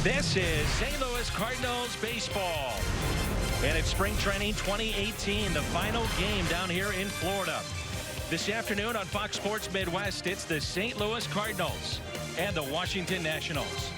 This is St. Louis Cardinals baseball. And it's spring training 2018, the final game down here in Florida. This afternoon on Fox Sports Midwest, it's the St. Louis Cardinals and the Washington Nationals.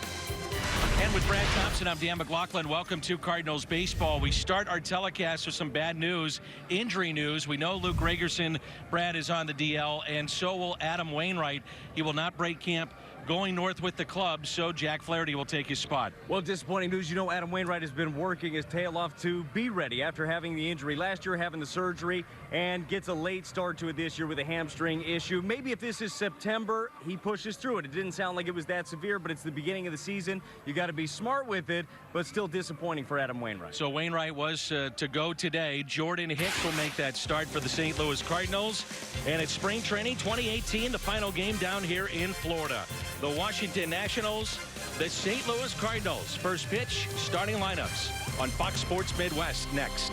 And with Brad Thompson, I'm Dan McLaughlin. Welcome to Cardinals baseball. We start our telecast with some bad news, injury news. We know Luke Gregerson, Brad, is on the DL, and so will Adam Wainwright. He will not break camp going north with the club, so Jack Flaherty will take his spot. Well, disappointing news. You know, Adam Wainwright has been working his tail off to be ready after having the injury last year, having the surgery, and gets a late start to it this year with a hamstring issue. Maybe if this is September, he pushes through it. It didn't sound like it was that severe, but it's the beginning of the season. You got to be smart with it, but still disappointing for Adam Wainwright. So Wainwright was to go today. Jordan Hicks will make that start for the St. Louis Cardinals. And it's spring training 2018, the final game down here in Florida. The Washington Nationals, the St. Louis Cardinals. First pitch, starting lineups on Fox Sports Midwest next.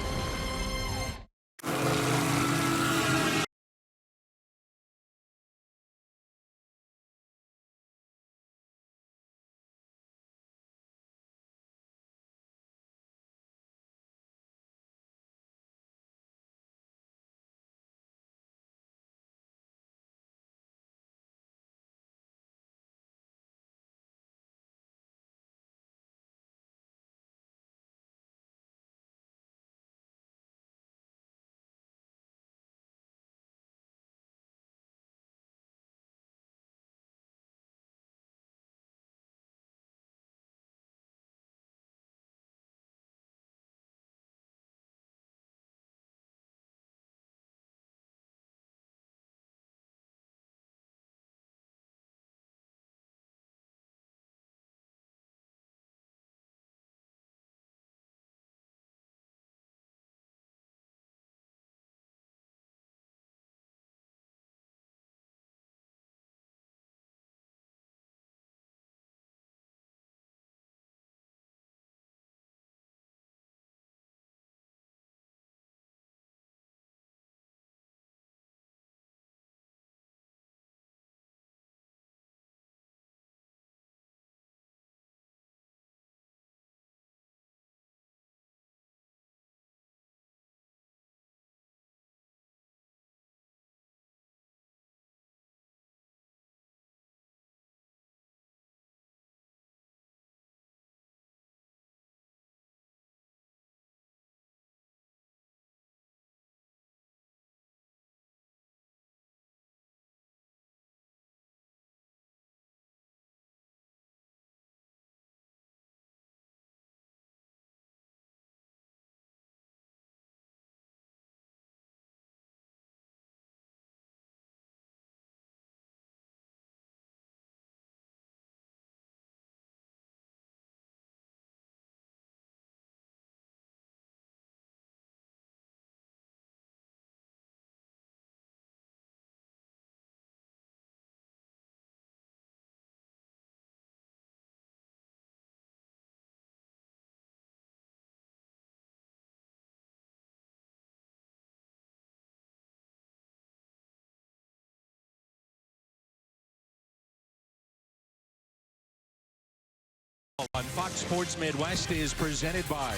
On Fox Sports Midwest is presented by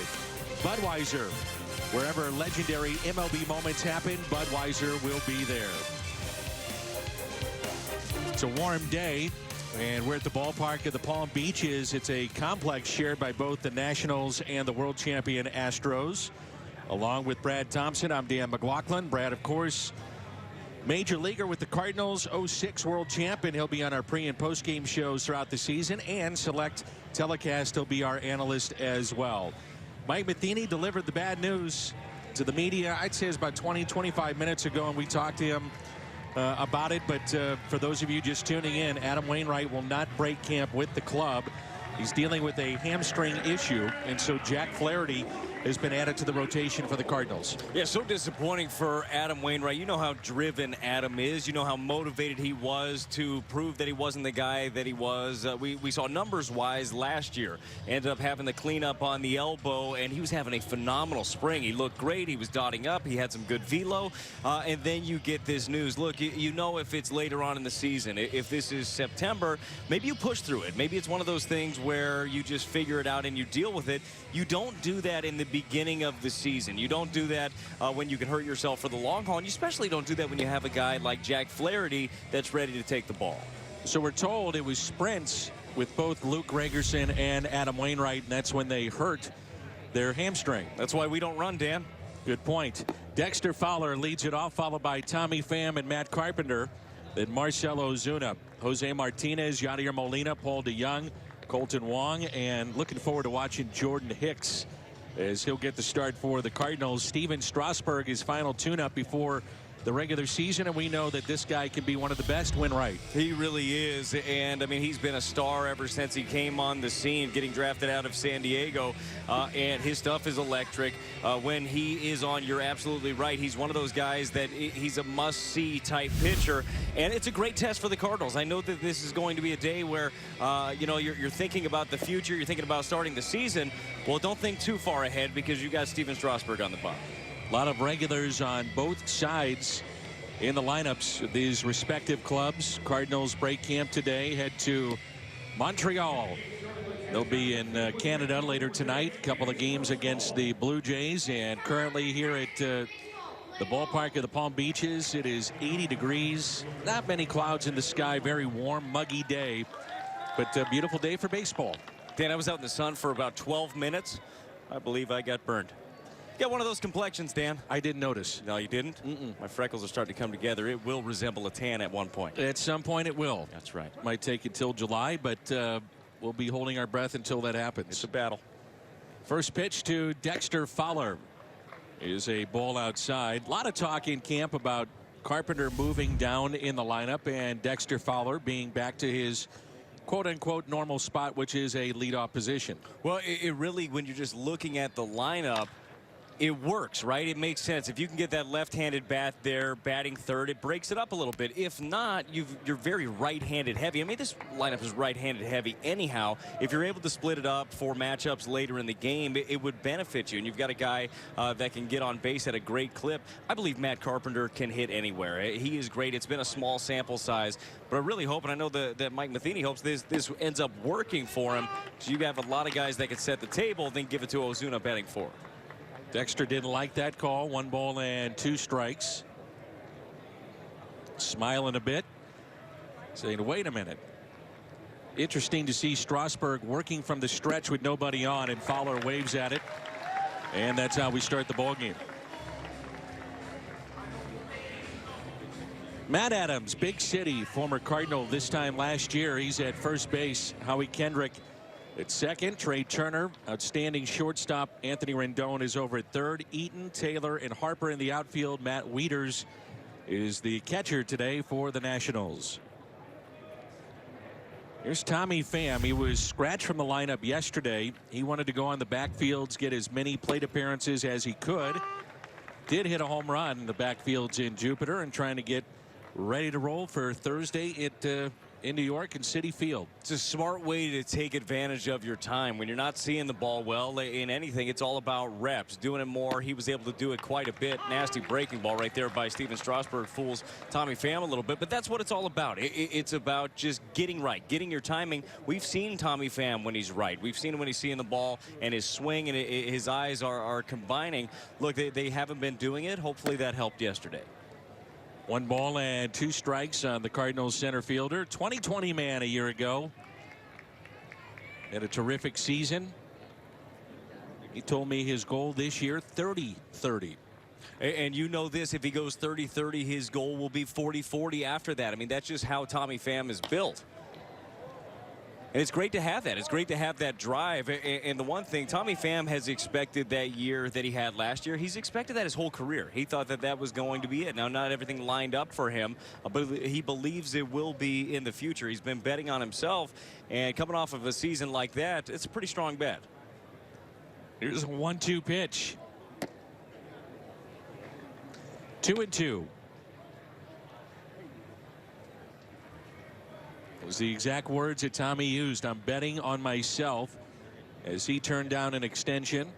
Budweiser. Wherever legendary MLB moments happen, Budweiser will be there. It's a warm day, and we're at the ballpark of the Palm Beaches. It's a complex shared by both the Nationals and the world champion Astros. Along with Brad Thompson, I'm Dan McLaughlin. Brad, of course, major leaguer with the Cardinals, 06 world champion. He'll be on our pre and post game shows throughout the season, and select telecast. He'll be our analyst as well. Mike Matheny delivered the bad news to the media. I'd say it's about 20-25 minutes ago, and we talked to him about it. But for those of you just tuning in, Adam Wainwright will not break camp with the club. He's dealing with a hamstring issue, and so Jack Flaherty has been added to the rotation for the Cardinals. Yeah, so disappointing for Adam Wainwright. You know how driven Adam is. You know how motivated he was to prove that he wasn't the guy that he was. We saw numbers-wise last year. Ended up having the cleanup on the elbow, and he was having a phenomenal spring. He looked great. He was dotting up. He had some good velo. And then you get this news. Look, you know if it's later on in the season, if this is September, maybe you push through it. Maybe it's one of those things where you just figure it out and you deal with it. You don't do that in the beginning of the season. You don't do that when you can hurt yourself for the long haul. And you especially don't do that when you have a guy like Jack Flaherty that's ready to take the ball. So we're told it was sprints with both Luke Gregerson and Adam Wainwright, and that's when they hurt their hamstring. That's why we don't run, Dan. Good point. Dexter Fowler leads it off, followed by Tommy Pham and Matt Carpenter. Then Marcelo Ozuna, Jose Martinez, Yadier Molina, Paul DeJong, Colton Wong, and looking forward to watching Jordan Hicks as he'll get the start for the Cardinals. Steven Strasburg, his final tune-up before the regular season, and we know that this guy can be one of the best. Wainwright. He really is, and I mean he's been a star ever since he came on the scene, getting drafted out of San Diego, and his stuff is electric. When he is on, you're absolutely right. He's one of those guys that he's a must-see type pitcher, and it's a great test for the Cardinals. I know that this is going to be a day where you know you're thinking about the future, you're thinking about starting the season. Well, don't think too far ahead because you got Steven Strasburg on the bump. A lot of regulars on both sides in the lineups of these respective clubs. Cardinals break camp today, head to Montreal. They'll be in Canada later tonight. A couple of games against the Blue Jays, and currently here at the ballpark of the Palm Beaches, it is 80 degrees. Not many clouds in the sky. Very warm, muggy day, but a beautiful day for baseball. Dan, I was out in the sun for about 12 minutes. I believe I got burned. Got one of those complexions, Dan. I didn't notice. No, you didn't? My freckles are starting to come together. It will resemble a tan at one point. At some point it will. That's right. Might take until July, but we'll be holding our breath until that happens. It's a battle. First pitch to Dexter Fowler is a ball outside. A lot of talk in camp about Carpenter moving down in the lineup and Dexter Fowler being back to his quote-unquote normal spot, which is a leadoff position. Well, it really, when you're just looking at the lineup, it works, right? It makes sense. If you can get that left-handed bat there batting third, it breaks it up a little bit. If not, you're very right-handed heavy. I mean, this lineup is right-handed heavy anyhow. If you're able to split it up for matchups later in the game, it would benefit you. And you've got a guy that can get on base at a great clip. I believe Matt Carpenter can hit anywhere. He is great. It's been a small sample size, but I really hope, and I know that Mike Matheny hopes this ends up working for him. So you have a lot of guys that can set the table, then give it to Ozuna batting fourth. Dexter didn't like that call. 1 ball and 2 strikes. Smiling a bit, saying, wait a minute. Interesting to see Strasburg working from the stretch with nobody on, and Fowler waves at it. And that's how we start the ball game. Matt Adams, Big City, former Cardinal this time last year. He's at first base. Howie Kendrick at second. Trey Turner, outstanding shortstop. Anthony Rendon is over at third. Eaton, Taylor, and Harper in the outfield. Matt Wieters is the catcher today for the Nationals. Here's Tommy Pham. He was scratched from the lineup yesterday. He wanted to go on the backfields, get as many plate appearances as he could. Did hit a home run in the backfields in Jupiter, and trying to get ready to roll for Thursday in New York and Citi Field. It's a smart way to take advantage of your time when you're not seeing the ball well in anything. It's all about reps, doing it more. He was able to do it quite a bit. Nasty breaking ball right there by Steven Strasburg fools Tommy Pham a little bit, but that's what it's all about. It's about just getting right, getting your timing. We've seen Tommy Pham when he's right. We've seen him when he's seeing the ball and his swing and his eyes are combining. Look, they haven't been doing it. Hopefully that helped yesterday. 1 ball and 2 strikes on the Cardinals center fielder. 2020 man a year ago. Had a terrific season. He told me his goal this year, 30-30. And you know this, if he goes 30-30, his goal will be 40-40 after that. I mean, that's just how Tommy Pham is built. And it's great to have that. It's great to have that drive. And the one thing, Tommy Pham has expected that year that he had last year. He's expected that his whole career. He thought that that was going to be it. Now, not everything lined up for him, but he believes it will be in the future. He's been betting on himself. And coming off of a season like that, it's a pretty strong bet. Here's a 1-2 pitch. 2-2. Was the exact words that Tommy used. I'm betting on myself as he turned down an extension.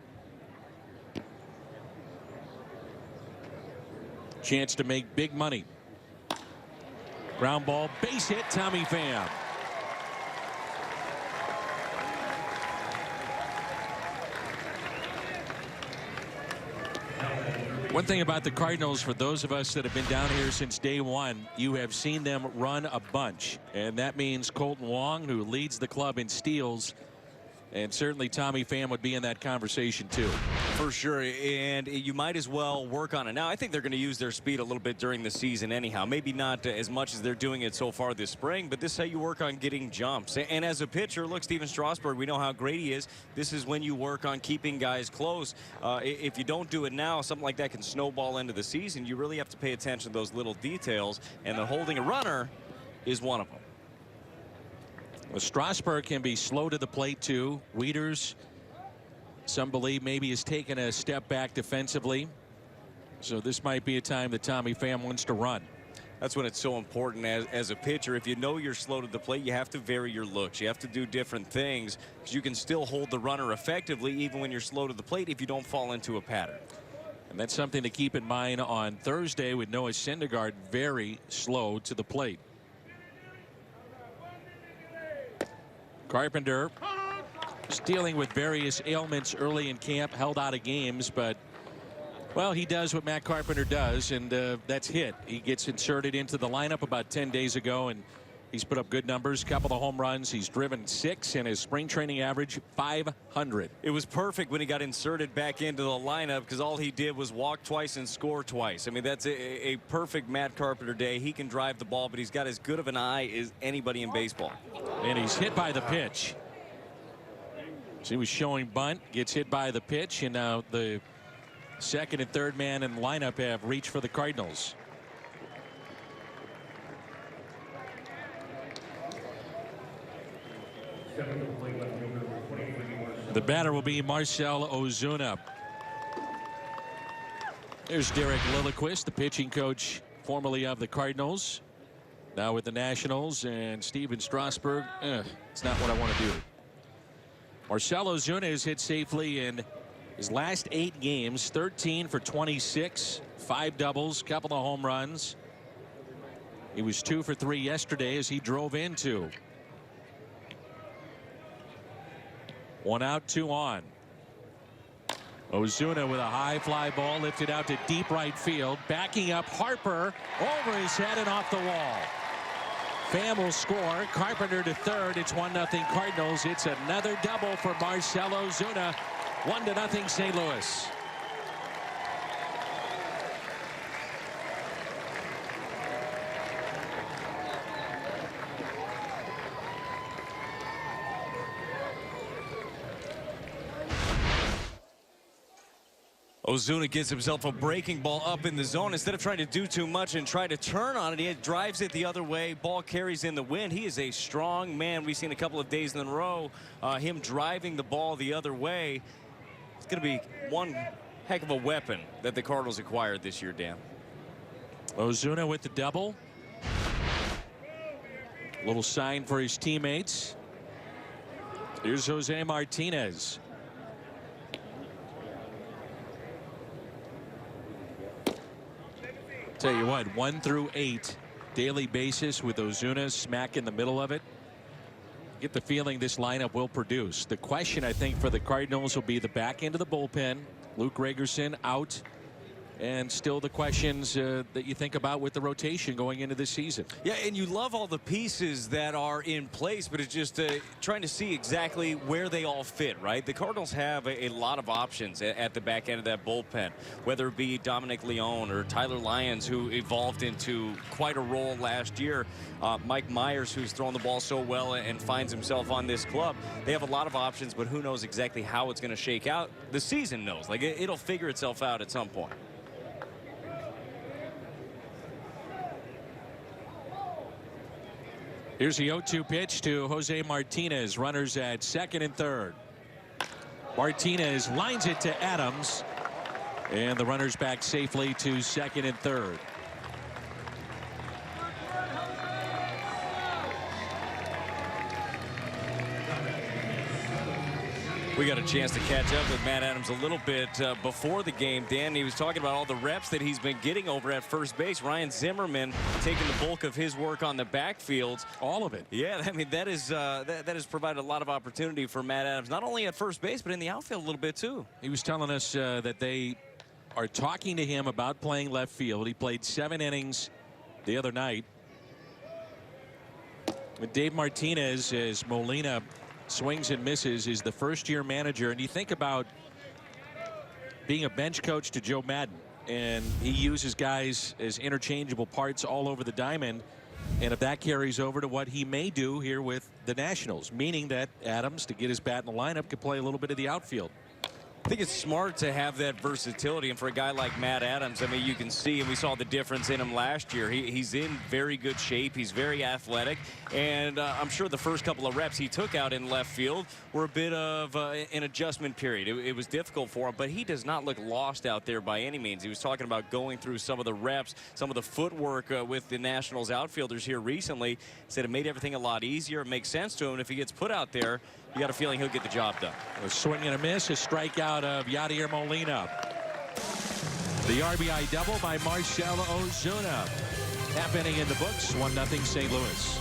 Chance to make big money. Ground ball, base hit, Tommy Pham. One thing about the Cardinals, for those of us that have been down here since day one, you have seen them run a bunch. And that means Colton Wong, who leads the club in steals, and certainly Tommy Pham would be in that conversation too. For sure, and you might as well work on it. Now, I think they're going to use their speed a little bit during the season anyhow. Maybe not as much as they're doing it so far this spring, but this is how you work on getting jumps. And as a pitcher, look, Steven Strasburg, we know how great he is. This is when you work on keeping guys close. If you don't do it now, something like that can snowball into the season. You really have to pay attention to those little details, and the holding a runner is one of them. Well, Strasburg can be slow to the plate too. Wieters, some believe, maybe has taken a step back defensively. So this might be a time that Tommy Pham wants to run. That's when it's so important as a pitcher. If you know you're slow to the plate, you have to vary your looks. You have to do different things because you can still hold the runner effectively even when you're slow to the plate if you don't fall into a pattern. And that's something to keep in mind on Thursday with Noah Syndergaard very slow to the plate. Carpenter is dealing with various ailments early in camp, held out of games, but well, he does what Matt Carpenter does, and that's hit. He gets inserted into the lineup about 10 days ago, and he's put up good numbers, couple of home runs. He's driven 6, and his spring training average 500. It was perfect when he got inserted back into the lineup because all he did was walk twice and score twice. I mean, that's a perfect Matt Carpenter day. He can drive the ball, but he's got as good of an eye as anybody in baseball. And he's hit by the pitch. So he was showing bunt, gets hit by the pitch, and now the second and third man in the lineup have reached for the Cardinals. The batter will be Marcell Ozuna. There's Derek Lilliquist, the pitching coach formerly of the Cardinals, now with the Nationals, and Steven Strasburg. It's not what I want to do. Marcell Ozuna has hit safely in his last 8 games, 13 for 26, 5 doubles, couple of home runs. He was 2 for 3 yesterday as he drove in 2. 1 out, 2 on. Ozuna with a high fly ball lifted out to deep right field. Backing up, Harper over his head and off the wall. Pham will score. Carpenter to third. It's 1-0 Cardinals. It's another double for Marcell Ozuna. 1-0 St. Louis. Ozuna gets himself a breaking ball up in the zone. Instead of trying to do too much and try to turn on it, he drives it the other way. Ball carries in the wind. He is a strong man. We've seen a couple of days in a row him driving the ball the other way. It's going to be one heck of a weapon that the Cardinals acquired this year, Dan. Ozuna with the double. Little sign for his teammates. Here's Jose Martinez. Tell you what, 1 through 8 daily basis with Ozuna smack in the middle of it. Get the feeling this lineup will produce. The question, I think, for the Cardinals will be the back end of the bullpen. Luke Gregerson out. And still the questions that you think about with the rotation going into this season. Yeah, and you love all the pieces that are in place, but it's just trying to see exactly where they all fit, right? The Cardinals have a lot of options at the back end of that bullpen, whether it be Dominic Leone or Tyler Lyons, who evolved into quite a role last year. Mike Myers, who's thrown the ball so well and finds himself on this club. They have a lot of options, but who knows exactly how it's going to shake out. The season knows. Like, it'll figure itself out at some point. Here's the 0-2 pitch to Jose Martinez. Runners at second and third. Martinez lines it to Adams, and the runners back safely to second and third. We got a chance to catch up with Matt Adams a little bit before the game. Dan, he was talking about all the reps that he's been getting over at first base. Ryan Zimmerman taking the bulk of his work on the backfield. All of it. Yeah, I mean, that has provided a lot of opportunity for Matt Adams, not only at first base, but in the outfield a little bit, too. He was telling us that they are talking to him about playing left field. He played 7 innings the other night. With Dave Martinez, as Molina swings and misses, is the first-year manager. And you think about being a bench coach to Joe Madden, and he uses guys as interchangeable parts all over the diamond. And if that carries over to what he may do here with the Nationals, meaning that Adams, to get his bat in the lineup, could play a little bit of the outfield. I think it's smart to have that versatility, and for a guy like Matt Adams, I mean, you can see, and we saw the difference in him last year. He's in very good shape. He's very athletic, and I'm sure the first couple of reps he took out in left field were a bit of an adjustment period. It was difficult for him, but he does not look lost out there by any means. He was talking about going through some of the reps, some of the footwork with the Nationals outfielders here recently. Said it made everything a lot easier. It makes sense to him. If he gets put out there, you got a feeling he'll get the job done. A swing and a miss, a strikeout of Yadier Molina. The RBI double by Marcell Ozuna. Half inning in the books, 1-0 St. Louis.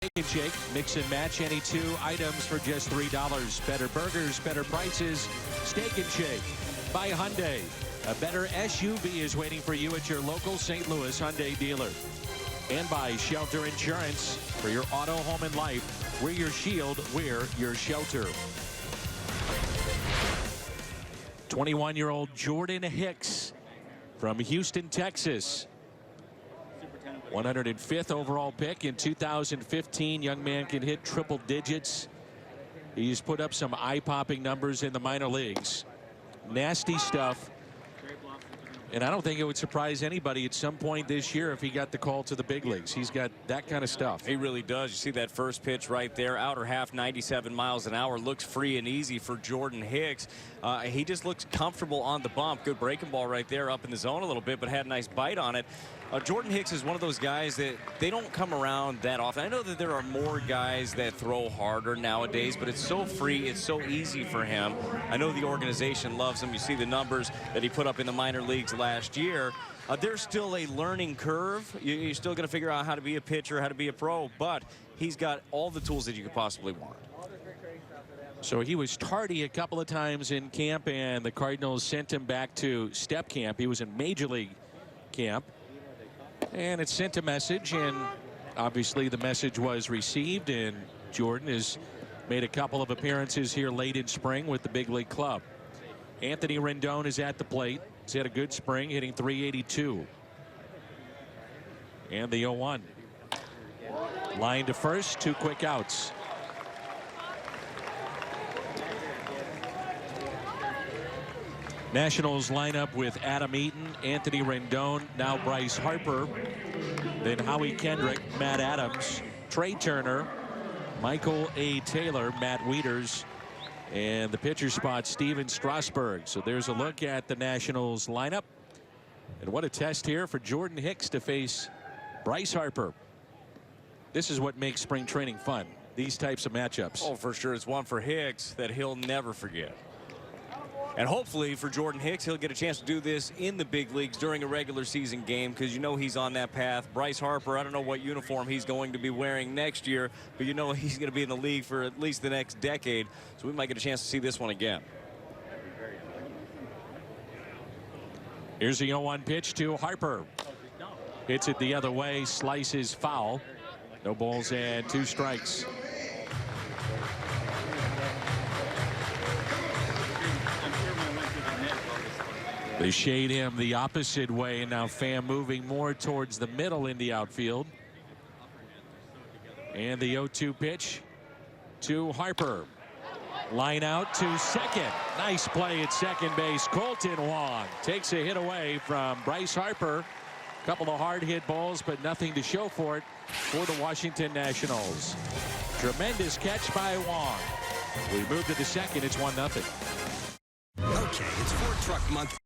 Steak and Shake, mix and match any 2 items for just $3. Better burgers, better prices. Steak and Shake by Hyundai. A better SUV is waiting for you at your local St. Louis Hyundai dealer. And by Shelter Insurance. For your auto, home, and life, we're your shield, we're your shelter. 21-year-old Jordan Hicks from Houston, Texas. 105th overall pick in 2015. Young man can hit triple digits. He's put up some eye-popping numbers in the minor leagues. Nasty stuff. And I don't think it would surprise anybody at some point this year if he got the call to the big leagues. He's got that kind of stuff. He really does. You see that first pitch right there. Outer half, 97 miles an hour. Looks free and easy for Jordan Hicks. He just looks comfortable on the bump. Good breaking ball right there up in the zone a little bit, but had a nice bite on it. Jordan Hicks is one of those guys that they don't come around that often. I know that there are more guys that throw harder nowadays, but it's so free, it's so easy for him. I know the organization loves him. You see the numbers that he put up in the minor leagues last year. There's still a learning curve. You're still going to figure out how to be a pitcher, how to be a pro, but he's got all the tools that you could possibly want. So he was tardy a couple of times in camp, and the Cardinals sent him back to step camp. He was in Major League camp. And it sent a message, and Obviously, the message was received, and Jordan has made a couple of appearances here late in spring with the big league club. Anthony Rendon is at the plate. He's had a good spring, hitting .382. And the 0-1. Line to first, 2 quick outs. Nationals line up with Adam Eaton, Anthony Rendon, now Bryce Harper, then Howie Kendrick, Matt Adams, Trey Turner, Michael A. Taylor, Matt Wieters, and the pitcher spot, Steven Strasburg. So there's a look at the Nationals lineup. And what a test here for Jordan Hicks to face Bryce Harper. This is what makes spring training fun, these types of matchups. Oh, for sure. It's one for Hicks that he'll never forget. And hopefully for Jordan Hicks, he'll get a chance to do this in the big leagues during a regular season game, because you know he's on that path. Bryce Harper, I don't know what uniform he's going to be wearing next year, but you know he's going to be in the league for at least the next decade. So we might get a chance to see this one again. Here's the 0-1 pitch to Harper. Hits it the other way, slices foul. No balls and 2 strikes. They shade him the opposite way, and now Pham moving more towards the middle in the outfield. And the 0-2 pitch to Harper. Line out to second. Nice play at second base. Colton Wong takes a hit away from Bryce Harper. Couple of hard hit balls, but nothing to show for it for the Washington Nationals. Tremendous catch by Wong. We move to the second. It's 1-0. Okay, it's Ford Truck Month.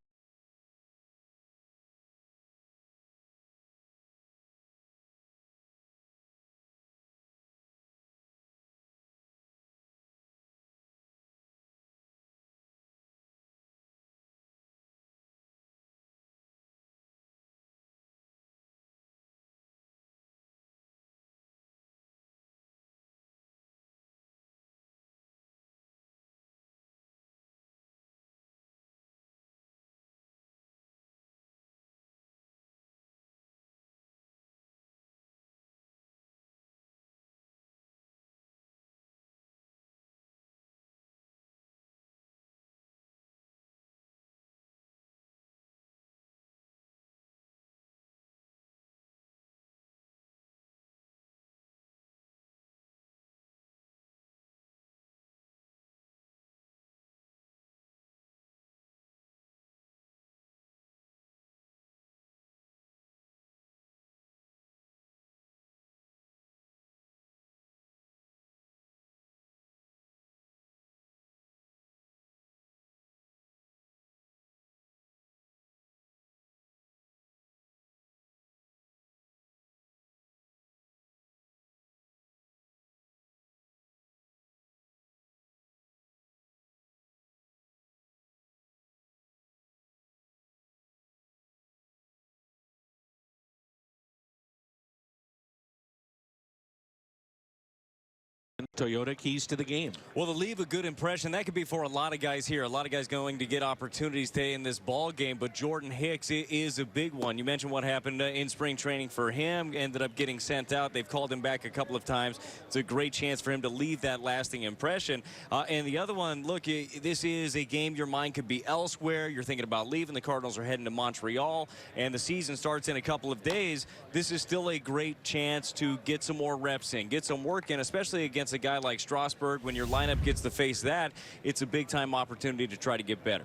Toyota, keys to the game. Well, to leave a good impression, that could be for a lot of guys here. A lot of guys going to get opportunities today in this ball game, but Jordan Hicks is a big one. You mentioned what happened in spring training for him. Ended up getting sent out. They've called him back a couple of times. It's a great chance for him to leave that lasting impression. And the other one, look, this is a game your mind could be elsewhere. You're thinking about leaving. The Cardinals are heading to Montreal, and the season starts in a couple of days. This is still a great chance to get some more reps in, get some work in, especially against a guy like Strasburg. When your lineup gets to face that, it's a big-time opportunity to try to get better.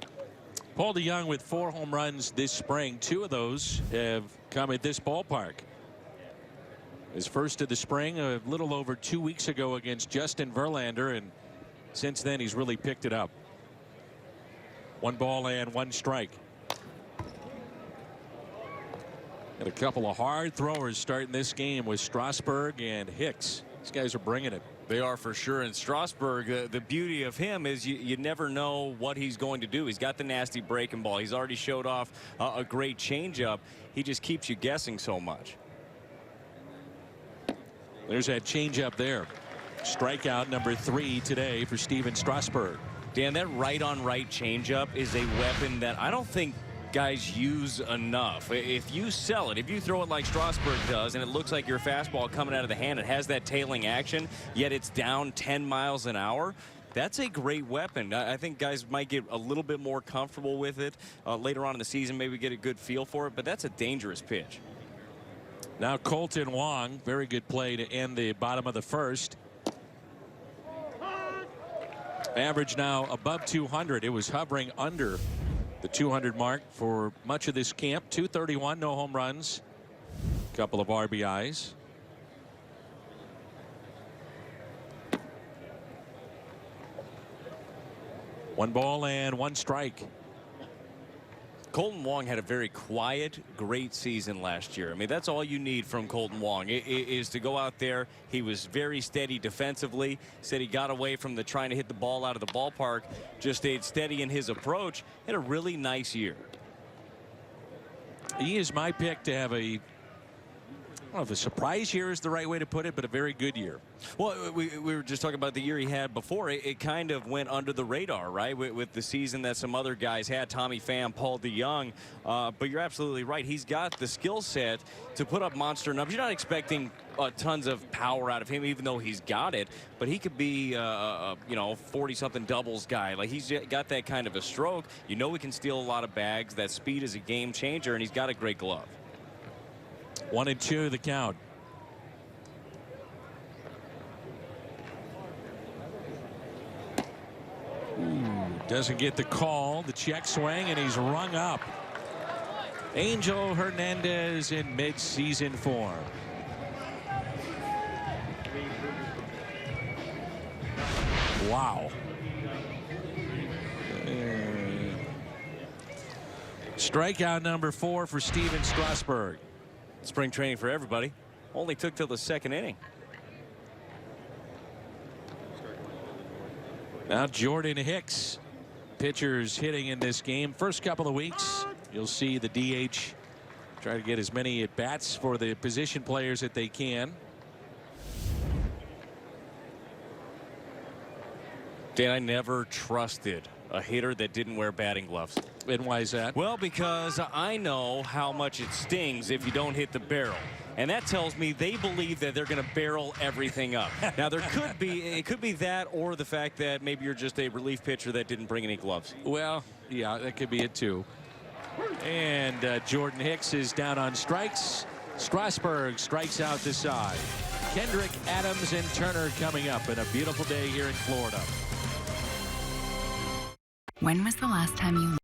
Paul DeJong with 4 home runs this spring. 2 of those have come at this ballpark. His first of the spring a little over 2 weeks ago against Justin Verlander, and since then he's really picked it up. 1 ball and 1 strike. And a couple of hard throwers starting this game with Strasburg and Hicks. These guys are bringing it. They are for sure. And Strasburg, the beauty of him is you never know what he's going to do. He's got the nasty breaking ball. He's already showed off a great changeup. He just keeps you guessing so much. There's that changeup there. Strikeout number 3 today for Steven Strasburg. Dan, that right-on-right changeup is a weapon that I don't think guys use enough. If you sell it, if you throw it like Strasburg does, and it looks like your fastball coming out of the hand, it has that tailing action, yet it's down 10 miles an hour, that's a great weapon. I think guys might get a little bit more comfortable with it later on in the season, maybe get a good feel for it, but that's a dangerous pitch. Now Colton Wong, very good play to end the bottom of the first. Average now above 200. It was hovering under the 200 mark for much of this camp. 231, no home runs, a couple of RBIs. One ball and one strike. Colton Wong had a very quiet, great season last year. I mean, that's all you need from Colton Wong is to go out there. He was very steady defensively. Said he got away from the trying to hit the ball out of the ballpark. Just stayed steady in his approach. Had a really nice year. He is my pick to have a, I don't know if a surprise year is the right way to put it, but a very good year. Well, we were just talking about the year he had before. It kind of went under the radar, right, with the season that some other guys had, Tommy Pham, Paul DeYoung. But you're absolutely right. He's got the skill set to put up monster numbers. You're not expecting tons of power out of him, even though he's got it. But he could be, you know, 40-something doubles guy. Like, he's got that kind of a stroke. You know he can steal a lot of bags. That speed is a game changer, and he's got a great glove. 1-2 the count. Doesn't get the call. The check swing, and he's rung up. Angel Hernandez in mid-season form. Wow. Strikeout number 4 for Steven Strasburg. Spring training for everybody. Only took till the second inning. Now Jordan Hicks, pitchers hitting in this game. First couple of weeks, you'll see the DH try to get as many at bats for the position players that they can. Dan, I never trusted a hitter that didn't wear batting gloves. And why is that? Well, because I know how much it stings if you don't hit the barrel. And that tells me they believe that they're going to barrel everything up. Now, it could be that, or the fact that maybe you're just a relief pitcher that didn't bring any gloves. Well, yeah, that could be it too. And Jordan Hicks is down on strikes. Strasburg strikes out the side. Kendrick, Adams, and Turner coming up, and a beautiful day here in Florida. When was the last time you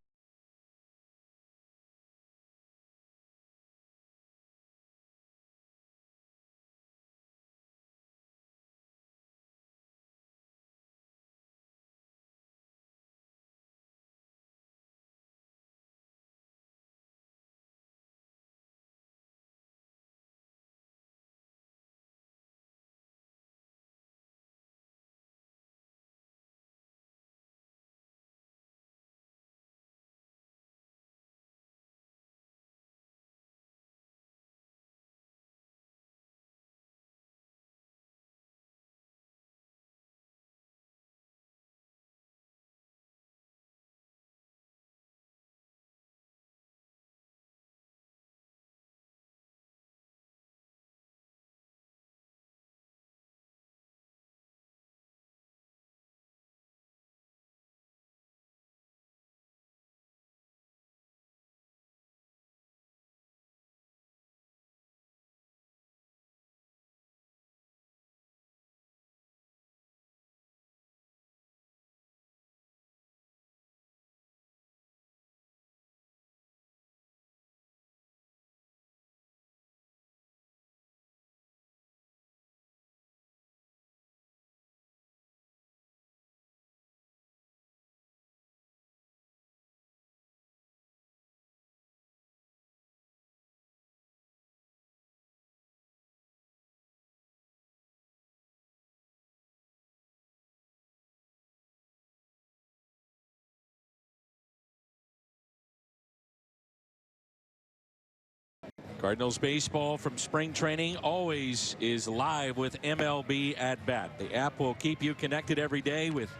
Cardinals baseball from spring training always is live with MLB at Bat. The app will keep you connected every day with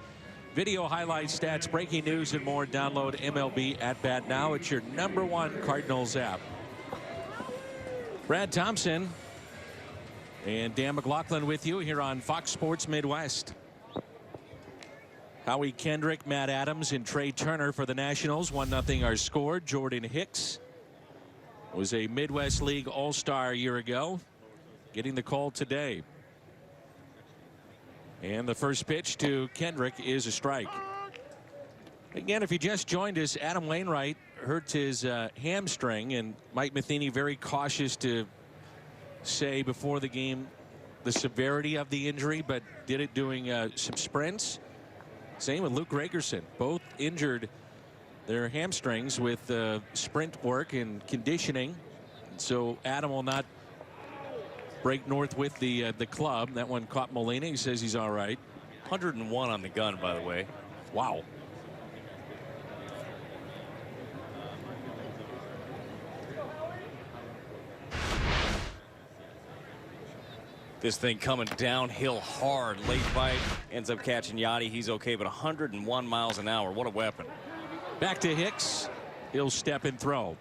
video highlights, stats, breaking news, and more. Download MLB At Bat now. It's your #1 Cardinals app. Brad Thompson and Dan McLaughlin with you here on Fox Sports Midwest. Howie Kendrick, Matt Adams, and Trey Turner for the Nationals. 1-0 our score. Jordan Hicks was a Midwest League All-Star a year ago. Getting the call today. And the first pitch to Kendrick is a strike. Again, if you just joined us, Adam Wainwright hurt his hamstring, and Mike Matheny very cautious to say before the game the severity of the injury, but did it doing some sprints. Same with Luke Ragerson. Both injured their hamstrings with sprint work and conditioning. So Adam will not break north with the club. That one caught Molina. He says he's all right. 101 on the gun, by the way. Wow. This thing coming downhill hard. Late bite. Ends up catching Yachty. He's okay, but 101 miles an hour. What a weapon. Back to Hicks. He'll step and throw.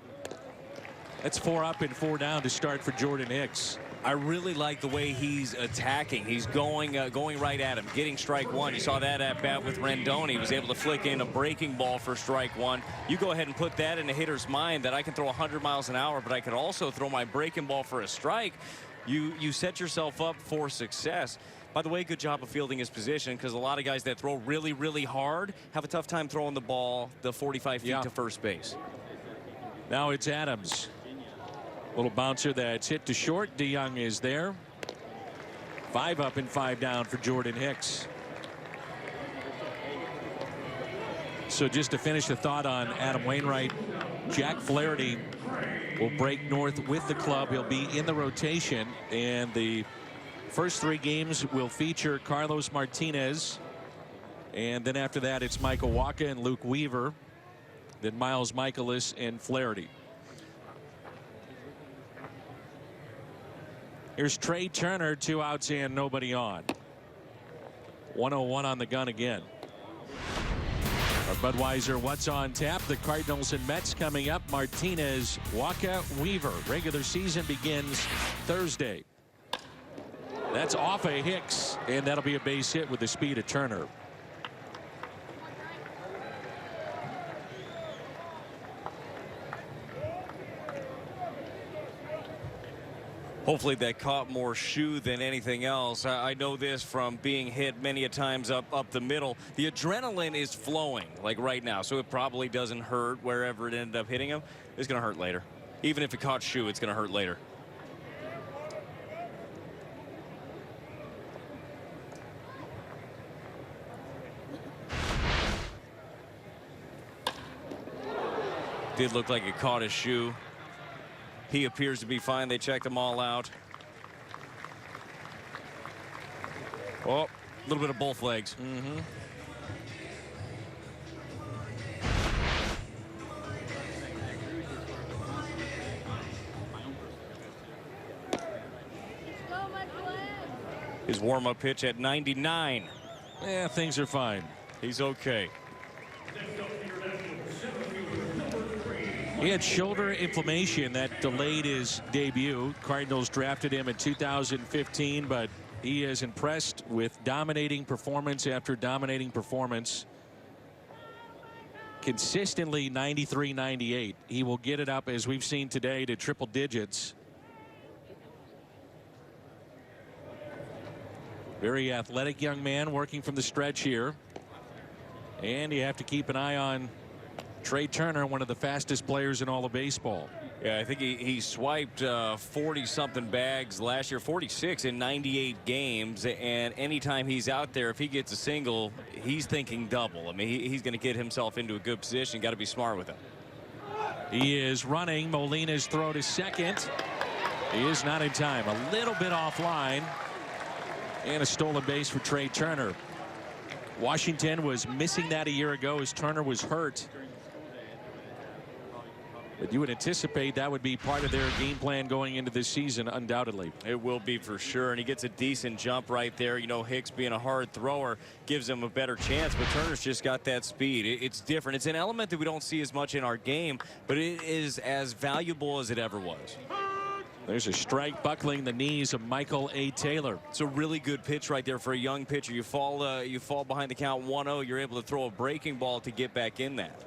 That's 4 up and 4 down to start for Jordan Hicks. I really like the way he's attacking. He's going right at him, getting strike one. You saw that at bat with Rendon. He was able to flick in a breaking ball for strike one. You go ahead and put that in a hitter's mind that I can throw 100 miles an hour, but I can also throw my breaking ball for a strike. You set yourself up for success. By the way, good job of fielding his position, because a lot of guys that throw really, really hard have a tough time throwing the ball the 45 feet to first base. Now it's Adams. Little bouncer that's hit to short. DeYoung is there. 5 up and 5 down for Jordan Hicks. So just to finish the thought on Adam Wainwright, Jack Flaherty will break north with the club. He'll be in the rotation, and the first 3 games will feature Carlos Martinez, and then after that it's Michael Wacha and Luke Weaver, then Miles Michaelis and Flaherty. Here's Trey Turner, 2 outs and nobody on. 101 on the gun again. Our Budweiser What's on Tap. The Cardinals and Mets coming up. Martinez, Wacha, Weaver. Regular season begins Thursday. That's off a Hicks, and that'll be a base hit with the speed of Turner. Hopefully that caught more shoe than anything else. I know this from being hit many a times up the middle. The adrenaline is flowing like right now, so it probably doesn't hurt wherever it ended up hitting him. It's going to hurt later. Even if it caught shoe, it's going to hurt later. Did look like it caught his shoe. He appears to be fine. They checked them all out. Oh, a little bit of both legs. His warm-up pitch at 99. Yeah, things are fine. He's okay. He had shoulder inflammation that delayed his debut. Cardinals drafted him in 2015, but he is impressed with dominating performance after dominating performance. Consistently 93, 98. He will get it up, as we've seen today, to triple digits. Very athletic young man working from the stretch here. And you have to keep an eye on Trey Turner, one of the fastest players in all of baseball. Yeah, I think he swiped 40-something bags last year, 46 in 98 games. And anytime he's out there, if he gets a single, he's thinking double. I mean, he's going to get himself into a good position. Got to be smart with him. He is running. Molina's throw to second. He is not in time. A little bit offline. And a stolen base for Trey Turner. Washington was missing that a year ago as Turner was hurt. But you would anticipate that would be part of their game plan going into this season, undoubtedly. It will be for sure, and he gets a decent jump right there. You know, Hicks being a hard thrower gives him a better chance, but Turner's just got that speed. It's different. It's an element that we don't see as much in our game, but it is as valuable as it ever was. There's a strike buckling the knees of Michael A. Taylor. It's a really good pitch right there for a young pitcher. You fall behind the count 1-0. You're able to throw a breaking ball to get back in that.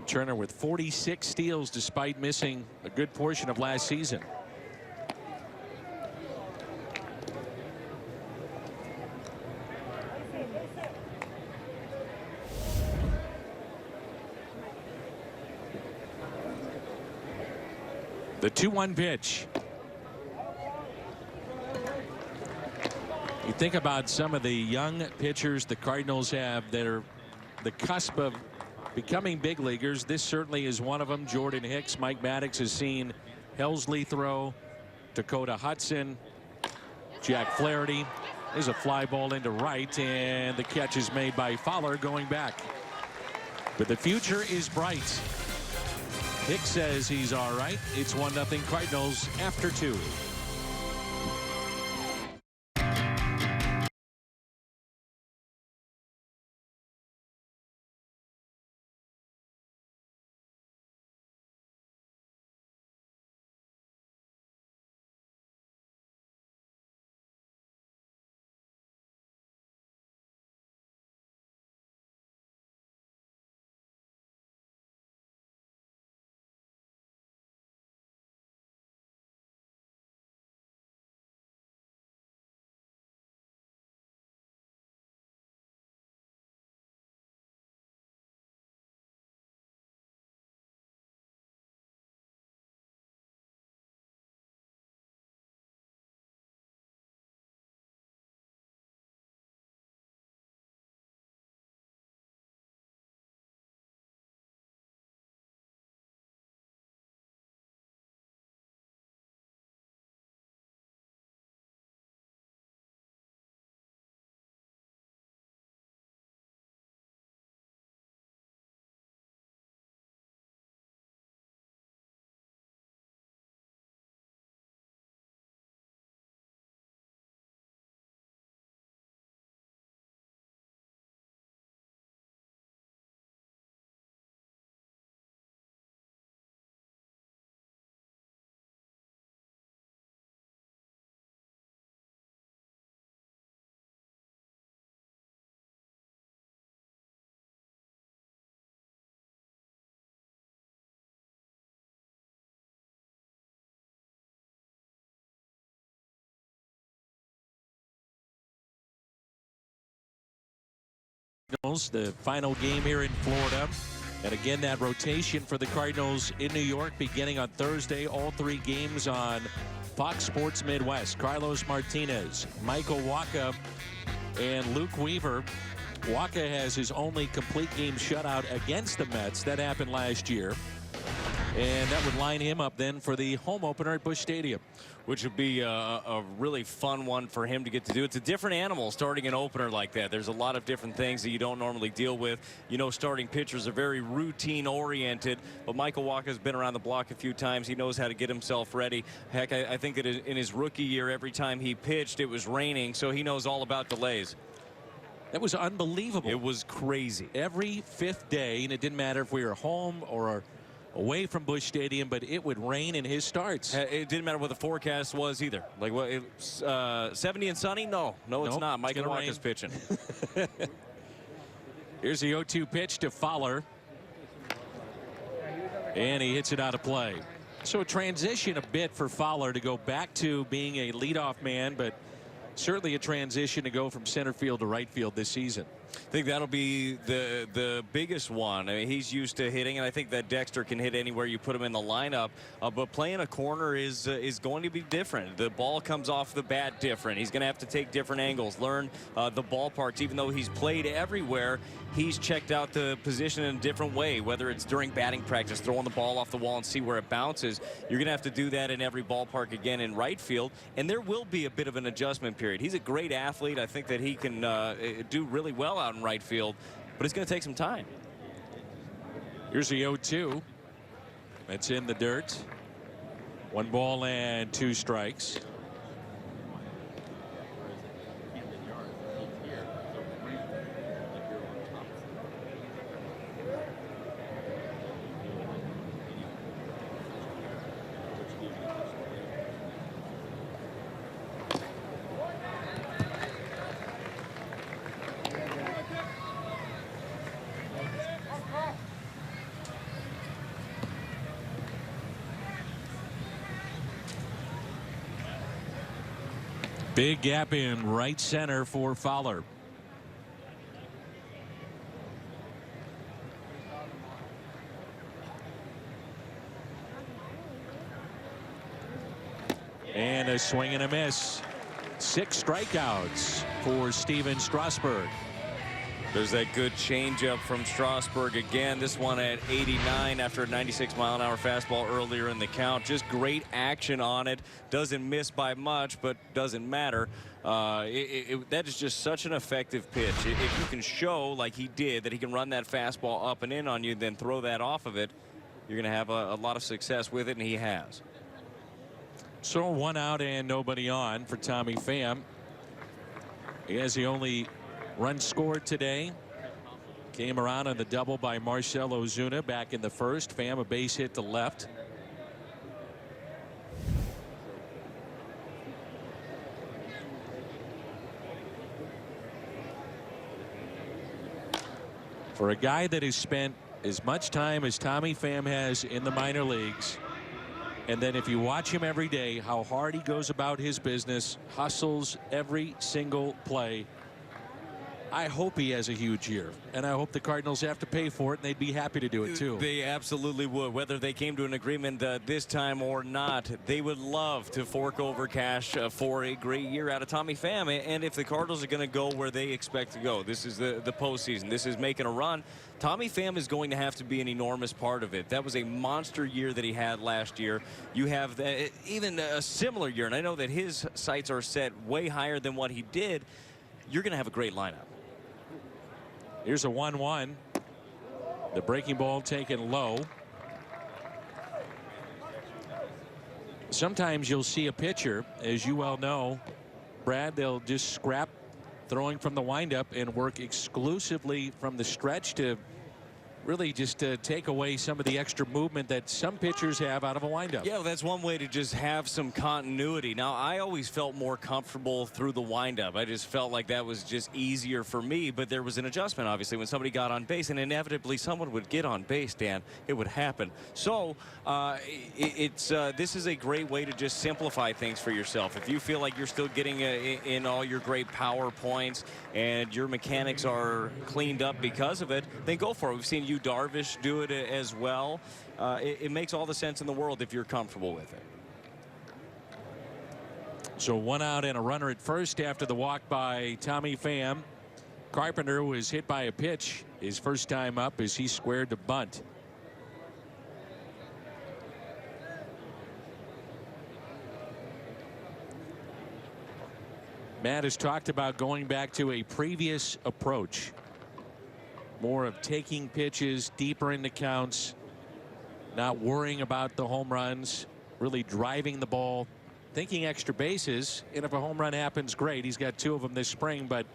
Turner with 46 steals despite missing a good portion of last season. The 2-1 pitch. You think about some of the young pitchers the Cardinals have that are the cusp of becoming big leaguers. This certainly is one of them. Jordan Hicks, Mike Maddox has seen Helsley throw, Dakota Hudson, Jack Flaherty. There's a fly ball into right, and the catch is made by Fowler going back. But the future is bright. Hicks says he's all right. It's 1-0 Cardinals after 2. The final game here in Florida. And again, that rotation for the Cardinals in New York beginning on Thursday. All 3 games on Fox Sports Midwest. Carlos Martinez, Michael Wacha, and Luke Weaver. Wacha has his only complete game shutout against the Mets. That happened last year. And that would line him up then for the home opener at Busch Stadium. Which would be a really fun one for him to get to do. It's a different animal starting an opener like that. There's a lot of different things that you don't normally deal with. You know, starting pitchers are very routine oriented, but Michael Wacha's been around the block a few times. He knows how to get himself ready. Heck, I think that in his rookie year, every time he pitched, it was raining, so he knows all about delays. That was unbelievable. It was crazy. Every 5th day, and it didn't matter if we were home or away from Busch Stadium, but it would rain in his starts. It didn't matter what the forecast was either. Like, what, 70 and sunny? No, it's not. Michael Wacha's pitching. Here's the 0-2 pitch to Fowler. And he hits it out of play. So a transition a bit for Fowler to go back to being a leadoff man, but certainly a transition to go from center field to right field this season. I think that'll be the biggest one. I mean, he's used to hitting, and I think that Dexter can hit anywhere you put him in the lineup. But playing a corner is going to be different. The ball comes off the bat different. He's going to have to take different angles, learn the ball parts. Even though he's played everywhere, he's checked out the position in a different way, whether it's during batting practice, throwing the ball off the wall and see where it bounces. You're going to have to do that in every ballpark again in right field, and there will be a bit of an adjustment period. He's a great athlete. I think that he can do really well out in right field, but it's going to take some time. Here's the 0-2. It's in the dirt. 1 ball and 2 strikes. Big gap in right center for Fowler. And a swing and a miss. 6 strikeouts for Steven Strasburg. There's that good changeup from Strasburg again. This one at 89 after a 96-mile-an-hour fastball earlier in the count. Just great action on it. Doesn't miss by much, but doesn't matter. That is just such an effective pitch. If you can show, like he did, that he can run that fastball up and in on you, then throw that off of it, you're going to have a lot of success with it, and he has. So 1 out and nobody on for Tommy Pham. He has the only run scored today. Came around on the double by Marcell Ozuna back in the first. Pham a base hit to left. For a guy that has spent as much time as Tommy Pham has in the minor leagues, and then if you watch him every day, how hard he goes about his business, hustles every single play, I hope he has a huge year, and I hope the Cardinals have to pay for it, and they'd be happy to do it too. They absolutely would. Whether they came to an agreement this time or not, they would love to fork over cash for a great year out of Tommy Pham. And if the Cardinals are going to go where they expect to go, this is the postseason, this is making a run, Tommy Pham is going to have to be an enormous part of it. That was a monster year that he had last year. You have even a similar year, and I know that his sights are set way higher than what he did. You're going to have a great lineup. Here's a 1-1. The breaking ball taken low. Sometimes you'll see a pitcher, as you well know, Brad, they'll just scrap throwing from the windup and work exclusively from the stretch to really just take away some of the extra movement that some pitchers have out of a windup. Yeah, well, that's one way to just have some continuity. Now, I always felt more comfortable through the windup. I just felt like that was just easier for me, but there was an adjustment, obviously, when somebody got on base, and inevitably someone would get on base, Dan. It would happen. So this is a great way to just simplify things for yourself. If you feel like you're still getting in all your great power points and your mechanics are cleaned up because of it, then go for it. We've seen you Darvish do it as well. It makes all the sense in the world if you're comfortable with it. So 1 out and a runner at first after the walk by Tommy Pham. Carpenter was hit by a pitch his first time up as he squared the bunt. Matt has talked about going back to a previous approach. More of taking pitches deeper into counts, not worrying about the home runs, really driving the ball, thinking extra bases, and if a home run happens, great. He's got 2 of them this spring, but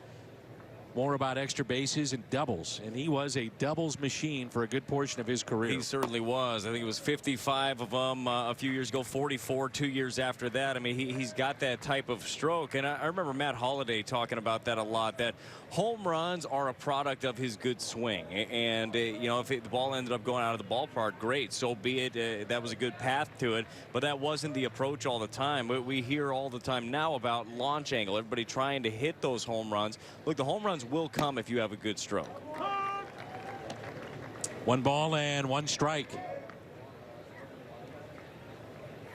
more about extra bases and doubles, and he was a doubles machine for a good portion of his career. He certainly was. I think it was 55 of them a few years ago, 44 2 years after that. I mean, he's got that type of stroke, and I remember Matt Holliday talking about that a lot, that home runs are a product of his good swing, and you know, if the ball ended up going out of the ballpark, great, so be it. That was a good path to it, but that wasn't the approach all the time. We hear all the time now about launch angle, everybody trying to hit those home runs. Look, the home runs will come if you have a good stroke. 1 ball and 1 strike.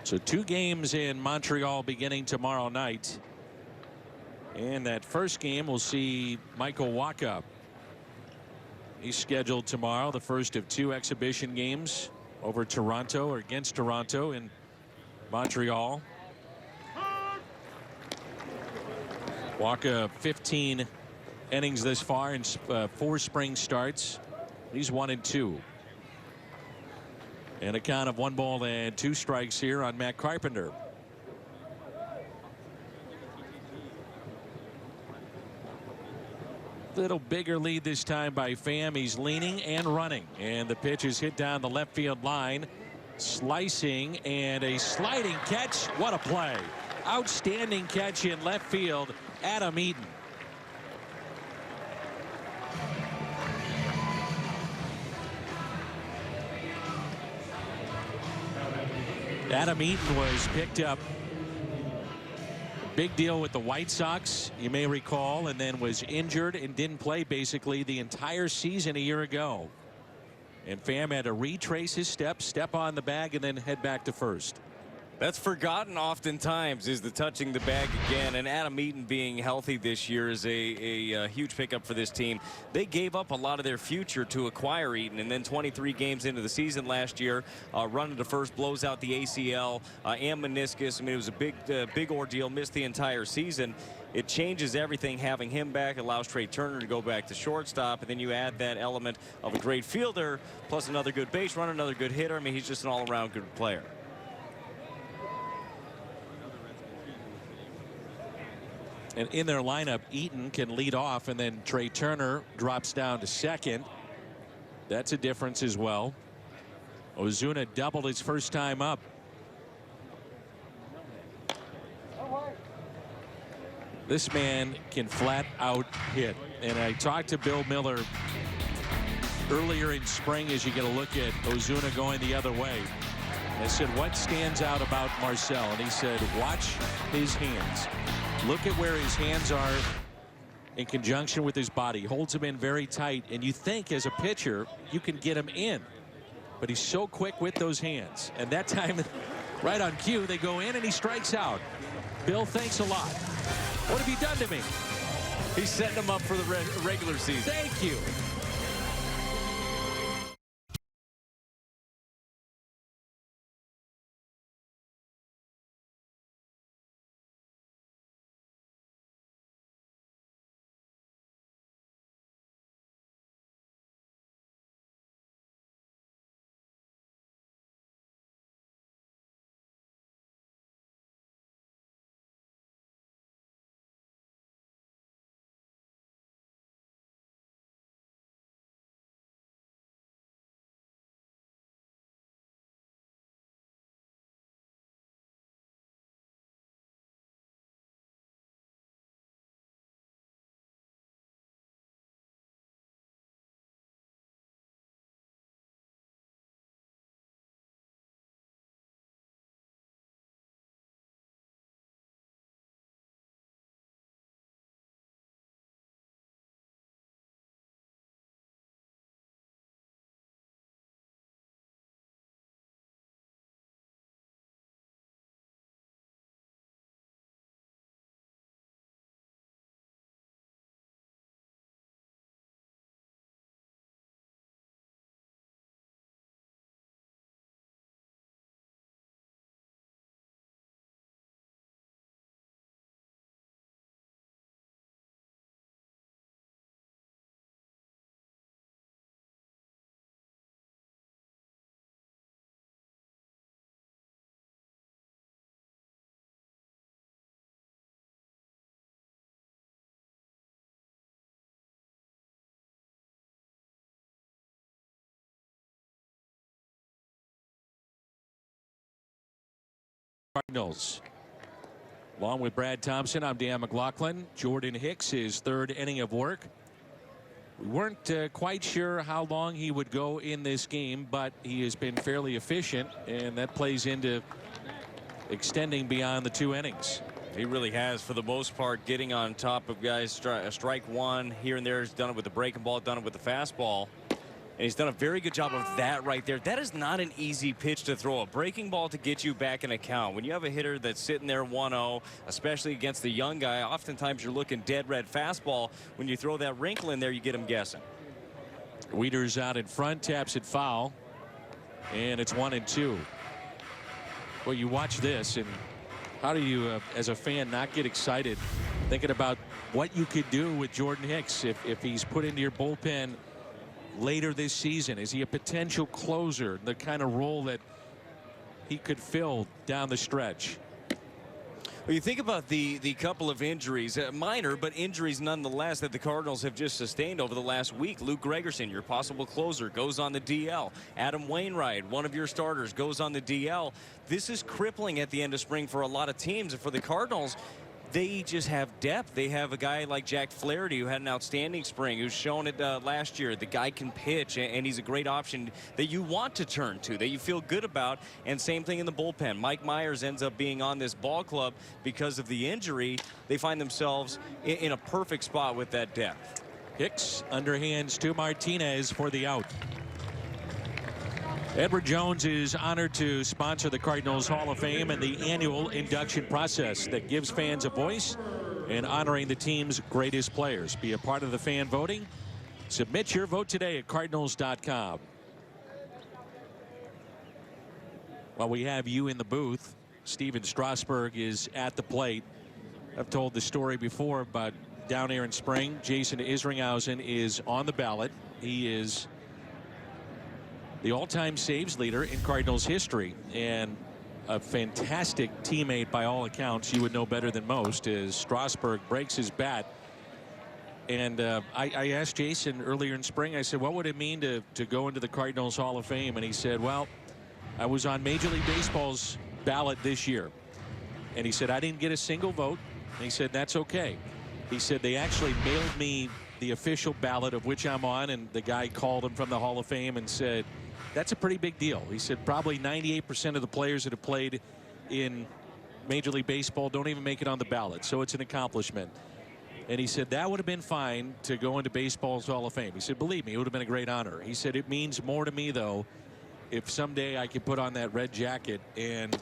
So 2 games in Montreal beginning tomorrow night. And that first game will see Michael Wacha. He's scheduled tomorrow, the first of 2 exhibition games over Toronto, or against Toronto in Montreal. Wacha 15 innings this far in 4 spring starts. He's 1-2. And a count of 1-2 strikes here on Matt Carpenter. Little bigger lead this time by Pham. He's leaning and running, and the pitch is hit down the left field line. Slicing and a sliding catch. What a play. Outstanding catch in left field. Adam Eaton. Adam Eaton was picked up. Big deal with the White Sox, you may recall, and then was injured and didn't play basically the entire season a year ago. And Pham had to retrace his steps, step on the bag, and then head back to first. That's forgotten oftentimes, is the touching the bag again. And Adam Eaton being healthy this year is a huge pickup for this team. They gave up a lot of their future to acquire Eaton, and then 23 games into the season last year, running to first, blows out the ACL and meniscus. I mean, it was a big ordeal, missed the entire season. It changes everything having him back, allows Trey Turner to go back to shortstop, and then you add that element of a great fielder plus another good base runner, another good hitter. I mean, he's just an all-around good player. And in their lineup, Eaton can lead off, and then Trey Turner drops down to second. That's a difference as well. Ozuna doubled his first time up. This man can flat out hit. And I talked to Bill Miller earlier in spring as you get a look at Ozuna going the other way. I said, what stands out about Marcel? And he said, watch his hands. Look at where his hands are in conjunction with his body. Holds him in very tight, and you think as a pitcher you can get him in, but he's so quick with those hands. And that time, right on cue, they go in and he strikes out. Bill, thanks a lot. What have you done to me? He's setting him up for the regular season. Thank you. Cardinals. Along with Brad Thompson, I'm Dan McLaughlin. Jordan Hicks, his third inning of work. We weren't quite sure how long he would go in this game, but he has been fairly efficient, and that plays into extending beyond the 2 innings. He really has, for the most part, getting on top of guys. Strike one here and there. He's done it with the breaking ball, done it with the fastball. And he's done a very good job of that right there. That is not an easy pitch to throw. A breaking ball to get you back in a count. When you have a hitter that's sitting there 1-0, especially against the young guy, oftentimes you're looking dead red fastball. When you throw that wrinkle in there, you get him guessing. Wieters out in front, taps it foul. And it's 1-2. Well, you watch this, and how do you, as a fan, not get excited thinking about what you could do with Jordan Hicks if he's put into your bullpen later this season? Is he a potential closer, the kind of role that he could fill down the stretch? Well, you think about the couple of injuries, minor but injuries nonetheless, that the Cardinals have just sustained over the last week. Luke Gregerson, your possible closer, goes on the DL. Adam Wainwright, one of your starters, goes on the DL. This is crippling at the end of spring for a lot of teams. And for the Cardinals, they just have depth. They have a guy like Jack Flaherty, who had an outstanding spring, who's shown it last year. The guy can pitch, and he's a great option that you want to turn to, that you feel good about. And same thing in the bullpen. Mike Myers ends up being on this ball club because of the injury. They find themselves in a perfect spot with that depth. Hicks underhands to Martinez for the out. Edward Jones is honored to sponsor the Cardinals Hall of Fame and the annual induction process that gives fans a voice in honoring the team's greatest players. Be a part of the fan voting. Submit your vote today at Cardinals.com. While we have you in the booth, Steven Strasburg is at the plate. I've told the story before about down here in spring. Jason Isringhausen is on the ballot. He is the all-time saves leader in Cardinals history, and a fantastic teammate by all accounts. You would know better than most, as Strasburg breaks his bat. And I asked Jason earlier in spring, I said, what would it mean to go into the Cardinals Hall of Fame? And he said, well, I was on Major League Baseball's ballot this year. And he said, I didn't get a single vote. And he said, that's okay. He said, they actually mailed me the official ballot of which I'm on, and the guy called him from the Hall of Fame and said, that's a pretty big deal. He said probably 98% of the players that have played in Major League Baseball don't even make it on the ballot, so it's an accomplishment. And he said that would have been fine to go into baseball's Hall of Fame. He said, believe me, it would have been a great honor. He said it means more to me, though, if someday I could put on that red jacket and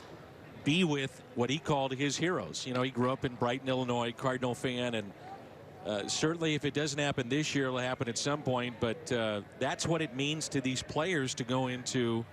be with what he called his heroes. You know, he grew up in Brighton, Illinois, Cardinal fan, and certainly if it doesn't happen this year, it'll happen at some point. But that's what it means to these players to go into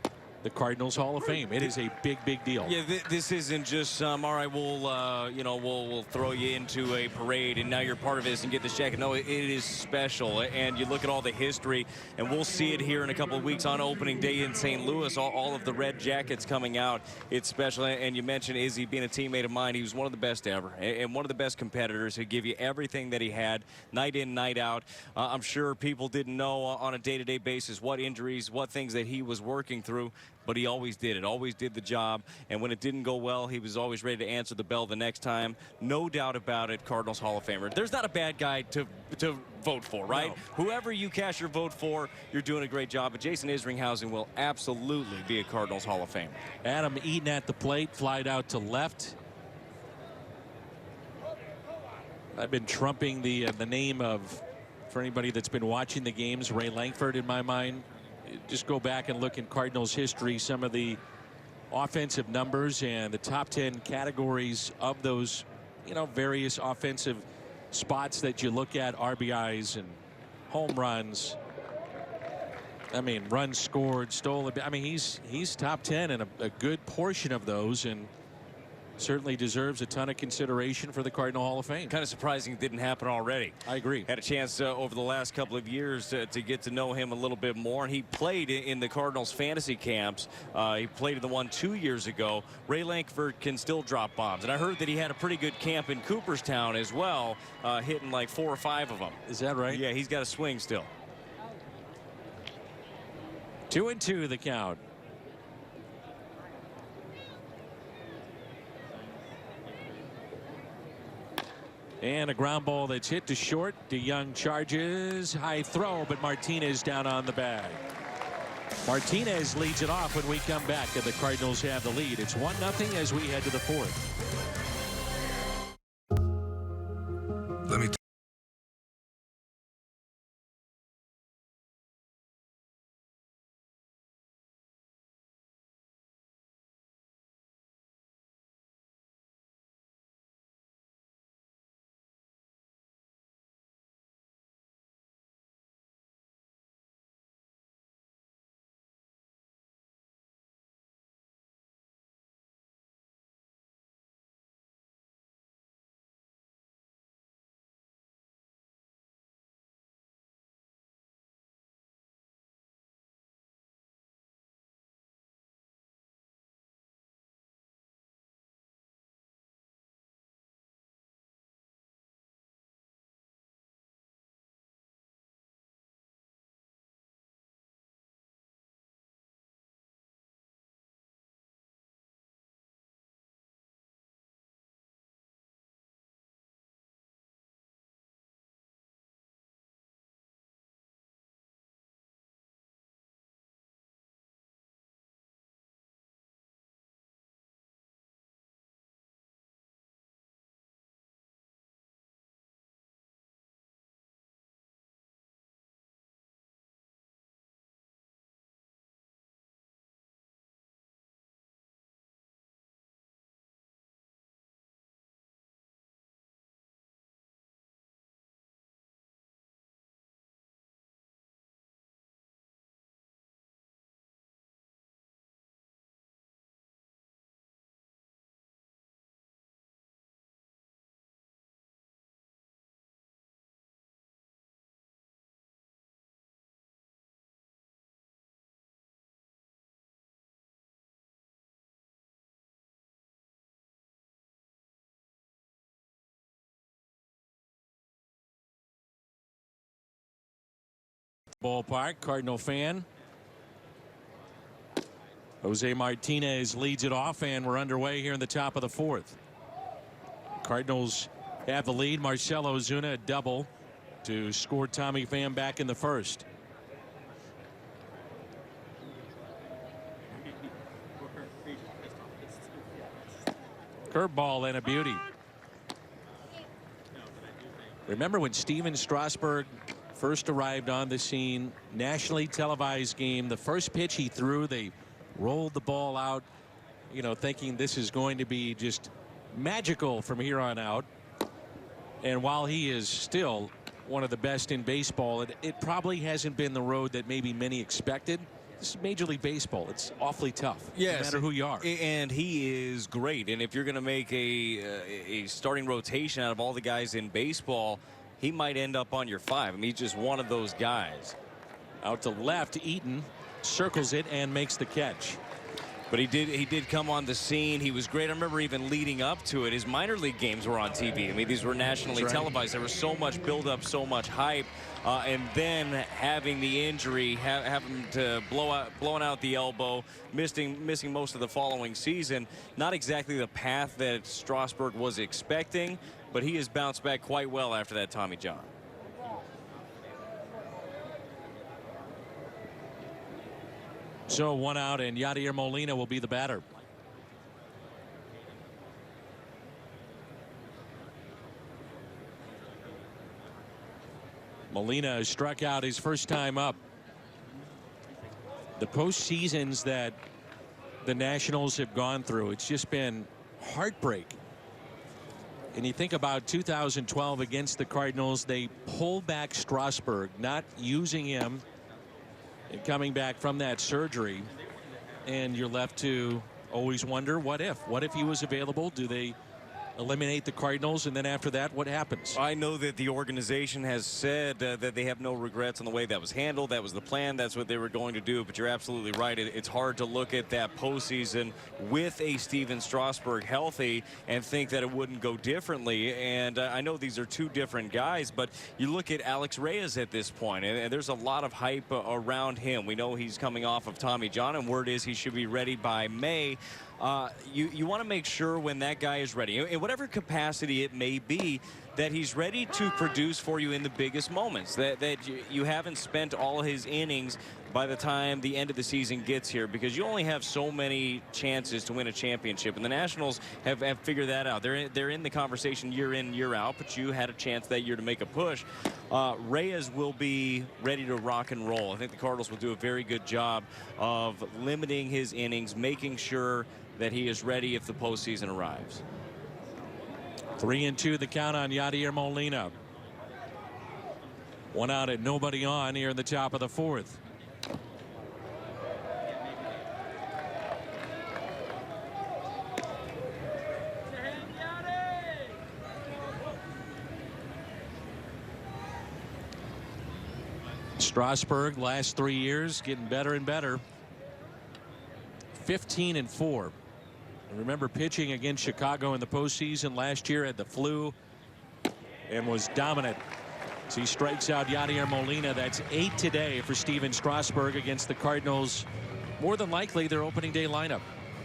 the Cardinals Hall of Fame. It is a big, big deal. Yeah, this isn't just some, all right, we'll throw you into a parade and now you're part of this and get this jacket. No, it is special. And you look at all the history, and we'll see it here in a couple of weeks on opening day in St. Louis, all of the red jackets coming out. It's special. And you mentioned Izzy being a teammate of mine. He was one of the best ever and one of the best competitors who give you everything that he had night in, night out. I'm sure people didn't know on a day-to-day basis what injuries, what things that he was working through. But he always did it, always did the job. And when it didn't go well, he was always ready to answer the bell the next time. No doubt about it, Cardinals Hall of Famer. There's not a bad guy to vote for, right? No. Whoever you cast your vote for, you're doing a great job. But Jason Isringhausen will absolutely be a Cardinals Hall of Famer. Adam Eaton at the plate, flied out to left. I've been trumping the name of, for anybody that's been watching the games, Ray Lankford in my mind. Just go back and look in Cardinals history, some of the offensive numbers and the top 10 categories of those, you know, various offensive spots that you look at, RBIs and home runs. I mean, runs scored, stolen. I mean, he's top 10 in a good portion of those, and certainly deserves a ton of consideration for the Cardinal Hall of Fame. Kind of surprising it didn't happen already. I agree. Had a chance over the last couple of years to get to know him a little bit more, and he played in the Cardinals fantasy camps. He played in the one 2 years ago. Ray Lankford can still drop bombs, and I heard that he had a pretty good camp in Cooperstown as well, hitting like 4 or 5 of them. Is that right? Yeah, he's got a swing still. 2-2 the count. And a ground ball that's hit to short. DeYoung charges. High throw, but Martinez down on the bag. Martinez leads it off when we come back, and the Cardinals have the lead. It's 1-0 as we head to the fourth. Ballpark. Cardinal fan Jose Martinez leads it off, and we're underway here in the top of the fourth. Cardinals have the lead. Marcell Ozuna a double to score Tommy Pham back in the first. Curveball and a beauty. Remember when Steven Strasburg first arrived on the scene, nationally televised game, the first pitch he threw, they rolled the ball out, you know, thinking this is going to be just magical from here on out. And while he is still one of the best in baseball, it probably hasn't been the road that maybe many expected. This is Major League Baseball. It's awfully tough, no matter who you are. And he is great. And if you're going to make a starting rotation out of all the guys in baseball, he might end up on your 5. I mean, he's just one of those guys. Out to left, Eaton circles it and makes the catch. But he did come on the scene. He was great. I remember even leading up to it, his minor league games were on TV. I mean, these were nationally televised. There was so much buildup, so much hype. And then having the injury, having to blowing out the elbow, missing most of the following season. Not exactly the path that Strasburg was expecting, but he has bounced back quite well after that Tommy John. So 1 out, and Yadier Molina will be the batter. Molina struck out his first time up. The postseasons that the Nationals have gone through, it's just been heartbreak. And you think about 2012 against the Cardinals, they pull back Strasburg, not using him, and coming back from that surgery, and you're left to always wonder, what if he was available? Do they eliminate the Cardinals, and then after that, what happens? I know that the organization has said that they have no regrets on the way that was handled. That was the plan. That's what they were going to do. But you're absolutely right. It's hard to look at that postseason with a Steven Strasburg healthy and think that it wouldn't go differently. And I know these are two different guys, but you look at Alex Reyes at this point, and there's a lot of hype around him. We know he's coming off of Tommy John, and word is he should be ready by May. You want to make sure when that guy is ready, in whatever capacity it may be, that he's ready to produce for you in the biggest moments, that you haven't spent all his innings by the time the end of the season gets here, because you only have so many chances to win a championship, and the Nationals have figured that out. They're in the conversation year in, year out, but you had a chance that year to make a push. Reyes will be ready to rock and roll. I think the Cardinals will do a very good job of limiting his innings, making sure that he is ready if the postseason arrives. 3-2 the count on Yadier Molina. 1 out and nobody on here in the top of the fourth. Strasburg last 3 years getting better and better. 15-4. Remember pitching against Chicago in the postseason last year, had the flu and was dominant. So he strikes out Yadier Molina. That's 8 today for Steven Strasburg against the Cardinals. More than likely their opening day lineup,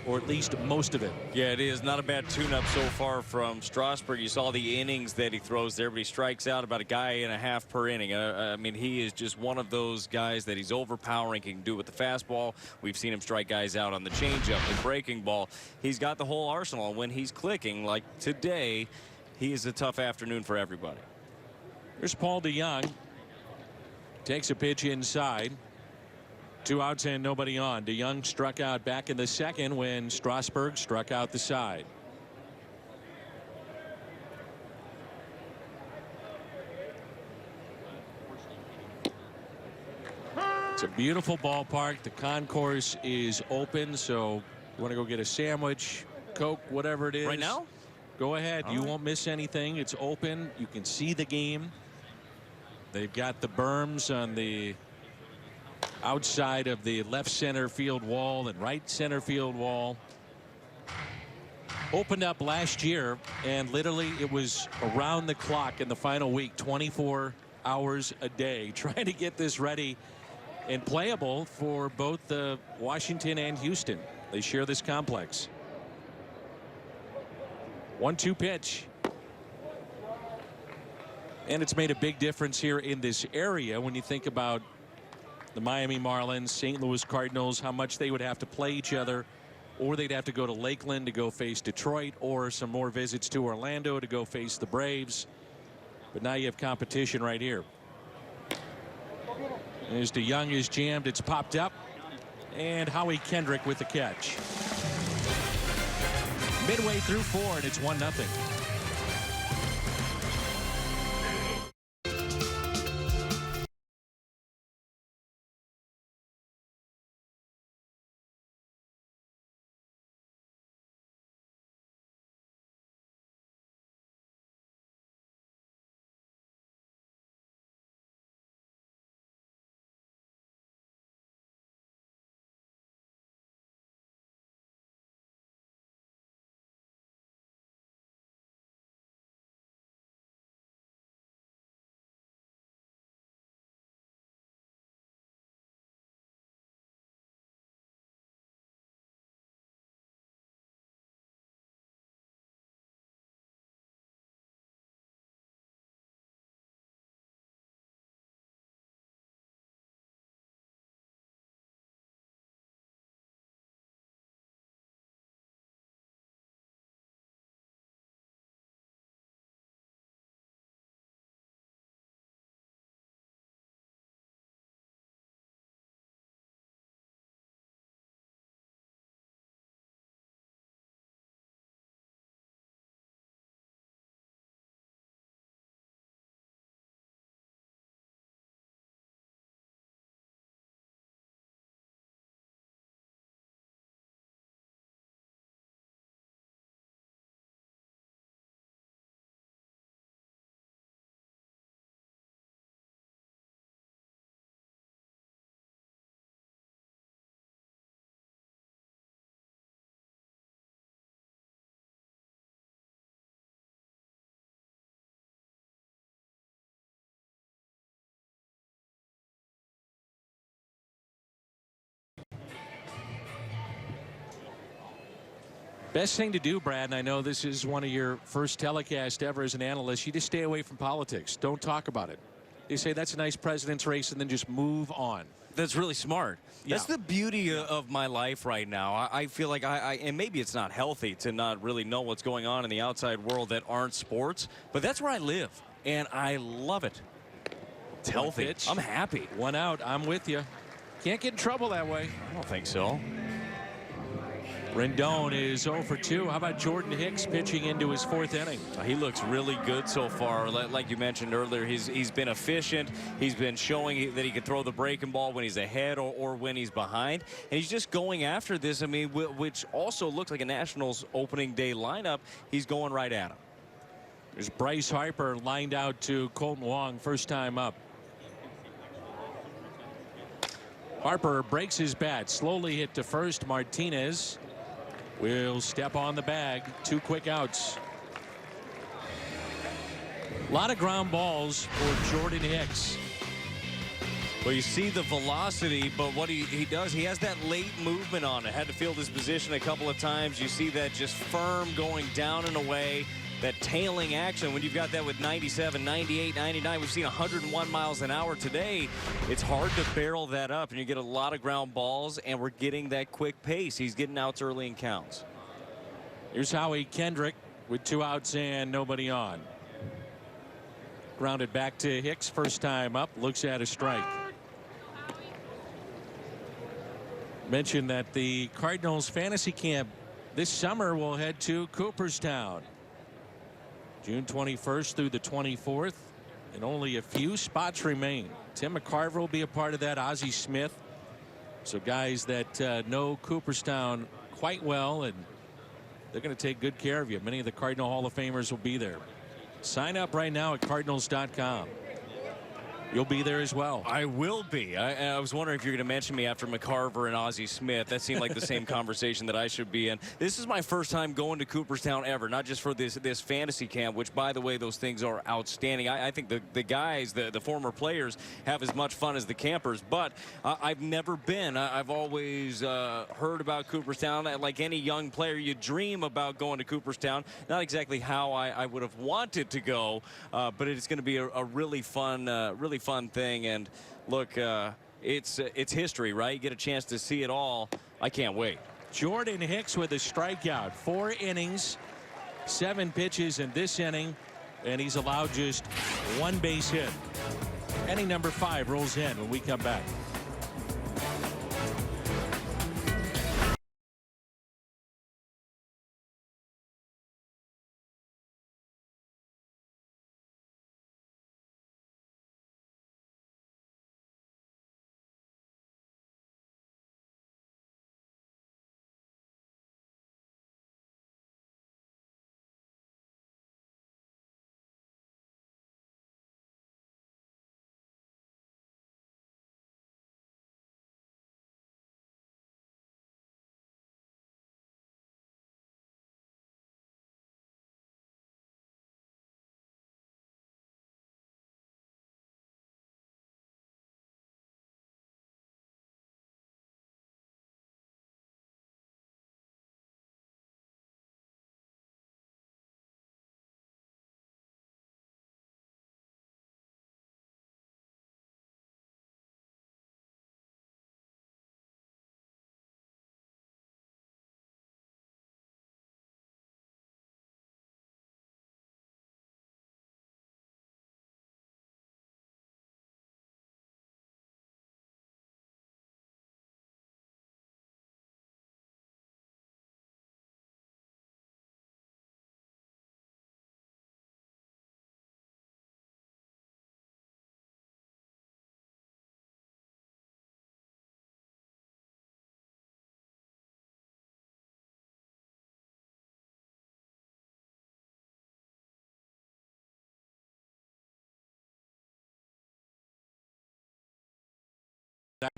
or at least most of it. Yeah, it is not a bad tune-up so far from Strasburg. You saw the innings that he throws there, but he strikes out about 1.5 guys per inning. I mean, he is just one of those guys that he's overpowering. He can do it with the fastball. We've seen him strike guys out on the changeup, the breaking ball. He's got the whole arsenal. When he's clicking, like today, he is a tough afternoon for everybody. Here's Paul DeJong. Takes a pitch inside. 2 outs and nobody on. DeJong struck out back in the second when Strasburg struck out the side. It's a beautiful ballpark. The concourse is open, so you want to go get a sandwich, Coke, whatever it is. Right now? Go ahead. You won't miss anything. It's open. You can see the game. They've got the berms on the outside of the left center field wall and right center field wall. Opened up last year, and literally it was around the clock in the final week, 24 hours a day trying to get this ready and playable for both Washington and Houston. They share this complex. 1-2 pitch. And it's made a big difference here in this area when you think about the Miami Marlins, St. Louis Cardinals, how much they would have to play each other, or they'd have to go to Lakeland to go face Detroit, or some more visits to Orlando to go face the Braves. But now you have competition right here. As DeYoung is jammed, it's popped up, and Howie Kendrick with the catch. Midway through 4, and it's 1-0. Best thing to do, Brad, and I know this is one of your first telecasts ever as an analyst, you just stay away from politics. Don't talk about it. They say that's a nice president's race and then just move on. That's really smart. Yeah. That's the beauty of my life right now. I feel like and maybe it's not healthy to not really know what's going on in the outside world that aren't sports, but that's where I live, and I love it. It's healthy. Pitch. I'm happy. 1 out. I'm with you. Can't get in trouble that way. I don't think so. Rendon is 0 for 2. How about Jordan Hicks pitching into his 4th inning? He looks really good so far. Like you mentioned earlier, he's been efficient. He's been showing that he can throw the breaking ball when he's ahead or when he's behind. And he's just going after this, I mean, which also looks like a Nationals opening day lineup. He's going right at him. There's Bryce Harper lined out to Colton Wong, first time up. Harper breaks his bat, slowly hit to first. Martinez will step on the bag. 2 quick outs. A lot of ground balls for Jordan Hicks. Well, you see the velocity, but what he does, he has that late movement on it. Had to field his position a couple of times. You see that just firm going down and away. That tailing action, when you've got that with 97, 98, 99, we've seen 101 miles an hour today. It's hard to barrel that up, and you get a lot of ground balls, and we're getting that quick pace. He's getting outs early in counts. Here's Howie Kendrick with 2 outs and nobody on. Grounded back to Hicks, first time up, looks at a strike. Mentioned that the Cardinals fantasy camp this summer will head to Cooperstown. June 21st through the 24th, and only a few spots remain. Tim McCarver will be a part of that, Ozzie Smith. So guys that know Cooperstown quite well, and they're going to take good care of you. Many of the Cardinal Hall of Famers will be there. Sign up right now at Cardinals.com. You'll be there as well. I will be. I was wondering if you're going to mention me after McCarver and Ozzie Smith. That seemed like the same conversation that I should be in. This is my first time going to Cooperstown ever, not just for this fantasy camp, which, by the way, those things are outstanding. I think the guys, the former players, have as much fun as the campers, but I've never been. I've always heard about Cooperstown. Like any young player, you dream about going to Cooperstown. Not exactly how I would have wanted to go, but it's going to be a really fun thing. And look, it's history, right? You get a chance to see it all. I can't wait. Jordan Hicks with a strikeout. 4 innings, 7 pitches in this inning, and he's allowed just 1 base hit. Inning number 5 rolls in when we come back.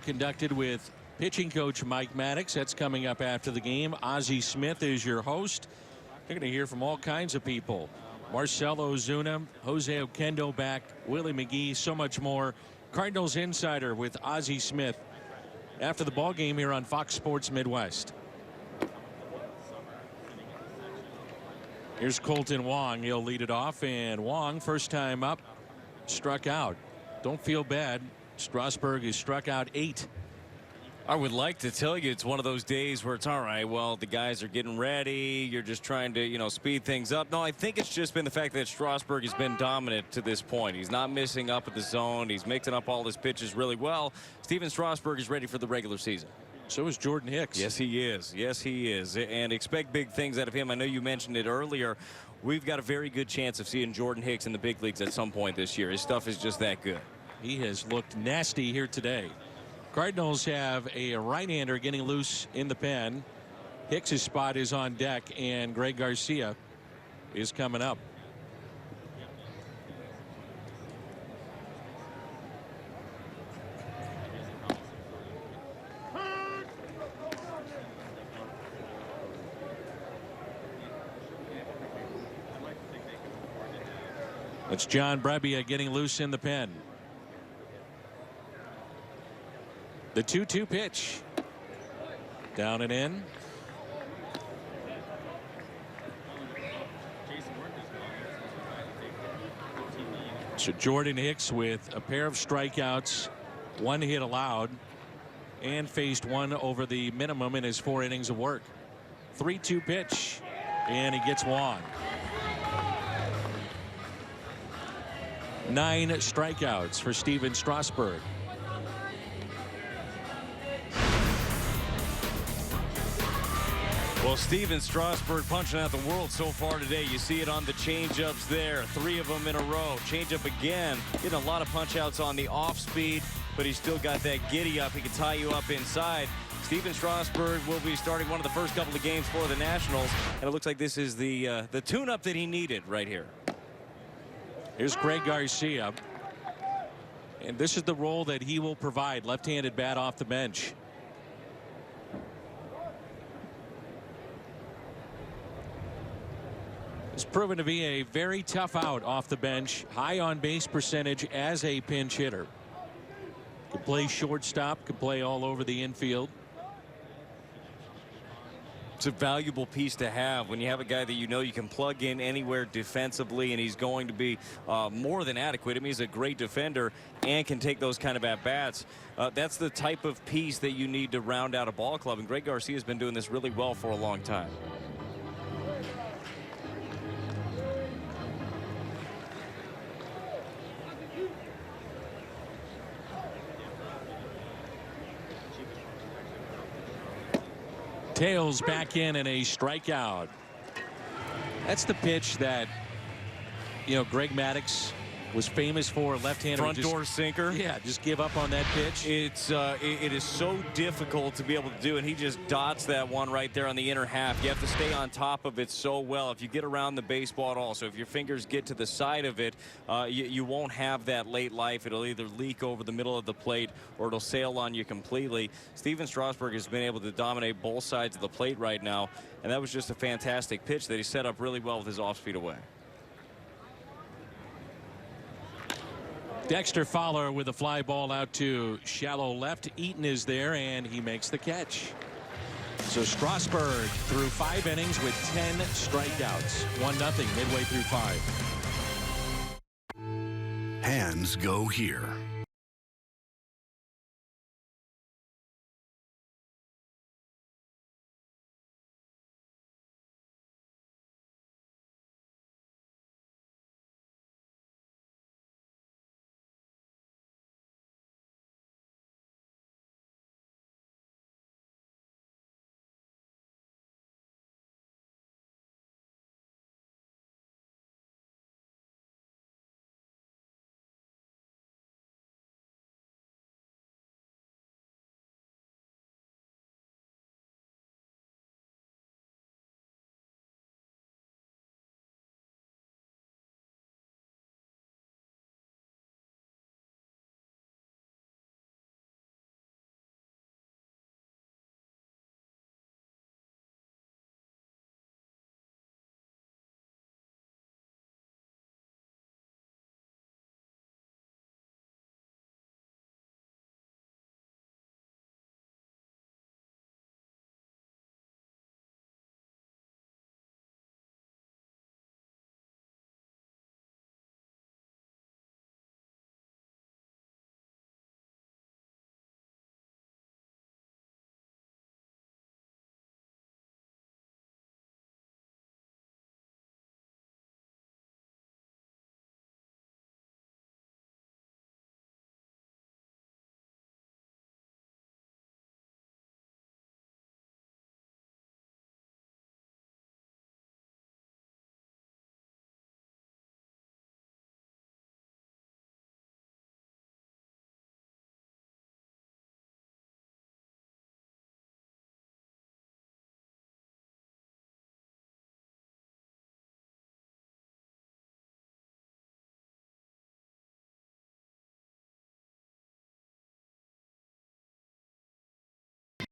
Conducted with pitching coach Mike Maddox. That's coming up after the game. Ozzie Smith is your host. You're going to hear from all kinds of people. Marcelo Ozuna, Jose Oquendo back, Willie McGee, so much more. Cardinals Insider with Ozzie Smith after the ball game here on Fox Sports Midwest. Here's Colton Wong. He'll lead it off, and Wong, first time up, struck out. Don't feel bad. Strasburg has struck out 8. I would like to tell you it's one of those days where it's all right. Well, the guys are getting ready. You're just trying to, speed things up. No, I think it's just been the fact that Strasburg has been dominant to this point. He's not missing up at the zone. He's mixing up all his pitches really well. Steven Strasburg is ready for the regular season. So is Jordan Hicks. Yes, he is. Yes, he is. And expect big things out of him. I know you mentioned it earlier. We've got a very good chance of seeing Jordan Hicks in the big leagues at some point this year. His stuff is just that good. He has looked nasty here today. Cardinals have a right-hander getting loose in the pen. Hicks' spot is on deck, and Greg Garcia is coming up. It's John Brebbia getting loose in the pen. The 2-2 pitch. Down and in. So Jordan Hicks with a pair of strikeouts, 1 hit allowed, and faced 1 over the minimum in his 4 innings of work. 3-2 pitch, and he gets Wong. 9 strikeouts for Steven Strasburg. Well, Steven Strasburg punching out the world so far today. You see it on the changeups there. 3 of them in a row. Changeup again. Getting a lot of punch outs on the off speed, but he's still got that giddy up. He can tie you up inside. Steven Strasburg will be starting one of the first couple of games for the Nationals, and it looks like this is the tune-up that he needed right here. Here's Greg Garcia. And this is the role that he will provide. Left-handed bat off the bench. It's proven to be a very tough out off the bench. High on base percentage as a pinch hitter. Could play shortstop, could play all over the infield. It's a valuable piece to have when you have a guy that you know you can plug in anywhere defensively, and he's going to be more than adequate. I mean, he's a great defender and can take those kind of at-bats. That's the type of piece that you need to round out a ball club, and Greg Garcia has been doing this really well for a long time. Tails back in and a strikeout. That's the pitch that, you know, Greg Maddux was famous for. Left-hander front door sinker. Yeah, just give up on that pitch. It is so difficult to be able to do, and he just dots that one right there on the inner half. You have to stay on top of it so well. If you get around the baseball at all, so if your fingers get to the side of it, you won't have that late life. It'll either leak over the middle of the plate or it'll sail on you completely. Steven Strasburg has been able to dominate both sides of the plate right now, and that was just a fantastic pitch that he set up really well with his off-speed away. Dexter Fowler with a fly ball out to shallow left. Eaton is there, and he makes the catch. So Strasburg through 5 innings with 10 strikeouts. 1-0 midway through 5. Hands go here.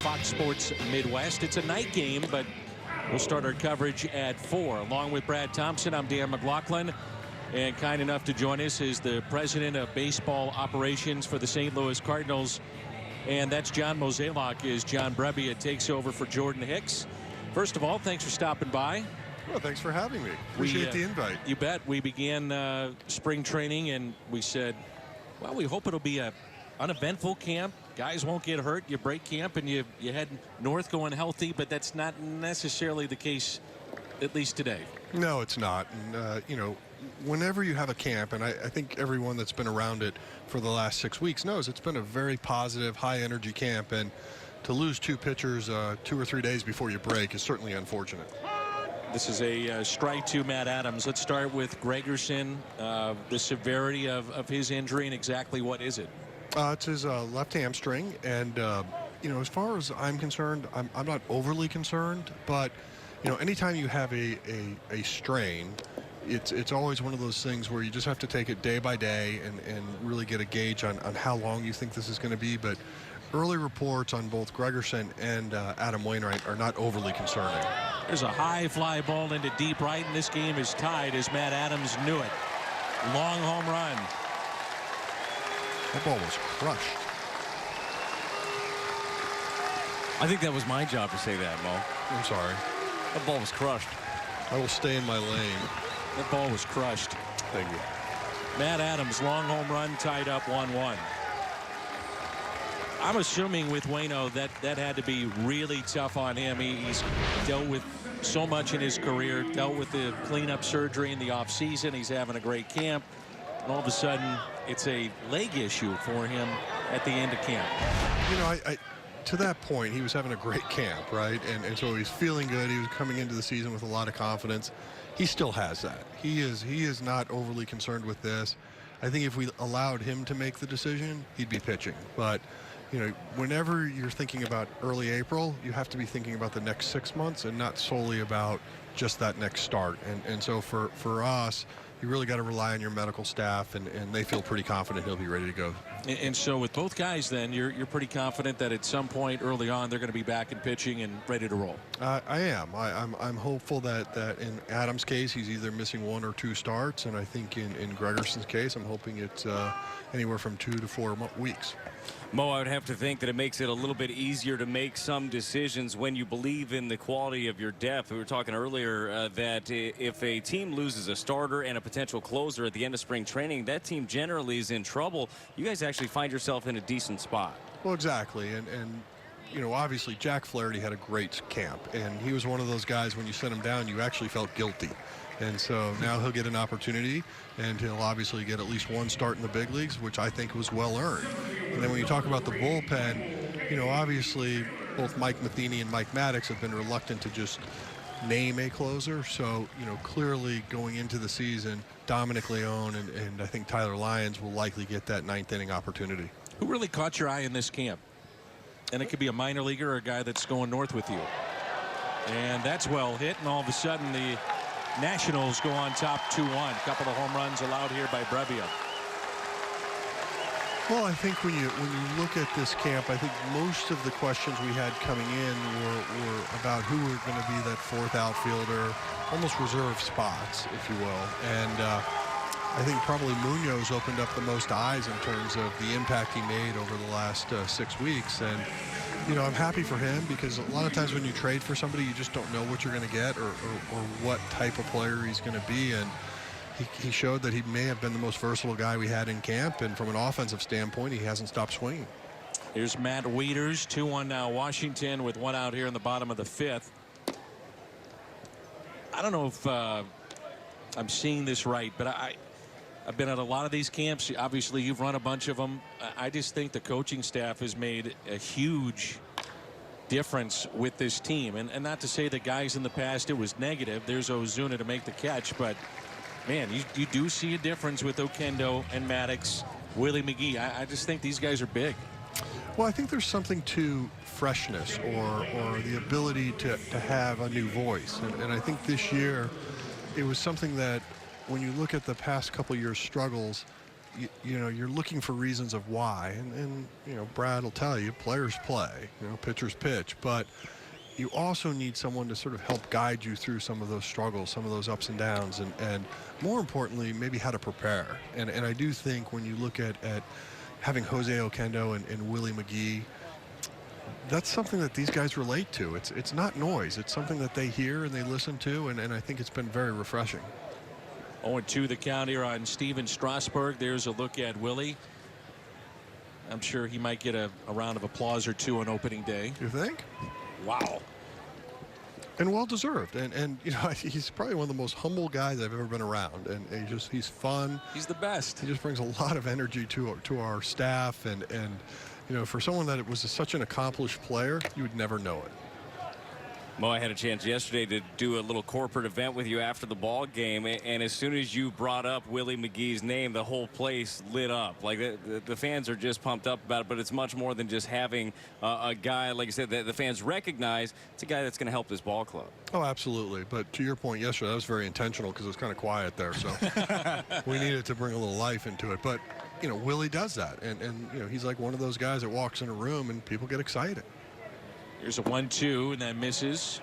Fox Sports Midwest. It's a night game, but we'll start our coverage at 4. Along with Brad Thompson, I'm Dan McLaughlin. And kind enough to join us is the president of baseball operations for the St. Louis Cardinals. And that's John Mozeliak, as John Brebbia takes over for Jordan Hicks. First of all, thanks for stopping by. Well, thanks for having me. Appreciate the invite. You bet. We began spring training, and we said, well, we hope it'll be a uneventful camp. Guys won't get hurt. You break camp and you head north going healthy, but that's not necessarily the case, at least today. No, it's not. And, you know, whenever you have a camp, and I think everyone that's been around it for the last 6 weeks knows it's been a very positive, high-energy camp, and to lose 2 pitchers 2 or 3 days before you break is certainly unfortunate. This is a strike to Matt Adams. Let's start with Gregerson. The severity of his injury and exactly what is it? It's his left hamstring, and you know, as far as I'm concerned, I'm not overly concerned, but you know, anytime you have a strain, it's always one of those things where you just have to take it day by day and really get a gauge on how long you think this is going to be. But early reports on both Gregerson and Adam Wainwright are not overly concerning. There's a high fly ball into deep right, and this game is tied as Matt Adams knew it. Long home run. That ball was crushed. I think that was my job to say that, Mo. I'm sorry. That ball was crushed. I will stay in my lane. That ball was crushed. Thank you. Matt Adams, long home run, tied up 1-1. I'm assuming with Waino that had to be really tough on him. He's dealt with so much in his career, dealt with the cleanup surgery in the offseason. He's having a great camp. And all of a sudden, it's a leg issue for him at the end of camp. You know, to that point, he was having a great camp, right? And so he's feeling good. He was coming into the season with a lot of confidence. He still has that. He is not overly concerned with this. I think if we allowed him to make the decision, he'd be pitching. But, you know, whenever you're thinking about early April, you have to be thinking about the next 6 months and not solely about just that next start. And so for us, you really got to rely on your medical staff, and they feel pretty confident he'll be ready to go. And so with both guys, then you're pretty confident that at some point early on they're going to be back in pitching and ready to roll. I am. I'm hopeful that in Adam's case he's either missing 1 or 2 starts, and I think in Gregerson's case I'm hoping it's anywhere from 2 to 4 weeks. Mo, I would have to think that it makes it a little bit easier to make some decisions when you believe in the quality of your depth. We were talking earlier that if a team loses a starter and a potential closer at the end of spring training, that team generally is in trouble. You guys actually find yourself in a decent spot. Well, exactly. And you know, obviously Jack Flaherty had a great camp, and he was one of those guys when you sent him down, you actually felt guilty. And so now he'll get an opportunity, and he'll obviously get at least 1 start in the big leagues, which I think was well earned. And then when you talk about the bullpen, you know, obviously both Mike Matheny and Mike Maddox have been reluctant to just name a closer. So, you know, clearly going into the season, Dominic Leone and I think Tyler Lyons will likely get that 9th inning opportunity. Who really caught your eye in this camp? And it could be a minor leaguer or a guy that's going north with you. And that's well hit, and all of a sudden the Nationals go on top 2-1. A couple of home runs allowed here by Brevia. Well, I think when you look at this camp, I think most of the questions we had coming in were about who were going to be that 4th outfielder, almost reserve spots, if you will. And I think probably Munoz opened up the most eyes in terms of the impact he made over the last 6 weeks. And, you know, I'm happy for him because a lot of times when you trade for somebody, you just don't know what you're going to get or what type of player he's going to be. And he showed that he may have been the most versatile guy we had in camp. And from an offensive standpoint, he hasn't stopped swinging. Here's Matt Wieters, 2-1 now Washington with 1 out here in the bottom of the 5th. I don't know if I'm seeing this right, but I've been at a lot of these camps. Obviously, you've run a bunch of them. I just think the coaching staff has made a huge difference with this team. And not to say that guys in the past it was negative. There's Ozuna to make the catch. But, man, you do see a difference with Oquendo and Maddox, Willie McGee. I just think these guys are big. Well, I think there's something to freshness or the ability to have a new voice. And I think this year it was something that when you look at the past couple years' struggles, you know, you're looking for reasons of why. And, you know, Brad will tell you, players play, you know, pitchers pitch. But you also need someone to sort of help guide you through some of those struggles, some of those ups and downs, and more importantly, maybe how to prepare. And I do think when you look at having Jose Oquendo and Willie McGee, that's something that these guys relate to. It's not noise. It's something that they hear and they listen to, and I think it's been very refreshing. 0-2 the count here on Steven Strasburg. There's a look at Willie. I'm sure he might get a round of applause or 2 on opening day. You think? Wow. And well deserved. And you know, he's probably one of the most humble guys I've ever been around. And he's fun. He's the best. He just brings a lot of energy to our staff. And you know, for someone that was such an accomplished player, you would never know it. Mo, I had a chance yesterday to do a little corporate event with you after the ball game, and as soon as you brought up Willie McGee's name, the whole place lit up. Like the fans are just pumped up about it, but it's much more than just having a guy, like I said, that the fans recognize. It's a guy that's going to help this ball club. Oh, absolutely. But to your point yesterday, that was very intentional because it was kind of quiet there, so we needed to bring a little life into it. But, you know, Willie does that, and you know, he's like one of those guys that walks in a room and people get excited. Here's a 1-2, and that misses.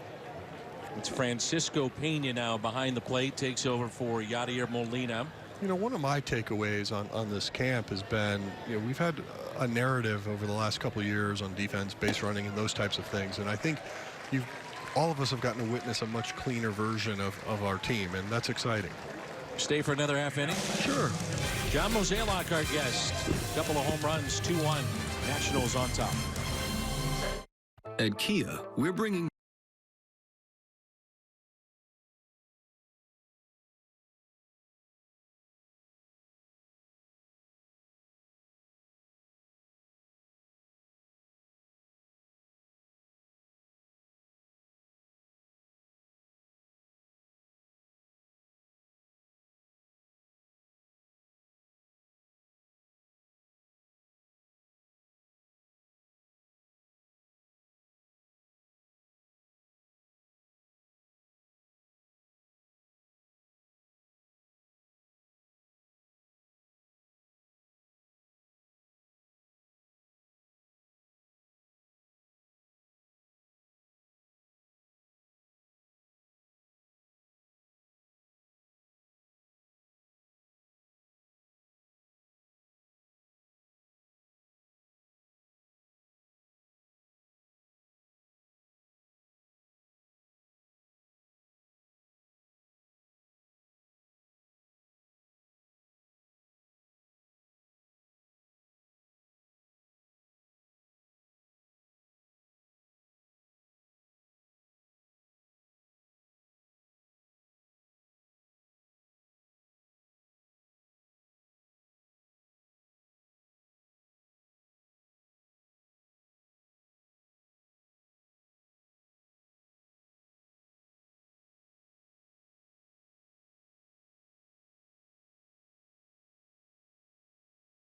It's Francisco Pena now behind the plate, takes over for Yadier Molina. You know, one of my takeaways on this camp has been, you know, we've had a narrative over the last couple of years on defense, base running, and those types of things. And I think all of us have gotten to witness a much cleaner version of our team, and that's exciting. Stay for another half inning? Sure. John Mozeliak, our guest. Couple of home runs, 2-1. Nationals on top. At Kia, we're bringing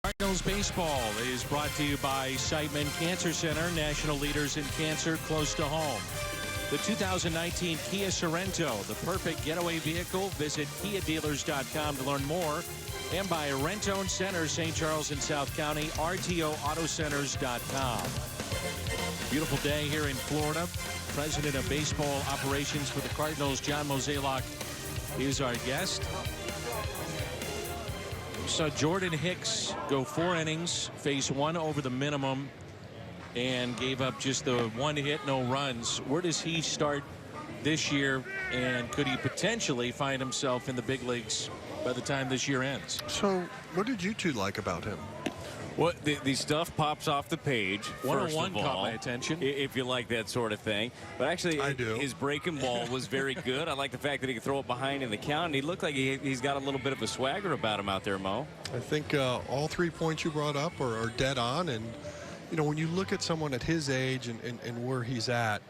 Cardinals baseball is brought to you by Siteman Cancer Center, national leaders in cancer close to home. The 2019 Kia Sorento, the perfect getaway vehicle. Visit KiaDealers.com to learn more. And by Rent-Own Center, St. Charles and South County, RTOAutocenters.com. Beautiful day here in Florida. President of Baseball Operations for the Cardinals, John Mozeliak, is our guest. Saw Jordan Hicks go 4 innings, face 1 over the minimum, and gave up just the 1 hit, no runs. Where does he start this year, and could he potentially find himself in the big leagues by the time this year ends? So what did you two like about him? Well, the stuff pops off the page. 101 caught my attention. If you like that sort of thing. But actually, I do. His breaking ball was very good. I like the fact that he could throw it behind in the count. And he looked like he's got a little bit of a swagger about him out there, Mo. I think all 3 points you brought up are dead on. And, you know, when you look at someone at his age and where he's at,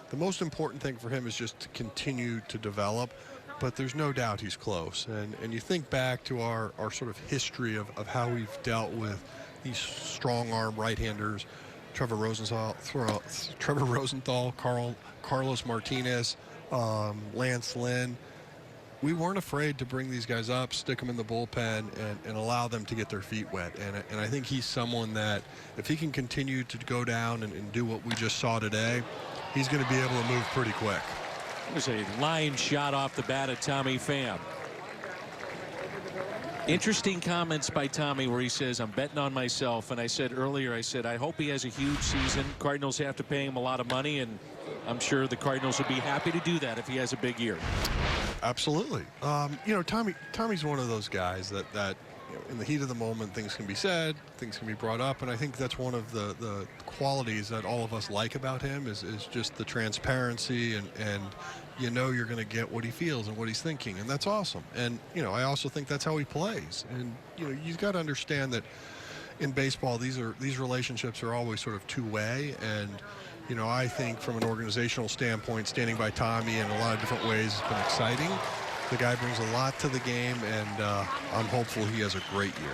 the most important thing for him is just to continue to develop. But there's no doubt he's close. And you think back to our sort of history of how we've dealt with these strong arm right-handers, Trevor Rosenthal, Carlos Martinez, Lance Lynn. We weren't afraid to bring these guys up, stick them in the bullpen, and allow them to get their feet wet. And I think he's someone that, if he can continue to go down and do what we just saw today, he's going to be able to move pretty quick. There's a line shot off the bat at Tommy Pham. Interesting comments by Tommy where he says, I'm betting on myself. And I said earlier, I hope he has a huge season. Cardinals have to pay him a lot of money, and I'm sure the Cardinals would be happy to do that if he has a big year. Absolutely. You know, Tommy's one of those guys that you know, in the heat of the moment, things can be said, things can be brought up, and I think that's one of the qualities that all of us like about him is just the transparency, and you know you're going to get what he feels and what he's thinking, and that's awesome. And you know, I also think that's how he plays. And you know, you've got to understand that in baseball, these relationships are always sort of two-way, and you know, I think from an organizational standpoint, standing by Tommy in a lot of different ways has been exciting. The guy brings a lot to the game, and I'm hopeful he has a great year.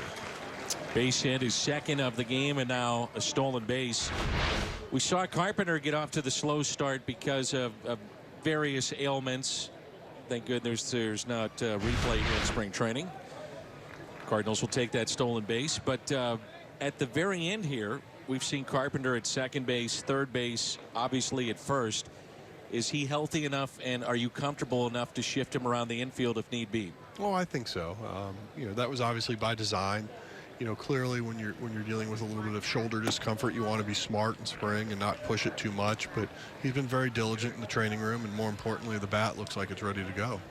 Base hit is second of the game, and now a stolen base. We saw Carpenter get off to the slow start because of various ailments. Thank goodness there's not replay here in spring training. Cardinals will take that stolen base, but at the very end here, we've seen Carpenter at second base, third base, obviously at first. Is he healthy enough, and are you comfortable enough to shift him around the infield if need be? Well, I think so. You know, that was obviously by design. You know, clearly when you're dealing with a little bit of shoulder discomfort, you want to be smart in spring and not push it too much. But he's been very diligent in the training room, and more importantly, the bat looks like it's ready to go.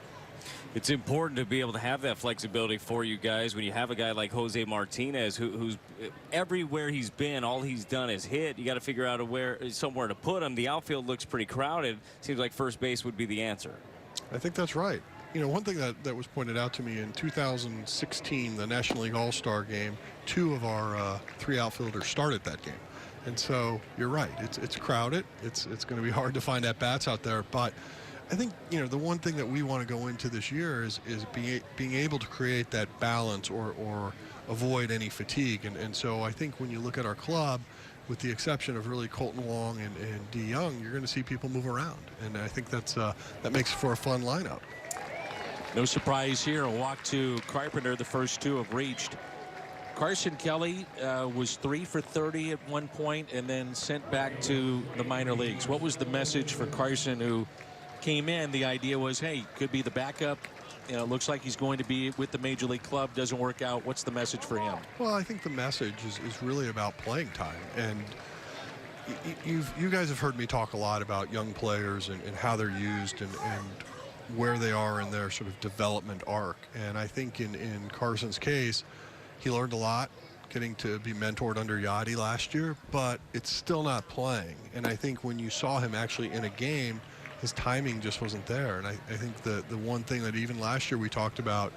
It's important to be able to have that flexibility for you guys when you have a guy like Jose Martinez who's everywhere he's been, all he's done is hit. You got to figure out somewhere to put him. The outfield looks pretty crowded. Seems like first base would be the answer. I think that's right. You know, one thing that was pointed out to me in 2016, the National League All-Star game, 2 of our 3 outfielders started that game. And so you're right. It's crowded. It's going to be hard to find at-bats out there. But I think, you know, the one thing that we want to go into this year is being able to create that balance or avoid any fatigue. And so I think when you look at our club, with the exception of really Colton Wong and D. Young, you're going to see people move around. And I think that makes for a fun lineup. No surprise here. A walk to Carpenter. The first 2 have reached. Carson Kelly was 3 for 30 at one point and then sent back to the minor leagues. What was the message for Carson, who came in? The idea was, hey, could be the backup. You know, it looks like he's going to be with the major league club. Doesn't work out. What's the message for him? Well, I think the message is really about playing time. And you guys have heard me talk a lot about young players and how they're used and where they are in their sort of development arc. And I think in Carson's case, he learned a lot getting to be mentored under Yachty last year, but it's still not playing. And I think when you saw him actually in a game, his timing just wasn't there. And I think the one thing that even last year we talked about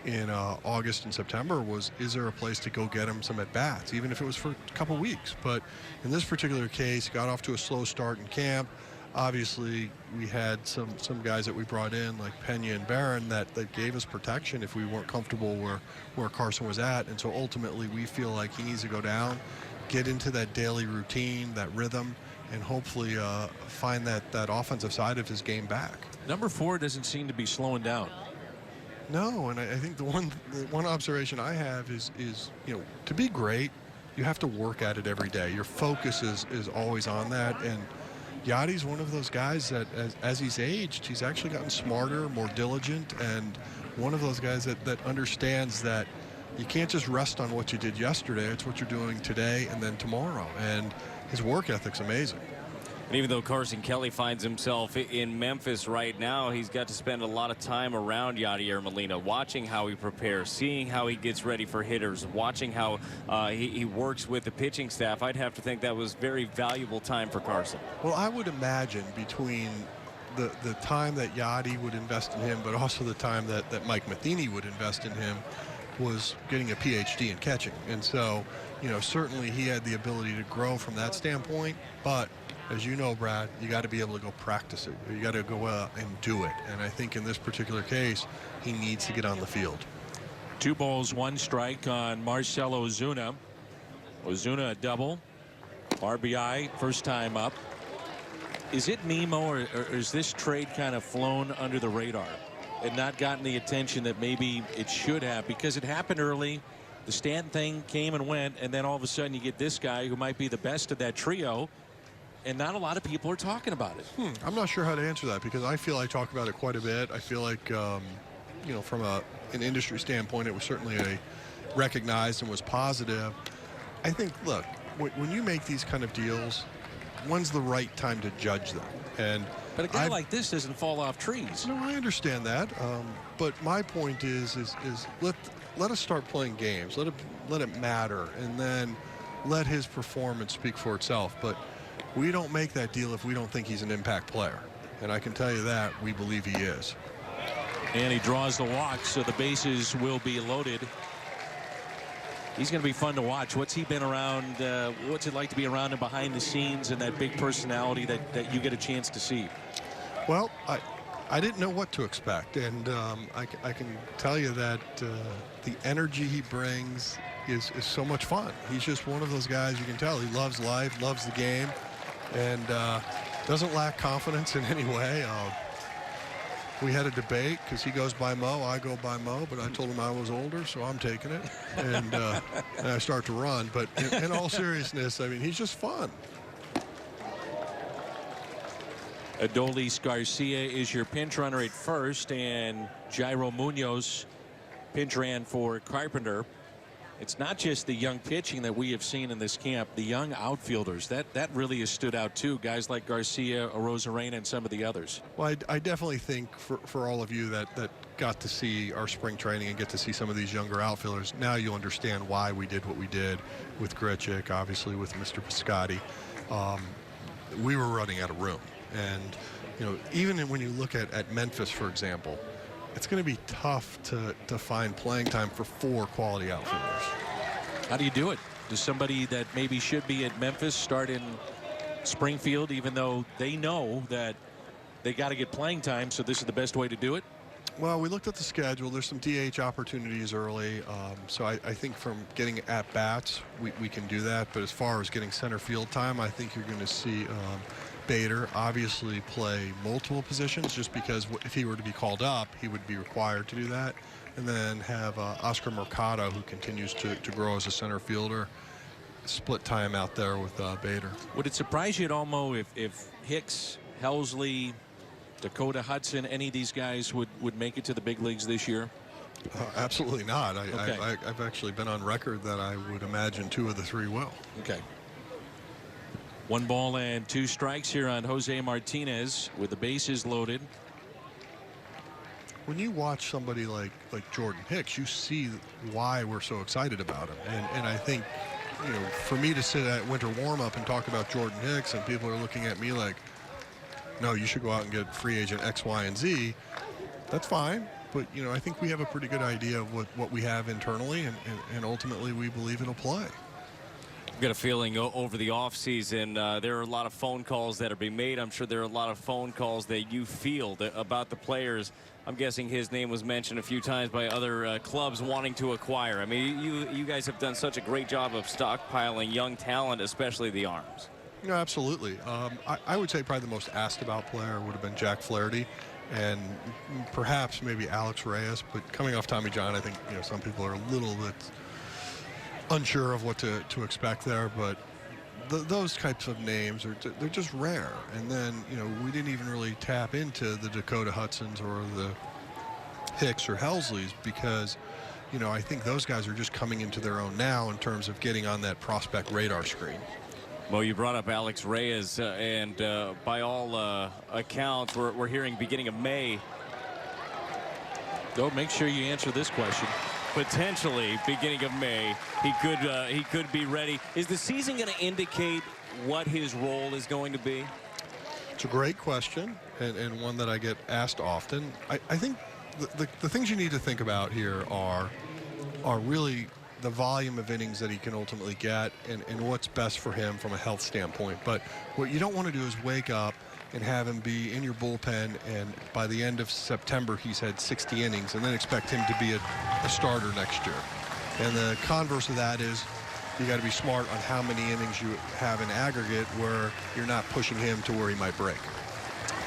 in August and September was, is there a place to go get him some at-bats, even if it was for a couple weeks. But in this particular case, he got off to a slow start in camp. Obviously, we had some guys that we brought in, like Pena and Barron, that gave us protection if we weren't comfortable where Carson was at. And so ultimately, we feel like he needs to go down, get into that daily routine, that rhythm, and hopefully find that offensive side of his game back. Number 4 doesn't seem to be slowing down. No, and I think the one observation I have is you know, to be great, you have to work at it every day. Your focus is always on that. And Yachty's one of those guys that as he's aged, he's actually gotten smarter, more diligent, and one of those guys that understands that you can't just rest on what you did yesterday. It's what you're doing today and then tomorrow. And his work ethic's amazing. And even though Carson Kelly finds himself in Memphis right now, he's got to spend a lot of time around Yadier Molina, watching how he prepares, seeing how he gets ready for hitters, watching how he works with the pitching staff. I'd have to think that was very valuable time for Carson. Well, I would imagine between the time that Yachty would invest in him, but also the time that Mike Matheny would invest in him, was getting a PhD in catching. And so, you know, certainly he had the ability to grow from that standpoint, but as you know, Brad, you got to be able to go practice it. You got to go out and do it. And I think in this particular case, he needs to get on the field. 2 balls, 1 strike on Marcell Ozuna. Ozuna a double. RBI, first time up. Is it Nemo, or is this trade kind of flown under the radar and not gotten the attention that maybe it should have? Because it happened early. The Stanton thing came and went, and then all of a sudden you get this guy who might be the best of that trio, and not a lot of people are talking about it. I'm not sure how to answer that, because I feel I talk about it quite a bit. I feel like, you know, from an industry standpoint, it was certainly recognized and was positive. I think, look, when you make these kind of deals, when's the right time to judge them? But a guy like this doesn't fall off trees. No, I understand that. But my point is let us start playing games. Let it matter, and then let his performance speak for itself. But we don't make that deal if we don't think he's an impact player. And I can tell you that we believe he is. And he draws the walk, so the bases will be loaded. He's going to be fun to watch. What's he been around? What's it like to be around him behind the scenes and that big personality that you get a chance to see? Well, I didn't know what to expect, and I can tell you that the energy he brings is so much fun. He's just one of those guys, you can tell he loves life, loves the game, and doesn't lack confidence in any way. We had a debate because he goes by Mo, I go by Mo, but I told him I was older, so I'm taking it, and I start to run. But in all seriousness, I mean, he's just fun. Adolis Garcia is your pinch runner at first, and Jairo Munoz pinch ran for Carpenter. It's not just the young pitching that we have seen in this camp, the young outfielders. That really has stood out too. Guys like Garcia, Arozarena, and some of the others. Well, I definitely think for all of you that got to see our spring training and get to see some of these younger outfielders, now you understand why we did what we did with Grichuk, obviously with Mr. Piscotti. We were running out of room. And, you know, even when you look at Memphis, for example, it's going to be tough to find playing time for 4 quality outfielders. How do you do it? Does somebody that maybe should be at Memphis start in Springfield, even though they know that they got to get playing time, so this is the best way to do it? Well, we looked at the schedule. There's some DH opportunities early. So I think from getting at-bats, we can do that. But as far as getting center field time, I think you're going to see Bader obviously play multiple positions, just because if he were to be called up, he would be required to do that. And then have Oscar Mercado, who continues to grow as a center fielder, split time out there with Bader. Would it surprise you at all, if Hicks, Helsley, Dakota Hudson, any of these guys would make it to the big leagues this year? Absolutely not. I've actually been on record that I would imagine 2 of the 3 will. Okay. 1 ball and 2 strikes here on Jose Martinez with the bases loaded. When you watch somebody like Jordan Hicks, you see why we're so excited about him. And I think, you know, for me to sit at winter warm-up and talk about Jordan Hicks and people are looking at me like, no, you should go out and get free agent X, Y, and Z, that's fine. But, you know, I think we have a pretty good idea of what we have internally, and ultimately we believe it'll play. I've got a feeling over the offseason, there are a lot of phone calls that are being made. I'm sure there are a lot of phone calls that you field about the players. I'm guessing his name was mentioned a few times by other clubs wanting to acquire. I mean, you guys have done such a great job of stockpiling young talent, especially the arms. No, absolutely. I would say probably the most asked about player would have been Jack Flaherty, and perhaps maybe Alex Reyes. But coming off Tommy John, I think, you know, some people are a little bit unsure of what to expect there. But those types of names they're just rare. And then, you know, we didn't even really tap into the Dakota Hudsons or the Hicks or Helsleys because, you know, I think those guys are just coming into their own now in terms of getting on that prospect radar screen. Well, you brought up Alex Reyes, and by all accounts, we're hearing beginning of May. Go, make sure you answer this question. Potentially beginning of May, he could be ready. Is the season going to indicate what his role is going to be? It's a great question, and one that I get asked often. I think the things you need to think about here are really the volume of innings that he can ultimately get and what's best for him from a health standpoint. But what you don't want to do is wake up and have him be in your bullpen, and by the end of September he's had 60 innings, and then expect him to be a starter next year. And the converse of that is you got to be smart on how many innings you have in aggregate where you're not pushing him to where he might break.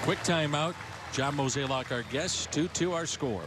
Quick timeout. John Mozeliak, our guest. 2-2 our score.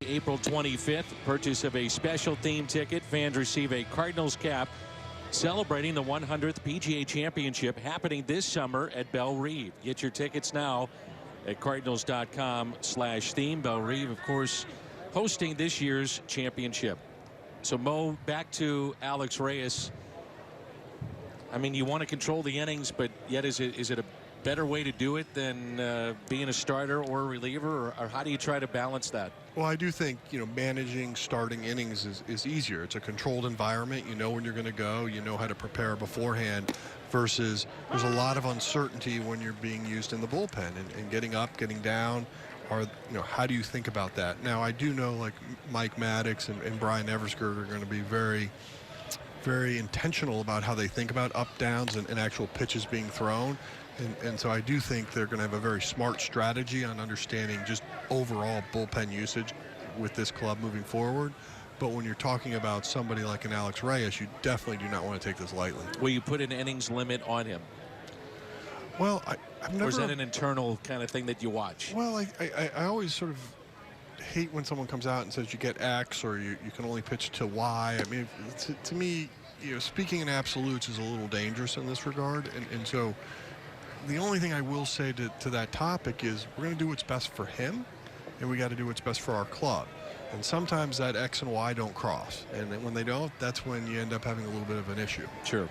April 25th. Purchase of a special theme ticket. Fans receive a Cardinals cap celebrating the 100th PGA Championship happening this summer at Belle Reve. Get your tickets now at cardinals.com/theme. Belle Reve, of course, hosting this year's championship. So, Mo, back to Alex Reyes. I mean, you want to control the innings, but yet is it a better way to do it than being a starter or a reliever, or how do you try to balance that? Well, I do think, managing starting innings is easier. It's a controlled environment. You know when you're going to go. You know how to prepare beforehand, versus there's a lot of uncertainty when you're being used in the bullpen and getting up, getting down. Or, how do you think about that? Now, I do know, like, Mike Maddox and Brian Eversgerd are going to be very, very intentional about how they think about up, downs, and actual pitches being thrown. And so I do think they're going to have a very smart strategy on understanding just overall bullpen usage with this club moving forward. But when you're talking about somebody like an Alex Reyes, you definitely do not want to take this lightly. Will you put an innings limit on him? Well, I've never... Or is that an internal kind of thing that you watch? Well, I always sort of hate when someone comes out and says you get X or you can only pitch to Y. I mean, to me, speaking in absolutes is a little dangerous in this regard. And so the only thing I will say to that topic is we're going to do what's best for him, and we got to do what's best for our club. And sometimes that X and Y don't cross. And when they don't, that's when you end up having a little bit of an issue. Sure.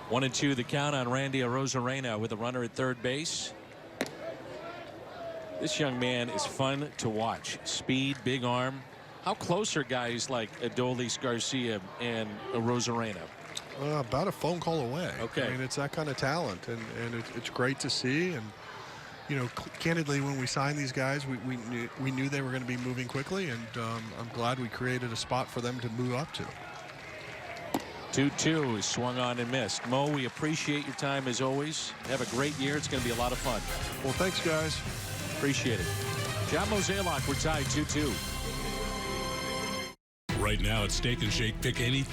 1-2 the count on Randy Arozarena with a runner at third base. This young man is fun to watch. Speed, big arm. How close are guys like Adolis Garcia and Arozarena? About a phone call away. Okay. I mean, it's that kind of talent, and it's great to see. And candidly, when we signed these guys, we knew they were going to be moving quickly, and I'm glad we created a spot for them to move up to. 2-2 is swung on and missed. Mo, we appreciate your time as always. Have a great year. It's going to be a lot of fun. Well, thanks, guys. Appreciate it. John Mozeliak, we're tied 2-2. Right now at Steak and Shake, pick any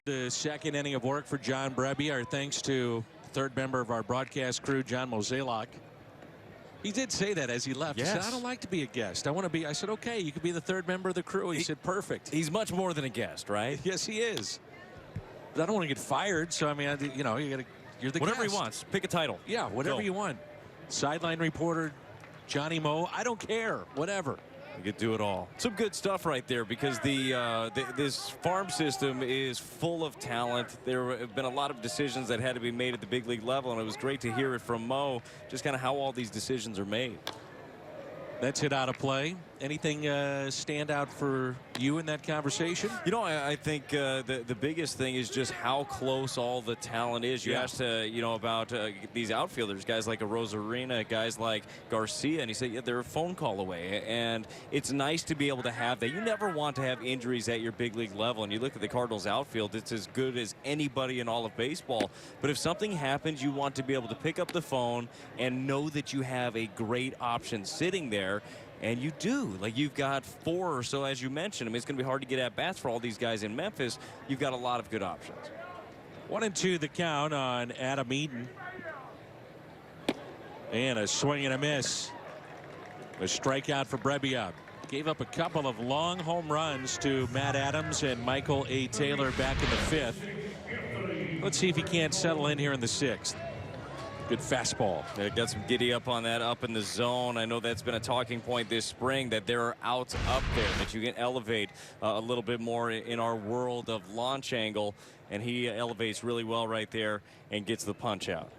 The second inning of work for John Brebby. Our thanks to third member of our broadcast crew, John Mozeliak. He did say that as he left. Yes. He said, I don't like to be a guest. I want to be. I said, okay, you can be the third member of the crew. He said, perfect. He's much more than a guest, right? Yes, he is. But I don't want to get fired. So, I mean, you're the Whatever guest. he wants. Pick a title. Yeah, whatever Go. you want. Sideline reporter, Johnny Mo. I don't care. Whatever. You could do it all. Some good stuff right there, because this farm system is full of talent. There have been a lot of decisions that had to be made at the big league level, and it was great to hear it from Mo, just kind of how all these decisions are made. That's hit out of play. Anything stand out for you in that conversation? You know, I think the biggest thing is just how close all the talent is. You asked, you know, about these outfielders, guys like a Rosarina, guys like Garcia, and he said, yeah, they're a phone call away. And it's nice to be able to have that. You never want to have injuries at your big league level. And you look at the Cardinals outfield, it's as good as anybody in all of baseball. But if something happens, you want to be able to pick up the phone and know that you have a great option sitting there. And you do. Like, you've got 4 or so, as you mentioned. I mean, it's going to be hard to get at bats for all these guys in Memphis. You've got a lot of good options. 1-2 the count on Adam Eaton. And a swing and a miss. A strikeout for Brebbia. Gave up a couple of long home runs to Matt Adams and Michael A. Taylor back in the 5th. Let's see if he can't settle in here in the 6th. Good fastball. Yeah, got some giddy up on that up in the zone. I know that's been a talking point this spring, that there are outs up there that you can elevate a little bit more in our world of launch angle. And he elevates really well right there and gets the punch out.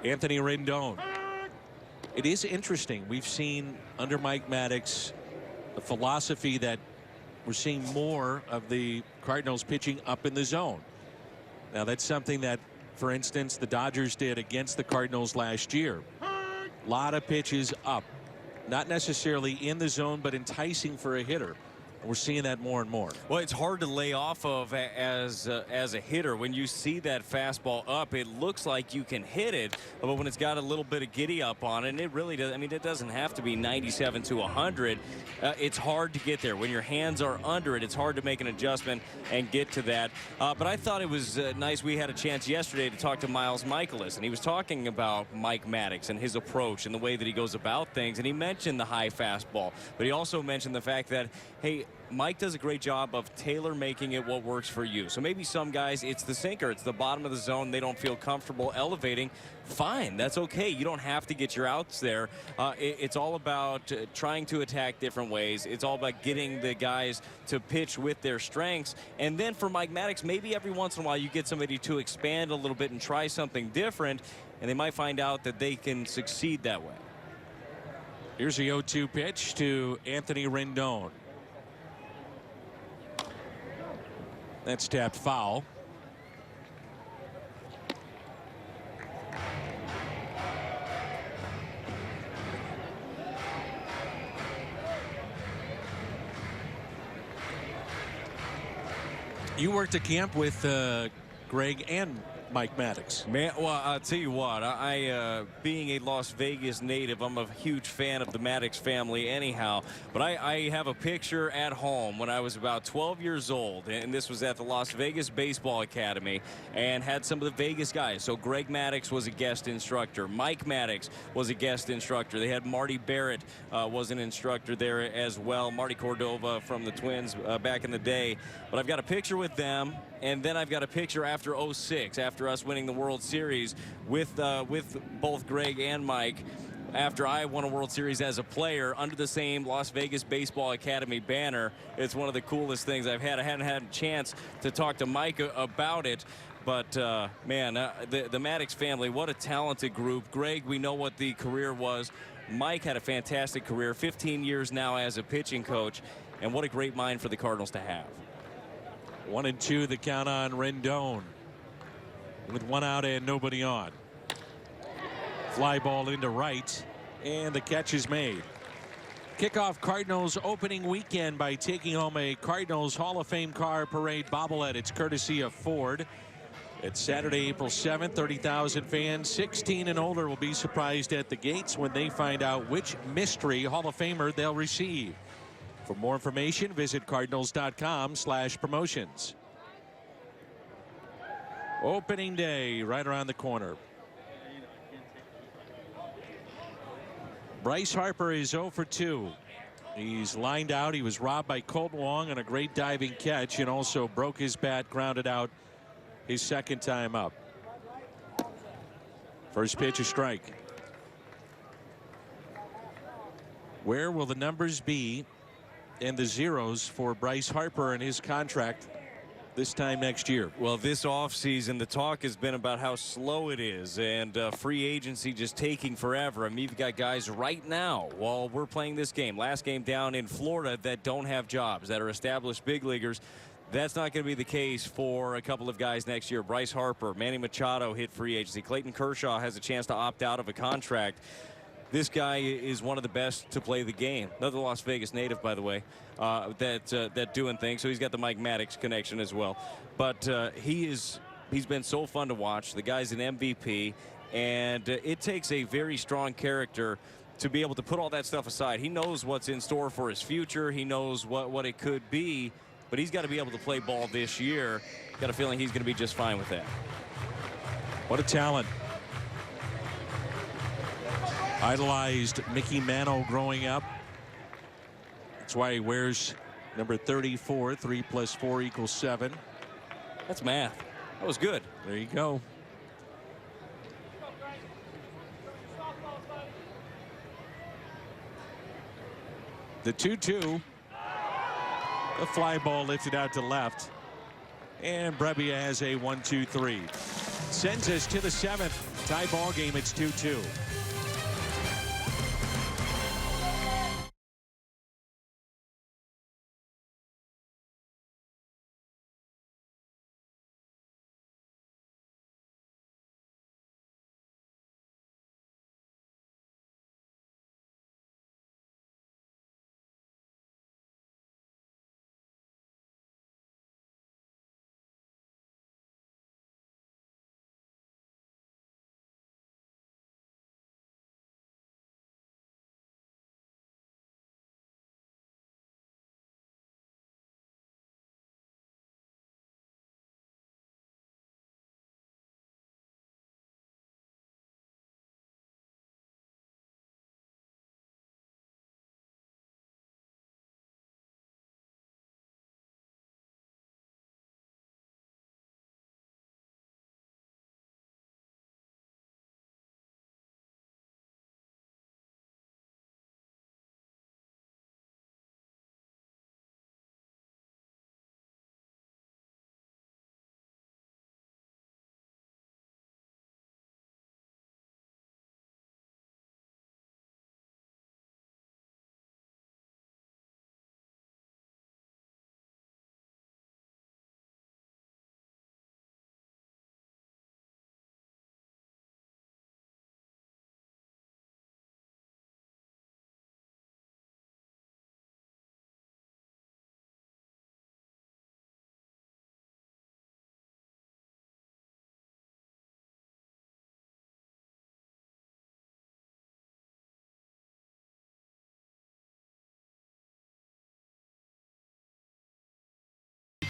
Anthony Rendon. It is interesting. We've seen under Mike Maddox the philosophy that we're seeing more of the Cardinals pitching up in the zone. Now, that's something that, for instance, the Dodgers did against the Cardinals last year. A lot of pitches up, not necessarily in the zone, but enticing for a hitter. We're seeing that more and more. Well, it's hard to lay off of as a hitter. When you see that fastball up, it looks like you can hit it, but when it's got a little bit of giddy up on it, and it really does. I mean, it doesn't have to be 97 to 100. It's hard to get there. When your hands are under it, it's hard to make an adjustment and get to that. But I thought it was nice. We had a chance yesterday to talk to Miles Michaelis, and he was talking about Mike Maddox and his approach and the way that he goes about things. And he mentioned the high fastball, but he also mentioned the fact that, hey, Mike does a great job of tailor making it what works for you. So maybe some guys, it's the sinker, it's the bottom of the zone, they don't feel comfortable elevating. Fine, that's okay. You don't have to get your outs there. It's all about trying to attack different ways. It's all about getting the guys to pitch with their strengths. And then for Mike Maddox, maybe every once in a while you get somebody to expand a little bit and try something different, and they might find out that they can succeed that way. Here's the 0-2 pitch to Anthony Rendon. That's tapped foul. You worked at camp with Greg and Mike Maddox. Man, well, I'll tell you what, I being a Las Vegas native, I'm a huge fan of the Maddox family anyhow, but I have a picture at home when I was about 12 years old, and this was at the Las Vegas Baseball Academy, and had some of the Vegas guys. So Greg Maddox was a guest instructor. Mike Maddox was a guest instructor. They had Marty Barrett was an instructor there as well. Marty Cordova from the Twins back in the day. But I've got a picture with them, and then I've got a picture after 06, after us winning the World Series with both Greg and Mike, after I won a World Series as a player under the same Las Vegas Baseball Academy banner. It's one of the coolest things I've had. I hadn't had a chance to talk to Mike about it, but man, the Maddox family, what a talented group. Greg, we know what the career was. Mike had a fantastic career, 15 years now as a pitching coach, and what a great mind for the Cardinals to have. 1-2 the count on Rendon with 1 out and nobody on. Fly ball into right, and the catch is made. Kickoff Cardinals opening weekend by taking home a Cardinals Hall of Fame car parade bobblehead. It's courtesy of Ford. It's Saturday, April 7th. 30,000 fans 16 and older will be surprised at the gates when they find out which mystery Hall of Famer they'll receive. For more information, visit cardinals.com/promotions. Opening day right around the corner. Bryce Harper is 0 for 2. He's lined out. He was robbed by Colt Wong on a great diving catch, and also broke his bat, grounded out his second time up. First pitch, a strike. Where will the numbers be and the zeros for Bryce Harper and his contract this time next year. Well, this offseason, the talk has been about how slow it is and free agency just taking forever. I mean, you've got guys right now while we're playing this game, last game down in Florida, that don't have jobs, that are established big leaguers. That's not going to be the case for a couple of guys next year. Bryce Harper, Manny Machado hit free agency. Clayton Kershaw has a chance to opt out of a contract. This guy is one of the best to play the game. Another Las Vegas native, by the way, that doing things. So he's got the Mike Maddox connection as well. But he's been so fun to watch. The guy's an MVP, and it takes a very strong character to be able to put all that stuff aside. He knows what's in store for his future. He knows what it could be, but he's got to be able to play ball this year. Got a feeling he's going to be just fine with that. What a talent. Idolized Mickey Mantle growing up. That's why he wears number 34. 3 + 4 = 7. That's math. That was good. There you go. The 2-2. The fly ball lifted out to left. And Brebbia has a 1-2-3. Sends us to the 7th. Tie ball game. It's 2-2.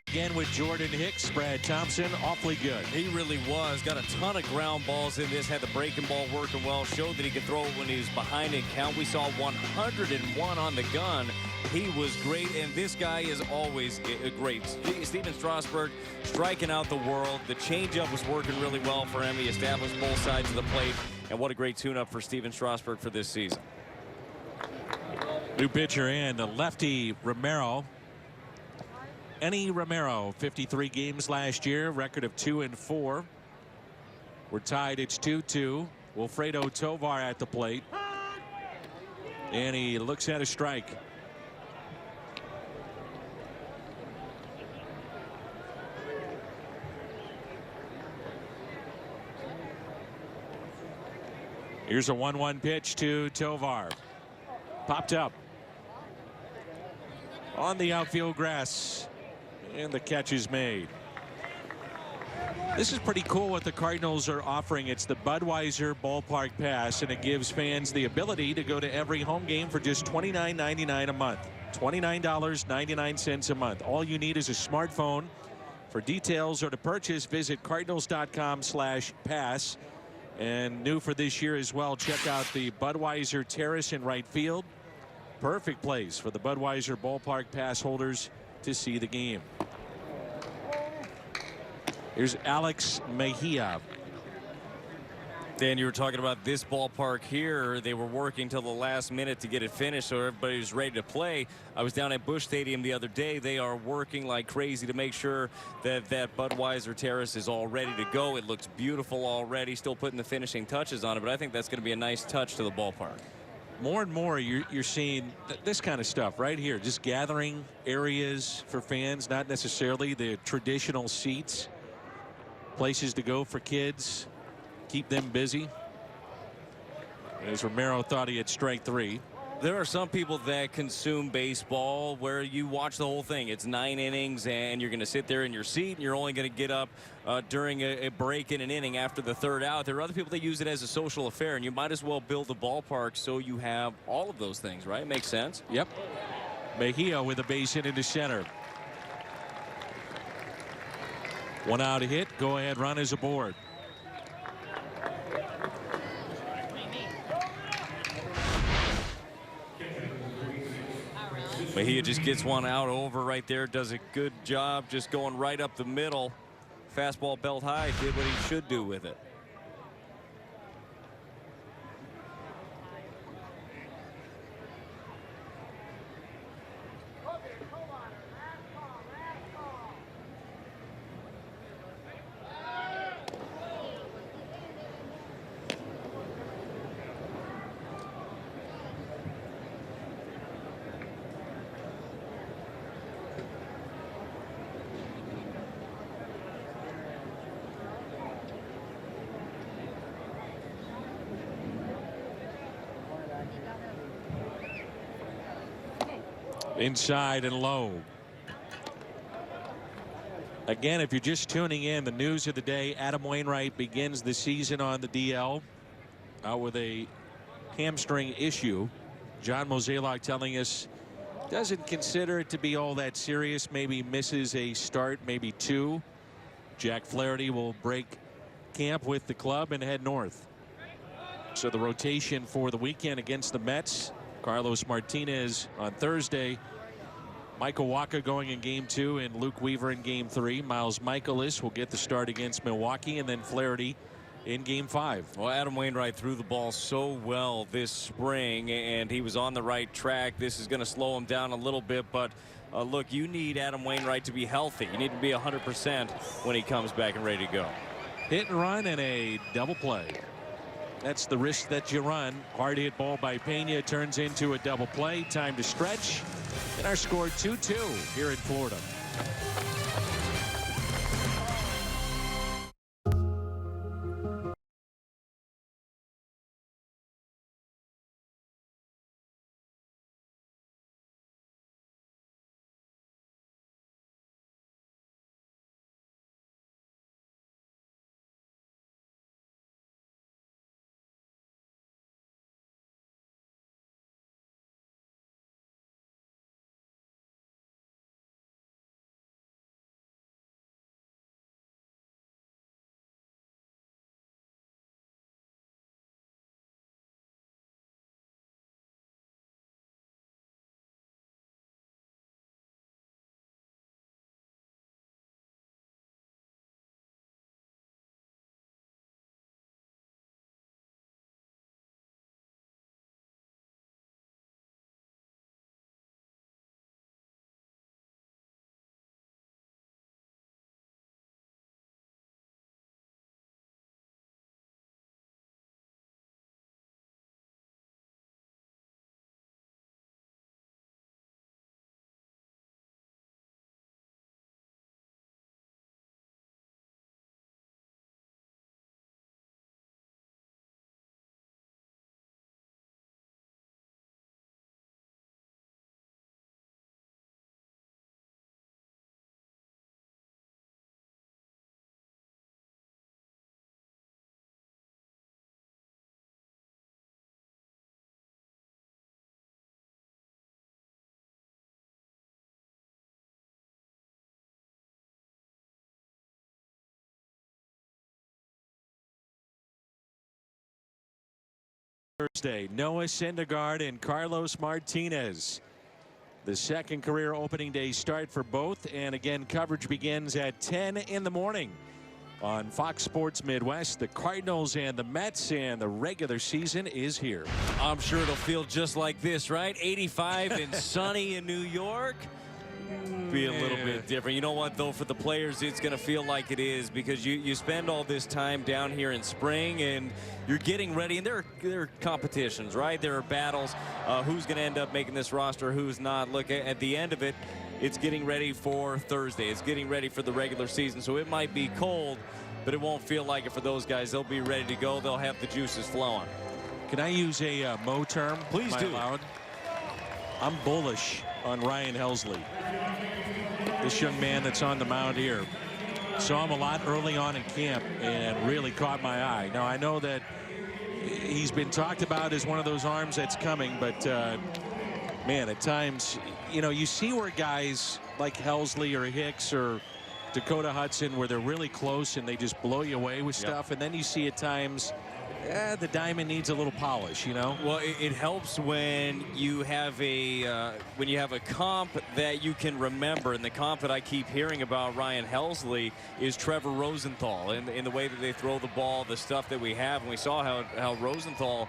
Again with Jordan Hicks. Brad Thompson, awfully good. He really was. Got a ton of ground balls in this. Had the breaking ball working well. Showed that he could throw it when he was behind in count. We saw 101 on the gun. He was great, and this guy is always great. Steven Strasburg striking out the world. The changeup was working really well for him. He established both sides of the plate, and what a great tune-up for Steven Strasburg for this season. New pitcher and a lefty, Romero. Enny Romero, 53 games last year, record of 2-4. We're tied. It's 2-2. Wilfredo Tovar at the plate, and he looks at a strike. Here's a 1-1 pitch to Tovar. Popped up on the outfield grass. And the catch is made. This is pretty cool what the Cardinals are offering. It's the Budweiser Ballpark Pass, and it gives fans the ability to go to every home game for just $29.99 a month. $29.99 a month. All you need is a smartphone. For details or to purchase, visit cardinals.com/pass. And new for this year as well, check out the Budweiser Terrace in right field. Perfect place for the Budweiser Ballpark Pass holders to see the game. Here's Alex Mejia. Dan, you were talking about this ballpark here. They were working till the last minute to get it finished so everybody was ready to play. I was down at Busch Stadium the other day. They are working like crazy to make sure that that Budweiser Terrace is all ready to go. It looks beautiful already, still putting the finishing touches on it, but I think that's going to be a nice touch to the ballpark. More and more you're seeing this kind of stuff right here, just gathering areas for fans, not necessarily the traditional seats, places to go for kids, keep them busy. As Romero thought he had strike 3. There are some people that consume baseball where you watch the whole thing. It's 9 innings and you're going to sit there in your seat and you're only going to get up during a break in an inning after the 3rd out. There are other people that use it as a social affair, and you might as well build a ballpark so you have all of those things, right? Makes sense. Yep. Mejia with a base hit into center. 1 out hit. Go ahead run is aboard. Mejia just gets one out over right there. Does a good job just going right up the middle. Fastball belt high. Did what he should do with it. Inside and low. Again, if you're just tuning in, the news of the day, Adam Wainwright begins the season on the DL with a hamstring issue. John Mozeliak telling us doesn't consider it to be all that serious. Maybe misses a start, maybe 2. Jack Flaherty will break camp with the club and head north. So the rotation for the weekend against the Mets: Carlos Martinez on Thursday, Michael Wacha going in game 2, and Luke Weaver in game 3. Miles Michaelis will get the start against Milwaukee, and then Flaherty in game 5. Well, Adam Wainwright threw the ball so well this spring, and he was on the right track. This is going to slow him down a little bit, but look, you need Adam Wainwright to be healthy. You need to be 100% when he comes back and ready to go. Hit and run and a double play. That's the risk that you run. Hard hit ball by Pena turns into a double play. Time to stretch. And our score 2-2 here in Florida. Thursday, Noah Syndergaard and Carlos Martinez. The second career opening day start for both, and again coverage begins at 10 in the morning. on Fox Sports Midwest. The Cardinals and the Mets, and the regular season is here. I'm sure it'll feel just like this, right? 85 and sunny in New York. Be a little bit different. You know what, though, for the players, it's going to feel like it is, because you spend all this time down here in spring and you're getting ready, and there are competitions, right? There are battles. Who's going to end up making this roster, who's not. Look, at the end of it, it's getting ready for Thursday. It's getting ready for the regular season, so it might be cold, but it won't feel like it for those guys. They'll be ready to go. They'll have the juices flowing. Can I use a Mo term? Please do. Allowed? I'm bullish on Ryan Helsley. This young man that's on the mound here. Saw him a lot early on in camp and really caught my eye. Now, I know that he's been talked about as one of those arms that's coming, but man, at times, you know, you see where guys like Helsley or Hicks or Dakota Hudson, where they're really close and they just blow you away with stuff. And then you see at times, the diamond needs a little polish, you know. Well, it helps when you have a comp that you can remember, and the comp that I keep hearing about Ryan Helsley is Trevor Rosenthal, in the way that they throw the ball, the stuff that we have. And we saw how Rosenthal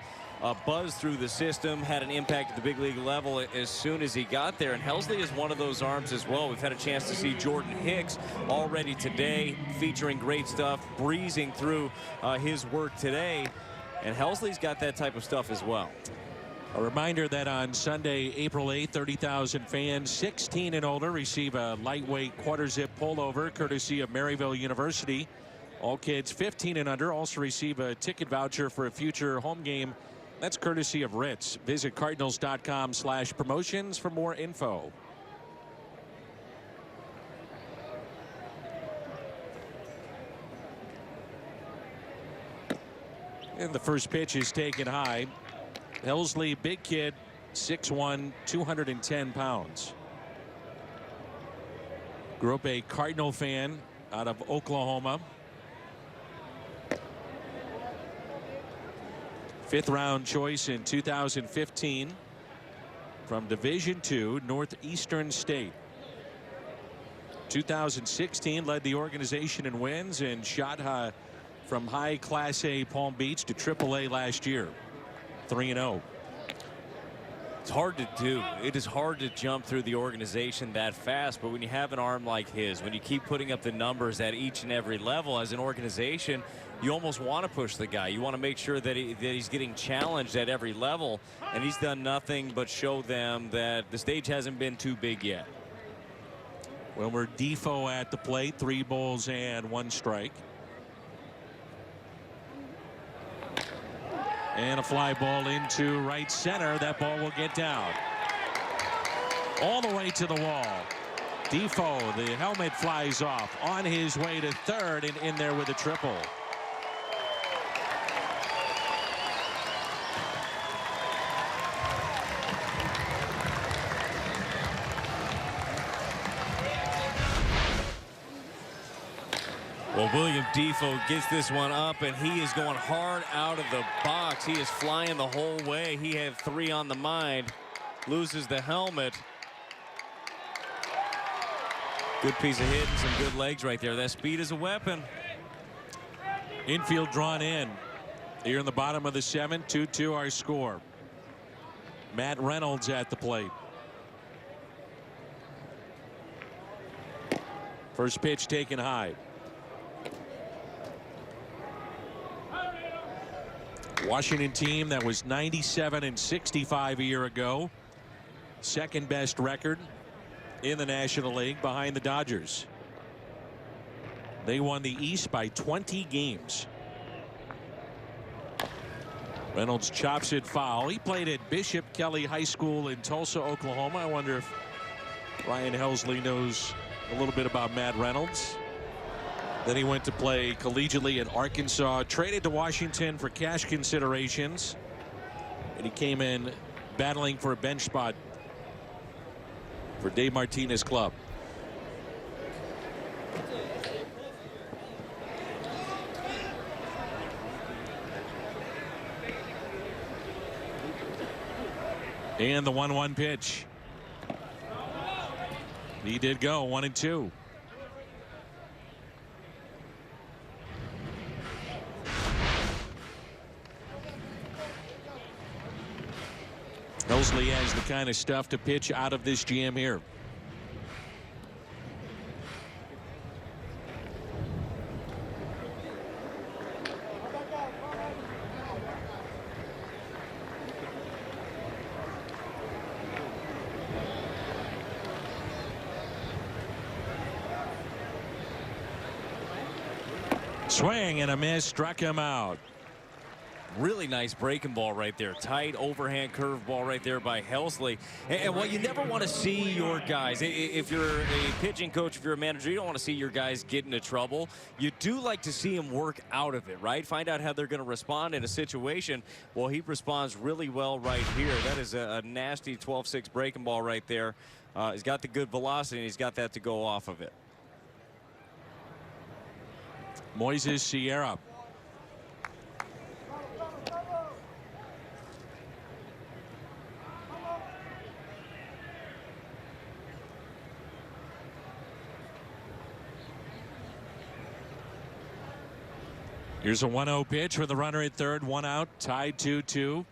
buzzed through the system, had an impact at the big league level as soon as he got there. And Helsley is one of those arms as well. We've had a chance to see Jordan Hicks already today, featuring great stuff, breezing through his work today. And Helsley's got that type of stuff as well. A reminder that on Sunday, April 8th, 30,000 fans 16 and older receive a lightweight quarter zip pullover courtesy of Maryville University. All kids 15 and under also receive a ticket voucher for a future home game. That's courtesy of Ritz. Visit cardinals.com/promotions for more info. And the first pitch is taken high. Helsley, big kid, 6'1", 210 pounds. Grew up a Cardinal fan out of Oklahoma. 5th round choice in 2015 from Division II, Northeastern State. 2016 led the organization in wins and shot from high Class A Palm Beach to AAA last year. 3-0. It's hard to do. It is hard to jump through the organization that fast, but when you have an arm like his, when you keep putting up the numbers at each and every level as an organization, you almost want to push the guy. You want to make sure that he's getting challenged at every level, and he's done nothing but show them that the stage hasn't been too big yet. Wilmer Defoe at the plate, 3 balls and 1 strike. And a fly ball into right center. That ball will get down. All the way to the wall. Defoe, the helmet flies off on his way to third and in there with a triple. Well, William Defoe gets this one up, and he is going hard out of the box. He is flying the whole way. He had 3 on the mind. Loses the helmet. Good piece of hit and some good legs right there. That speed is a weapon. Infield drawn in. Here in the bottom of the 7th, 2-2 our score. Matt Reynolds at the plate. First pitch taken high. Washington team that was 97 and 65 a year ago. Second best record in the National League behind the Dodgers. They won the East by 20 games. Reynolds chops it foul. He played at Bishop Kelly High School in Tulsa, Oklahoma. I wonder if Ryan Helsley knows a little bit about Matt Reynolds. Then he went to play collegiately at Arkansas, traded to Washington for cash considerations, and he came in battling for a bench spot for Dave Martinez's club. And the 1-1 pitch. He did go 1-2. Helsley has the kind of stuff to pitch out of this jam here. Swing and a miss, struck him out. Really nice breaking ball right there. Tight overhand curve ball right there by Helsley. And what you never want to see your guys, if you're a pitching coach, if you're a manager, you don't want to see your guys get into trouble. You do like to see them work out of it, right? Find out how they're going to respond in a situation. Well, he responds really well right here. That is a nasty 12-6 breaking ball right there. He's got the good velocity, and he's got that to go off of it. Moises Sierra. Here's a 1-0 pitch with a runner at third, one out, tied 2-2.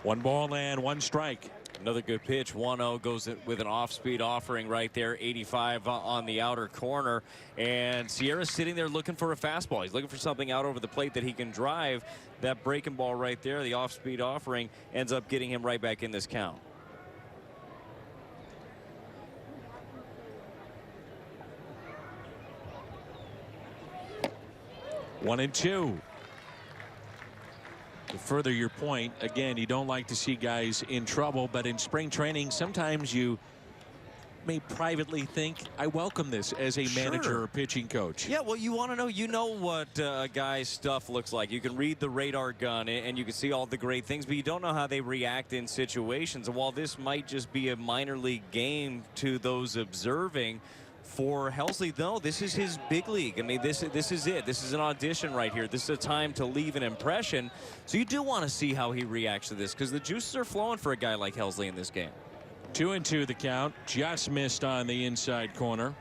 1 ball and 1 strike. Another good pitch. 1-0 goes with an off-speed offering right there. 85 on the outer corner. And Sierra's sitting there looking for a fastball. He's looking for something out over the plate that he can drive. That breaking ball right there, the off-speed offering, ends up getting him right back in this count. One and two. To further your point, again, you don't like to see guys in trouble, but in spring training, sometimes you may privately think, I welcome this as a manager or pitching coach. Yeah, well, you want to know, you know what a guy's stuff looks like. You can read the radar gun and you can see all the great things, but you don't know how they react in situations. And while this might just be a minor league game to those observing, for Helsley, though, this is his big league. I mean, this is it. This is an audition right here. This is a time to leave an impression. So you do want to see how he reacts to this, because the juices are flowing for a guy like Helsley in this game. 2-2 the count. Just missed on the inside corner.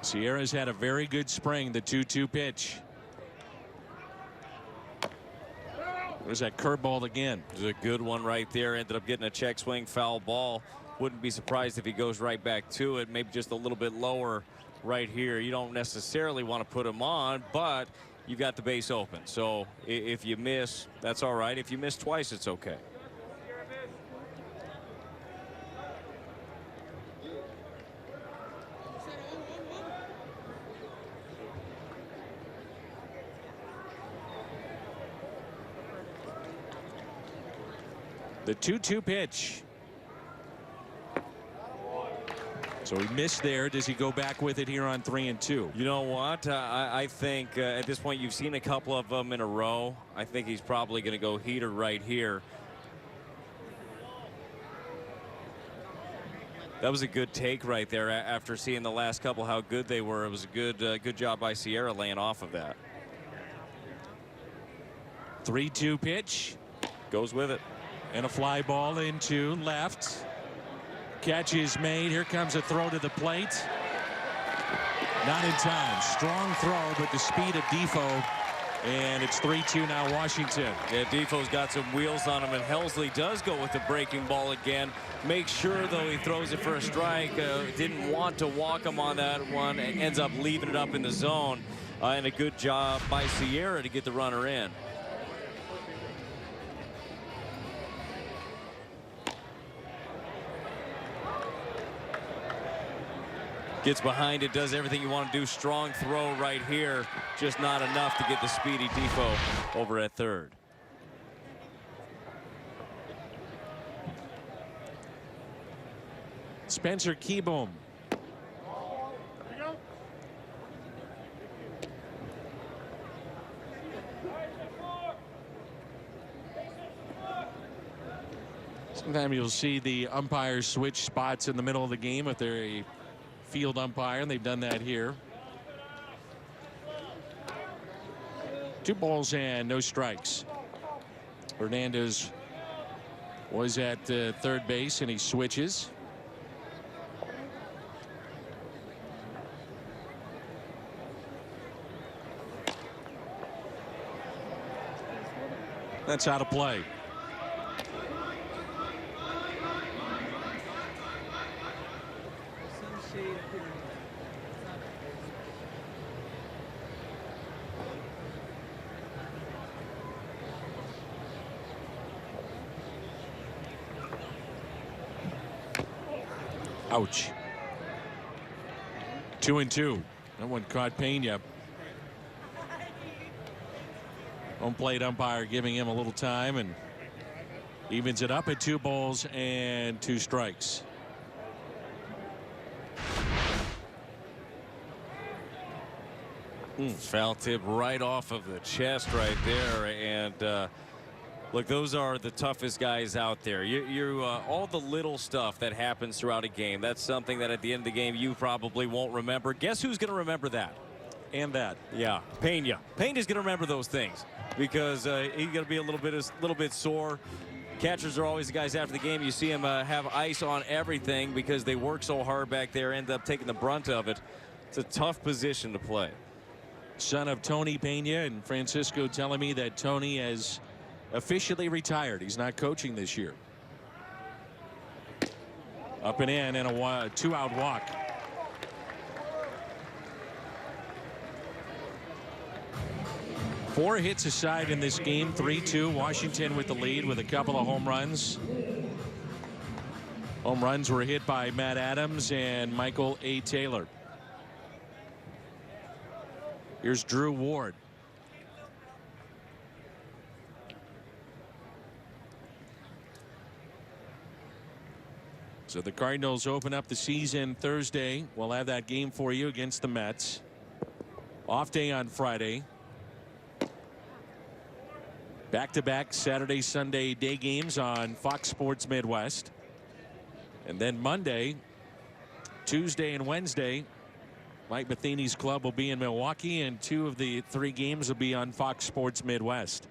Sierra's had a very good spring. The 2-2 pitch. There's that curveball again. There's a good one right there. Ended up getting a check swing foul ball. Wouldn't be surprised if he goes right back to it. Maybe just a little bit lower right here. You don't necessarily want to put him on, but you've got the base open. So if you miss, that's all right. If you miss twice, it's okay. The 2-2 pitch. So he missed there. Does he go back with it here on 3-2? You know what? I think at this point you've seen a couple of them in a row. I think he's probably going to go heater right here. That was a good take right there after seeing the last couple how good they were. It was a good job by Sierra laying off of that. 3-2 pitch. Goes with it. And a fly ball into left. Catch is made. Here comes a throw to the plate. Not in time. Strong throw, but the speed of Defoe. And it's 3-2 now Washington. Yeah, Defoe's got some wheels on him, and Helsley does go with the breaking ball again. Make sure, though, he throws it for a strike. Didn't want to walk him on that one, and ends up leaving it up in the zone. And a good job by Sierra to get the runner in. Gets behind it, does everything you want to do. Strong throw right here. Just not enough to get the speedy Defoe over at third. Spencer Kieboom. Sometimes you'll see the umpires switch spots in the middle of the game if they're a field umpire, and they've done that here. 2 balls and no strikes. Hernandez was at third base, and he switches. That's out of play. Ouch. 2-2. That one caught Pena. Home plate umpire giving him a little time and evens it up at 2 balls and 2 strikes. Foul tip right off of the chest right there. And look, those are the toughest guys out there. All the little stuff that happens throughout a game, that's something that at the end of the game you probably won't remember. Guess who's going to remember that? And that. Yeah, Pena. Pena's going to remember those things because he's going to be a little bit sore. Catchers are always the guys after the game. You see them have ice on everything because they work so hard back there, end up taking the brunt of it. It's a tough position to play. Son of Tony Pena, and Francisco telling me that Tony has officially retired. He's not coaching this year. Up and in and a 2-out walk. Four hits aside in this game. 3-2. Washington with the lead with a couple of home runs. Home runs were hit by Matt Adams and Michael A. Taylor. Here's Drew Ward. So the Cardinals open up the season Thursday. We'll have that game for you against the Mets. Off day on Friday. Back-to-back Saturday, Sunday day games on Fox Sports Midwest. And then Monday, Tuesday, and Wednesday, Mike Matheny's club will be in Milwaukee, and 2 of the 3 games will be on Fox Sports Midwest.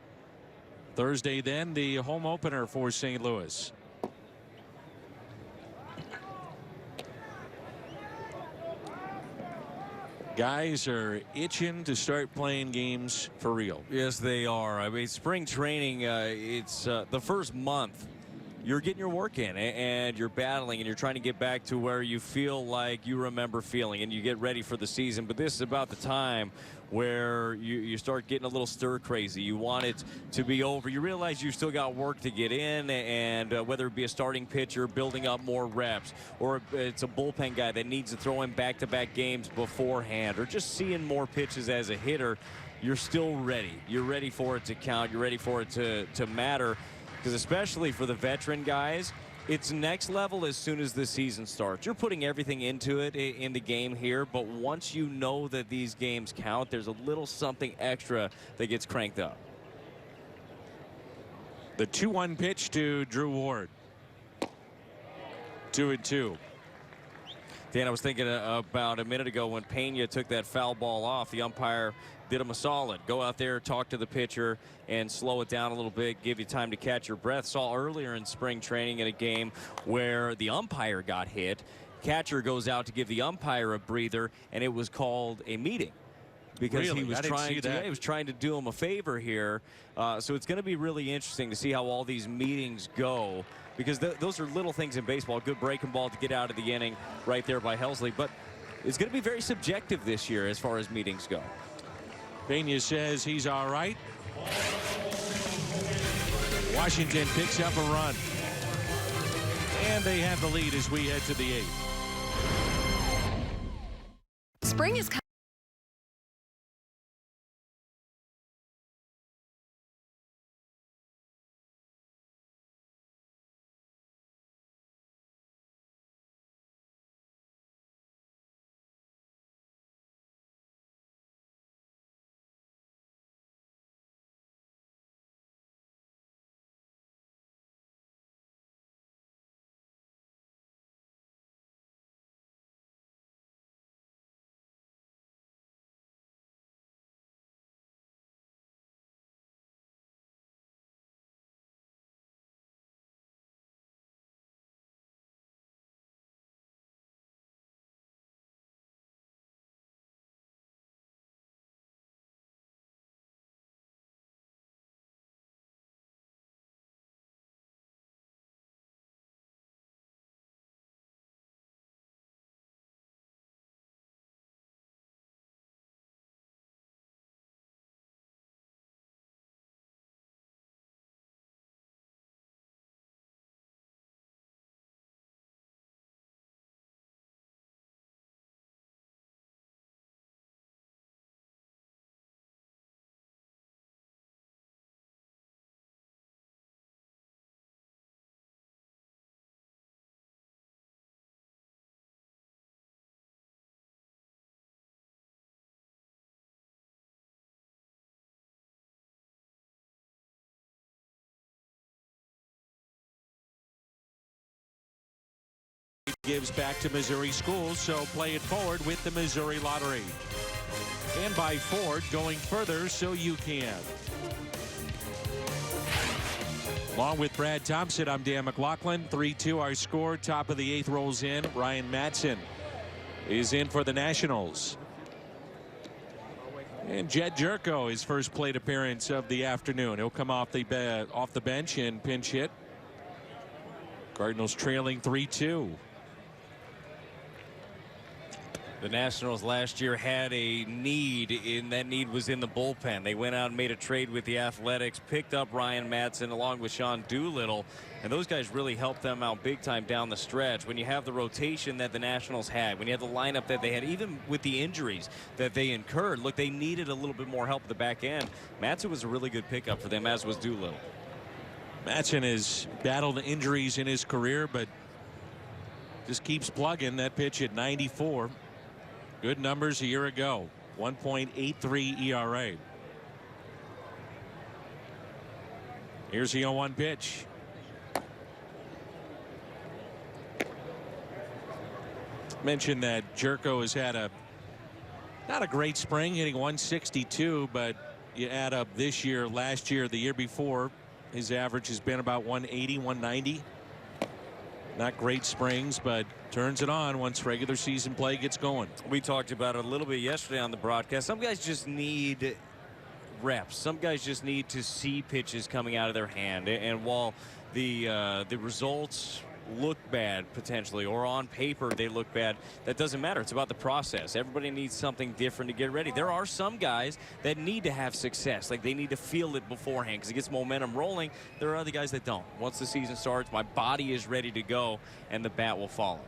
Thursday, then, the home opener for St. Louis. Guys are itching to start playing games for real. Yes, they are. I mean, spring training, it's the first month. You're getting your work in and you're battling and you're trying to get back to where you feel like you remember feeling and you get ready for the season. But this is about the time where you start getting a little stir crazy. You want it to be over. You realize you still got work to get in, and whether it be a starting pitcher building up more reps, or it's a bullpen guy that needs to throw in back-to-back games beforehand, or just seeing more pitches as a hitter, you're still ready. You're ready for it to count. You're ready for it to matter. Because especially for the veteran guys, it's next level as soon as the season starts. You're putting everything into it in the game here, but once you know that these games count, there's a little something extra that gets cranked up. The 2-1 pitch to Drew Ward. 2-2. Dan, I was thinking about a minute ago when Pena took that foul ball off, the umpire did him a solid. Go out there, talk to the pitcher, and slow it down a little bit, give you time to catch your breath. Saw earlier in spring training in a game where the umpire got hit. Catcher goes out to give the umpire a breather, and it was called a meeting. Because really? he was trying to do him a favor here. So it's going to be really interesting to see how all these meetings go, because those are little things in baseball. Good breaking ball to get out of the inning right there by Helsley. But it's going to be very subjective this year as far as meetings go. Pena says he's all right. Washington picks up a run. And they have the lead as we head to the 8th. Spring is coming. gives back to Missouri schools, so play it forward with the Missouri Lottery. And by Ford, going further so you can. Along with Brad Thompson, I'm Dan McLaughlin. 3-2 our score. Top of the 8th rolls in. Ryan Madsen is in for the Nationals. And Jed Jerko, his first plate appearance of the afternoon. He'll come off the bench and pinch hit. Cardinals trailing 3-2. The Nationals last year had a need, and that need was in the bullpen. They went out and made a trade with the Athletics, picked up Ryan Madsen along with Sean Doolittle, and those guys really helped them out big time down the stretch. When you have the rotation that the Nationals had, when you have the lineup that they had, even with the injuries that they incurred, look, they needed a little bit more help at the back end. Madsen was a really good pickup for them, as was Doolittle. Madsen has battled injuries in his career, but just keeps plugging. That pitch at 94. Good numbers a year ago. 1.83 ERA. Here's the 0-1 pitch. Mentioned that Jerko has had not a great spring, hitting 162, but you add up this year, last year, the year before, his average has been about 180, 190. Not great springs, but turns it on once regular season play gets going. We talked about it a little bit yesterday on the broadcast. Some guys just need reps. Some guys just need to see pitches coming out of their hand. And while the results look bad potentially, or on paper they look bad, that doesn't matter. It's about the process. Everybody needs something different to get ready. There are some guys that need to have success, like they need to feel it beforehand because it gets momentum rolling. There are other guys that don't. Once the season starts, my body is ready to go and the bat will follow.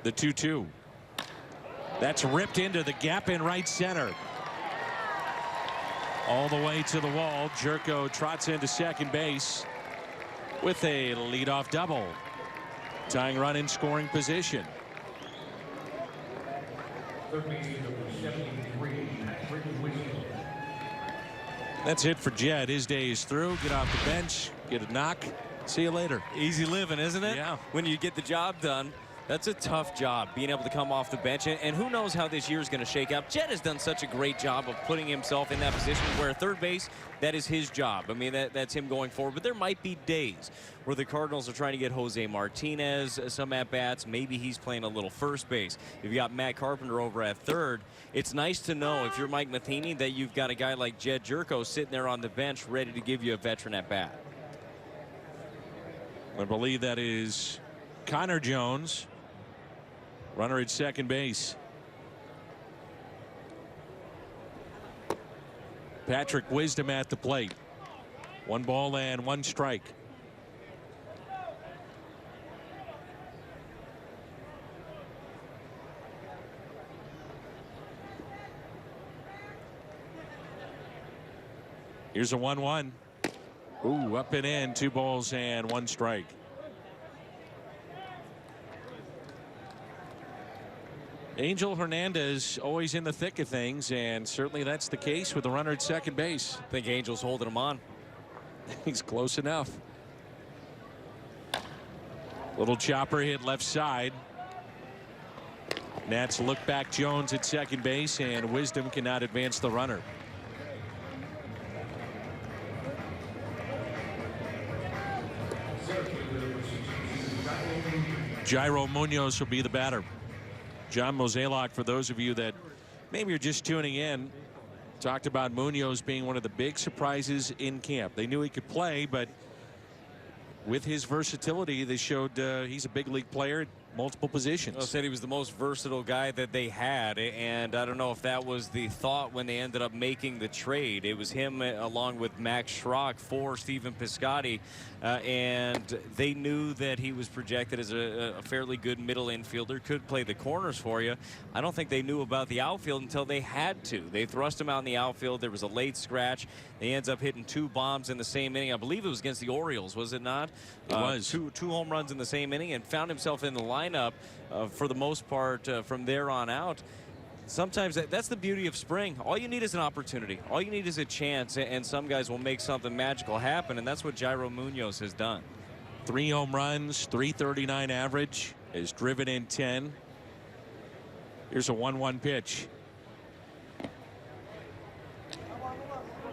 The 2-2. That's ripped into the gap in right center. All the way to the wall. Jerko trots into second base with a leadoff double. Tying run in scoring position. That's it for Jed. His day is through. Get off the bench, get a knock. See you later. Easy living, isn't it? Yeah. When you get the job done. That's a tough job, being able to come off the bench, and who knows how this year is going to shake out. Jed has done such a great job of putting himself in that position where third base, that is his job. I mean, that's him going forward. But there might be days where the Cardinals are trying to get Jose Martinez some at-bats. Maybe he's playing a little first base. If you got Matt Carpenter over at third, it's nice to know if you're Mike Matheny that you've got a guy like Jed Jerko sitting there on the bench ready to give you a veteran at-bat. I believe that is Connor Jones. Runner at second base. Patrick Wisdom at the plate. 1 ball and 1 strike. Here's a 1-1. Ooh, up and in. 2 balls and 1 strike. Angel Hernandez always in the thick of things, and certainly that's the case with the runner at second base. I think Angel's holding him on. He's close enough. Little chopper hit left side. Nats look back Jones at second base, and Wisdom cannot advance the runner. Jairo Munoz will be the batter. John Mozeliak, for those of you that maybe you're just tuning in, talked about Munoz being one of the big surprises in camp. They knew he could play, but with his versatility, they showed he's a big league player at multiple positions. Well, said he was the most versatile guy that they had, and I don't know if that was the thought when they ended up making the trade. It was him along with Max Schrock for Stephen Piscotty, and they knew that he was projected as a fairly good middle infielder, could play the corners for you. I don't think they knew about the outfield until they had to. They thrust him out in the outfield. There was a late scratch. He ends up hitting 2 bombs in the same inning. I believe it was against the Orioles, was it not? It was. Two home runs in the same inning, and found himself in the lineup for the most part from there on out. Sometimes that's the beauty of spring. All you need is an opportunity. All you need is a chance, and some guys will make something magical happen, and that's what Jairo Munoz has done. 3 home runs, .339 average. has driven in 10. Here's a 1-1 pitch.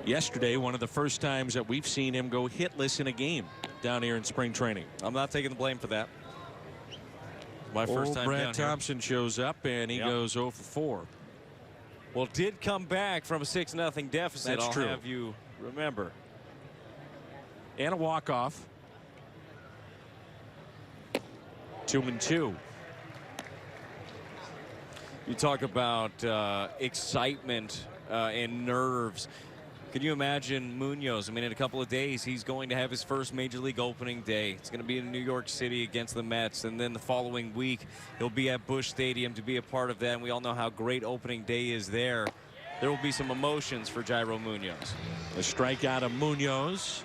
Yesterday, one of the first times that we've seen him go hitless in a game down here in spring training. I'm not taking the blame for that. My first time Brad down here. Thompson shows up and he goes 0 for 4. Well, did come back from a 6-0 deficit. That's true. I'll have you remember. And a walk-off. 2-2. You talk about excitement and nerves. Can you imagine Munoz? I mean, in a couple of days, he's going to have his first Major League opening day. It's going to be in New York City against the Mets. And then the following week, he'll be at Busch Stadium to be a part of that. And we all know how great opening day is there. There will be some emotions for Jairo Munoz. A strikeout of Munoz.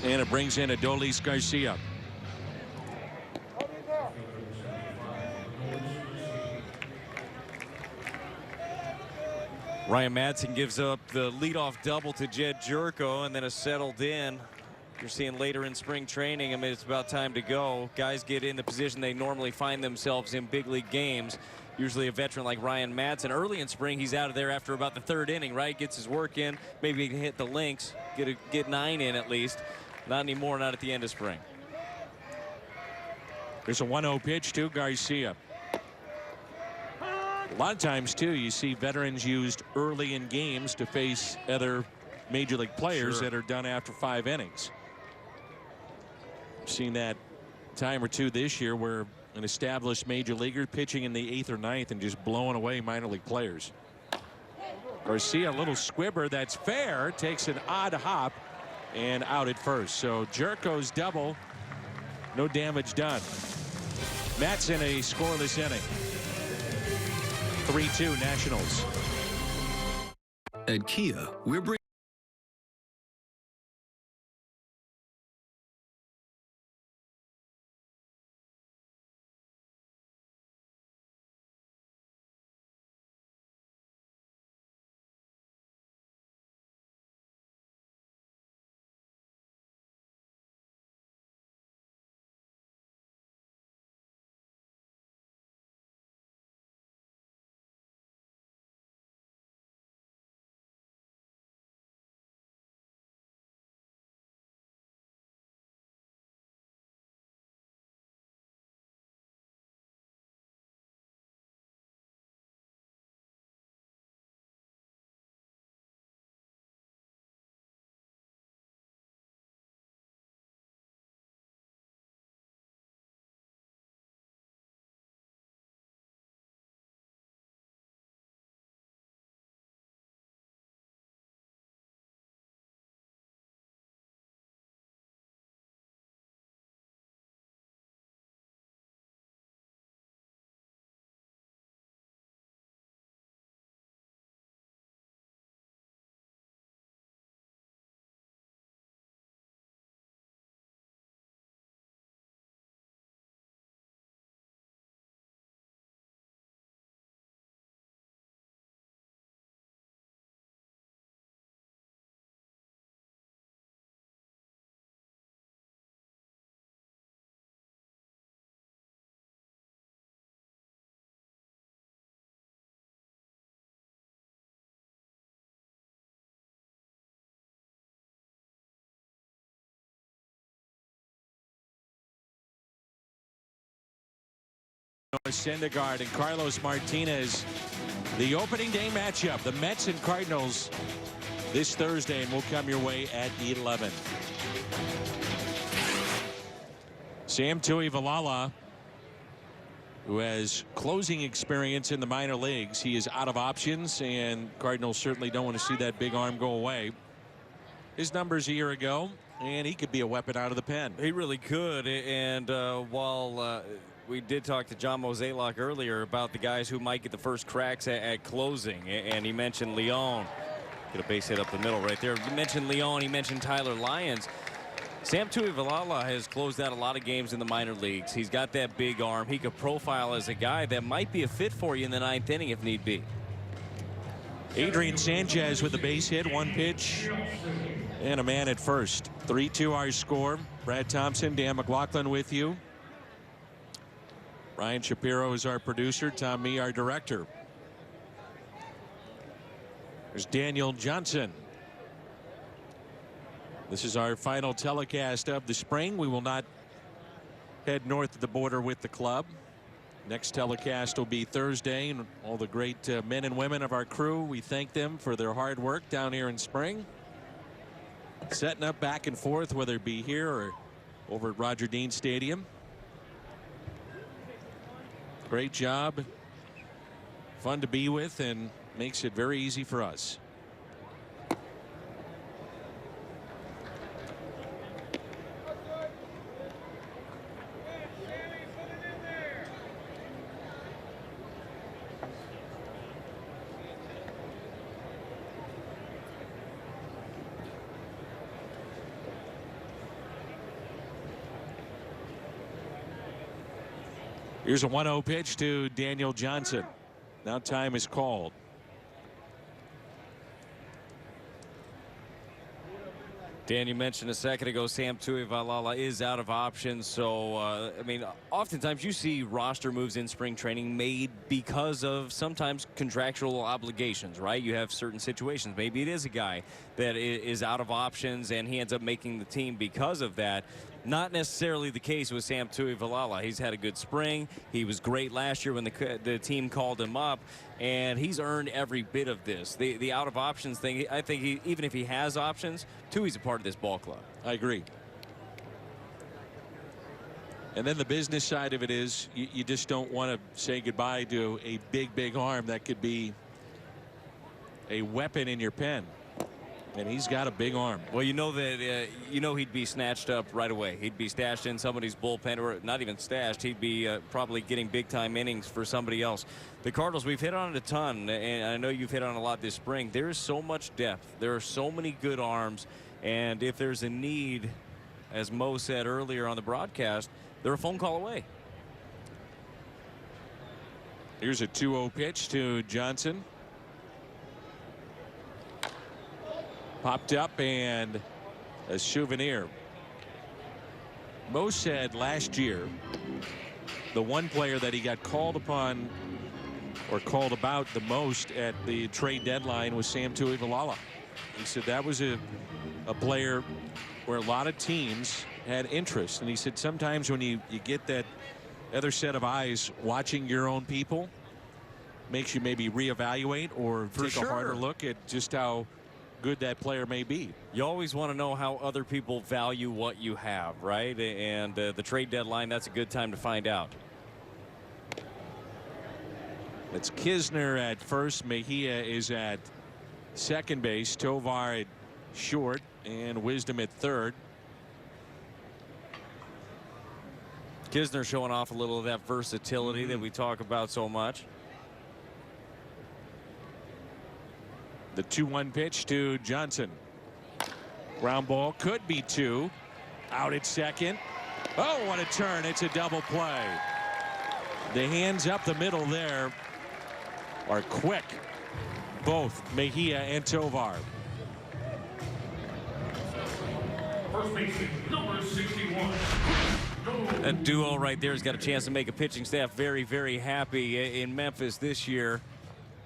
And it brings in Adolis Garcia. Ryan Madson gives up the leadoff double to Jed Jerko, and then a settled in. You're seeing later in spring training. I mean, it's about time to go. Guys get in the position they normally find themselves in big league games. Usually a veteran like Ryan Madson. Early in spring, he's out of there after about the 3rd inning, right? Gets his work in. Maybe he can hit the links, get 9 in at least. Not anymore, not at the end of spring. There's a 1-0 pitch to Garcia. A lot of times, too, you see veterans used early in games to face other major league players that are done after 5 innings. I've seen that time or two this year where an established major leaguer pitching in the 8th or 9th and just blowing away minor league players. Garcia, a little squibber that's fair, takes an odd hop and out at first. So Jerko's double, no damage done. Madson a scoreless inning. 3-2 Nationals. At Kia, we're bringing Syndergaard and Carlos Martinez. The opening day matchup, the Mets and Cardinals, this Thursday, and will come your way at 11. Sam Tuivailala, who has closing experience in the minor leagues. He is out of options, and Cardinals certainly don't want to see that big arm go away. His numbers a year ago, and he could be a weapon out of the pen. He really could. And while we did talk to John Mozeliak earlier about the guys who might get the first cracks at closing, and he mentioned Leon. Get a base hit up the middle right there. You mentioned Leon, he mentioned Tyler Lyons. Sam Tuivailala has closed out a lot of games in the minor leagues. He's got that big arm. He could profile as a guy that might be a fit for you in the 9th inning if need be. Adrian Sanchez with the base hit, 1 pitch, and a man at first. 3-2 our score. Brad Thompson, Dan McLaughlin with you. Ryan Shapiro is our producer. Tom Mee, our director. There's Daniel Johnson. This is our final telecast of the spring. We will not head north of the border with the club. Next telecast will be Thursday, and all the great men and women of our crew, we thank them for their hard work down here in spring. Setting up back and forth, whether it be here or over at Roger Dean Stadium. Great job. Fun to be with and makes it very easy for us. Here's a 1-0 pitch to Daniel Johnson. Now time is called. Dan, you mentioned a second ago Sam Tuivailala is out of options. So, I mean, oftentimes you see roster moves in spring training made because of sometimes contractual obligations, right? You have certain situations. Maybe it is a guy that is out of options and he ends up making the team because of that. Not necessarily the case with Sam Tuivailala. He's had a good spring. He was great last year when the team called him up, and he's earned every bit of this. The out of options thing, I think even if he has options, Tui's a part of this ball club. I agree. And then the business side of it is you just don't want to say goodbye to a big arm that could be a weapon in your pen. And he's got a big arm. Well, you know that he'd be snatched up right away. He'd be stashed in somebody's bullpen, or not even stashed. He'd be probably getting big-time innings for somebody else. The Cardinals, we've hit on it a ton, and I know you've hit on a lot this spring. There is so much depth. There are so many good arms, and if there's a need, as Mo said earlier on the broadcast, they're a phone call away. Here's a 2-0 pitch to Johnson. Popped up and a souvenir. Mo said last year the one player that he got called upon or called about the most at the trade deadline was Sam Tuivailala. He said that was a player where a lot of teams had interest, and he said sometimes when you get that other set of eyes watching your own people, makes you maybe reevaluate or take a harder look at just how good that player may be. You always want to know how other people value what you have, right? And the trade deadline, that's a good time to find out. It's Kisner at first. Mejia is at second base. Tovar at short, and Wisdom at third. Kisner showing off a little of that versatility that we talk about so much. The 2-1 pitch to Johnson. Ground ball, could be 2. Out at second. Oh, what a turn. It's a double play. The hands up the middle there are quick. Both Mejia and Tovar. First baseman, number 61. That duo right there has got a chance to make a pitching staff very happy in Memphis this year.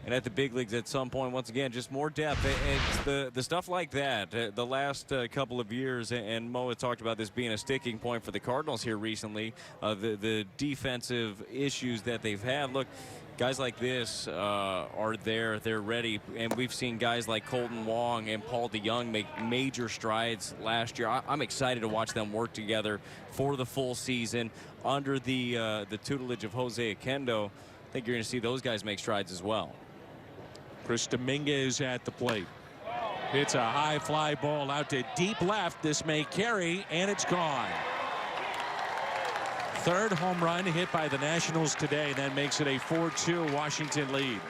And at the big leagues at some point, once again, just more depth. It's the stuff like that. The last couple of years, and Mo had talked about this being a sticking point for the Cardinals here recently, the defensive issues that they've had. Look, guys like this are there. They're ready. And we've seen guys like Colton Wong and Paul DeYoung make major strides last year. I'm excited to watch them work together for the full season under the tutelage of Jose Oquendo. I think you're going to see those guys make strides as well. Chris Dominguez at the plate. It's a high fly ball out to deep left. This may carry, and it's gone. Third home run hit by the Nationals today. That makes it a 4-2 Washington lead.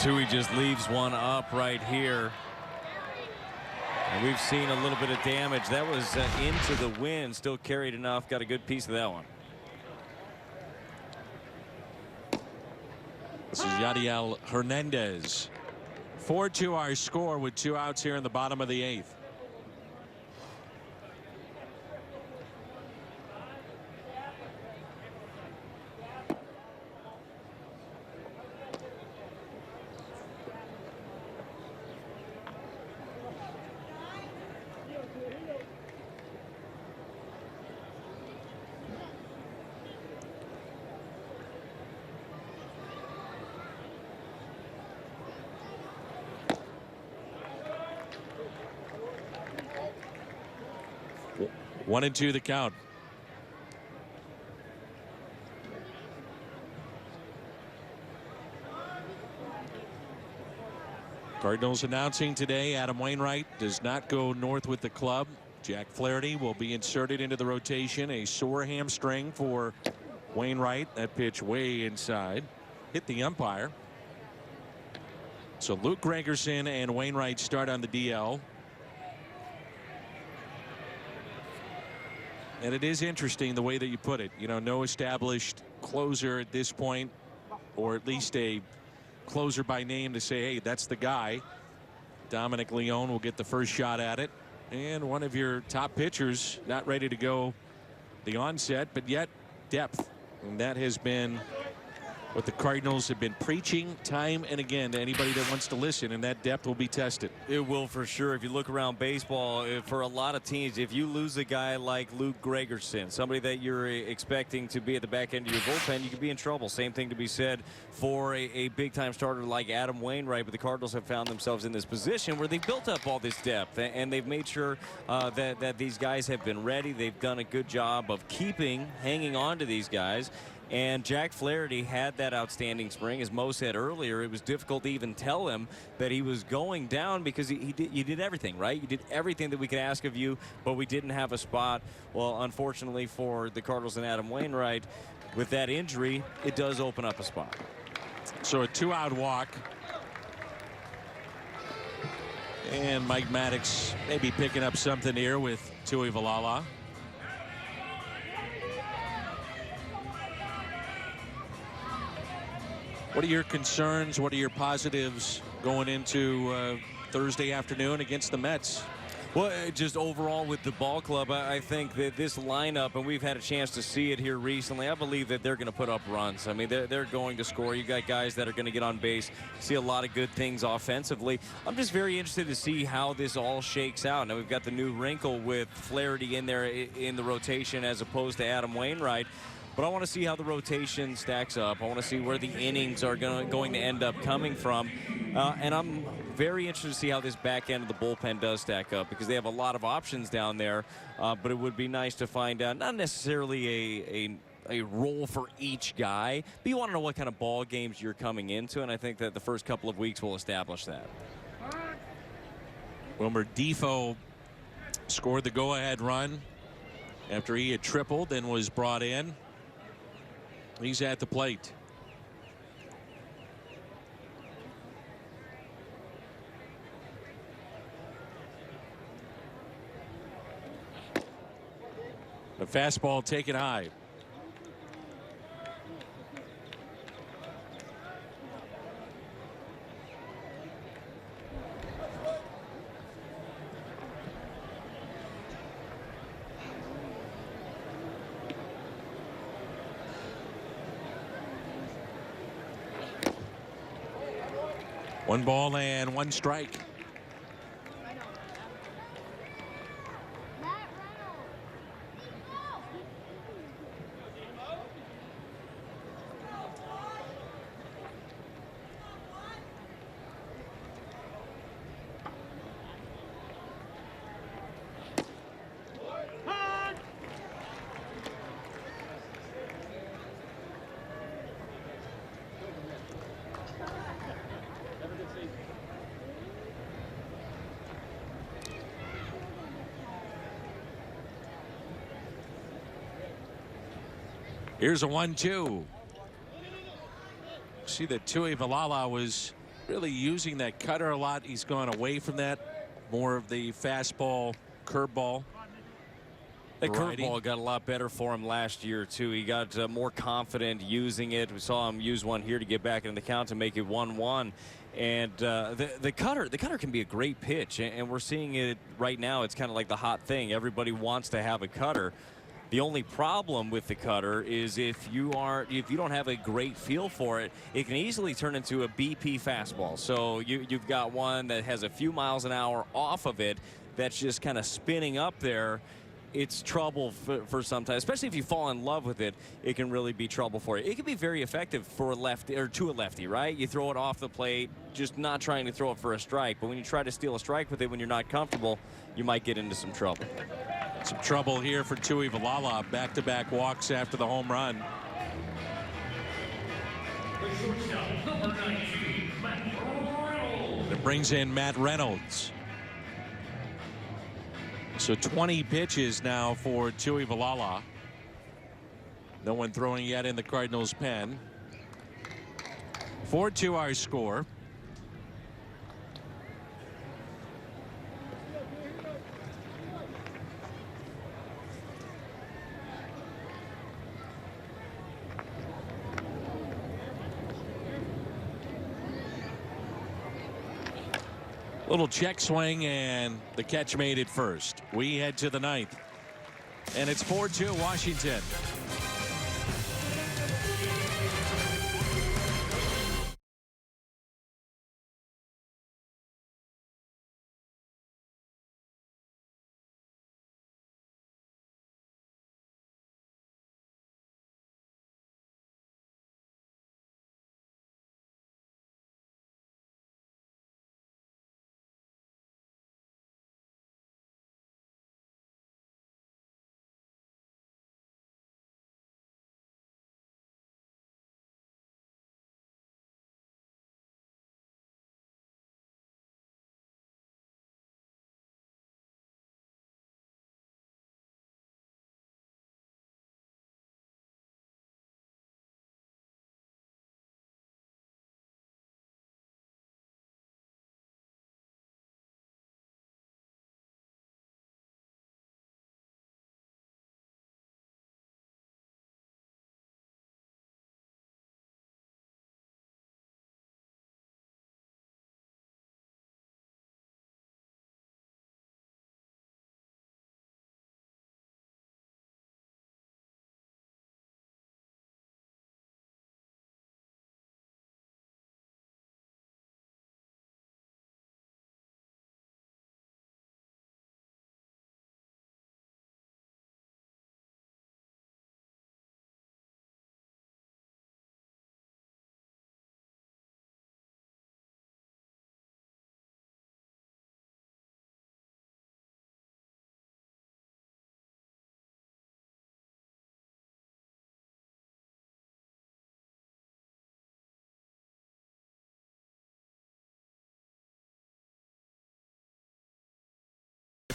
Tui just leaves one up right here. And we've seen a little bit of damage. That was into the wind, still carried enough, got a good piece of that one. This is Yadiel Hernandez. 4-2 our score with 2 outs here in the bottom of the 8th. One and 2 the count. Cardinals announcing today Adam Wainwright does not go north with the club. Jack Flaherty will be inserted into the rotation. A sore hamstring for Wainwright. That pitch way inside. Hit the umpire. So Luke Gregerson and Wainwright start on the DL. And it is interesting the way that you put it. You know, no established closer at this point, or at least a closer by name to say, hey, that's the guy. Dominic Leone will get the first shot at it. And one of your top pitchers not ready to go the onset, but yet depth. And that has been what the Cardinals have been preaching time and again to anybody that wants to listen, and that depth will be tested. It will for sure. If you look around baseball, for a lot of teams, if you lose a guy like Luke Gregerson, somebody that you're expecting to be at the back end of your bullpen, you could be in trouble. Same thing to be said for a big-time starter like Adam Wainwright, but the Cardinals have found themselves in this position where they've built up all this depth, and they've made sure that these guys have been ready. They've done a good job of hanging on to these guys. And Jack Flaherty had that outstanding spring. As Mo said earlier, it was difficult to even tell him that he was going down because you did everything, right? You did everything that we could ask of you, but we didn't have a spot. Well, unfortunately for the Cardinals and Adam Wainwright, with that injury, it does open up a spot. So a 2-out walk. And Mike Maddox maybe picking up something here with Tuivailala. What are your concerns? What are your positives going into Thursday afternoon against the Mets? Well, just overall with the ball club, I think that this lineup, and we've had a chance to see it here recently, I believe that they're going to put up runs. I mean, they're going to score. You got guys that are going to get on base, see a lot of good things offensively. I'm just very interested to see how this all shakes out. Now, we've got the new wrinkle with Flaherty in there in the rotation as opposed to Adam Wainwright. But I want to see how the rotation stacks up. I want to see where the innings are going to end up coming from. And I'm very interested to see how this back end of the bullpen does stack up, because they have a lot of options down there. But it would be nice to find out, not necessarily a role for each guy, but you want to know what kind of ball games you're coming into. And I think that the first couple of weeks will establish that. Wilmer Difo scored the go-ahead run after he had tripled and was brought in. He's at the plate. The fastball taken high. One ball and one strike. Here's a 1-2. See that Tuivailala was really using that cutter a lot. He's gone away from that. More of the fastball, curveball. The curveball got a lot better for him last year, too. He got more confident using it. We saw him use one here to get back into the count to make it 1-1. And the cutter can be a great pitch, and we're seeing it right now. It's kind of like the hot thing. Everybody wants to have a cutter. The only problem with the cutter is if you don't have a great feel for it, it can easily turn into a BP fastball. So you've got one that has a few miles an hour off of it that's just kind of spinning up there. It's trouble for sometimes, especially if you fall in love with it. It can really be trouble for you. It can be very effective for a lefty or to a lefty, right? You throw it off the plate, just not trying to throw it for a strike. But when you try to steal a strike with it when you're not comfortable, you might get into some trouble. Some trouble here for Tuivailala. Back-to-back walks after the home run. The shortstop, number 19, Matt Reynolds. It brings in Matt Reynolds. So 20 pitches now for Tuivailala. No one throwing yet in the Cardinals' pen. 4-2 our score. Little check swing, and the catch made it first. We head to the ninth, and it's 4-2 Washington.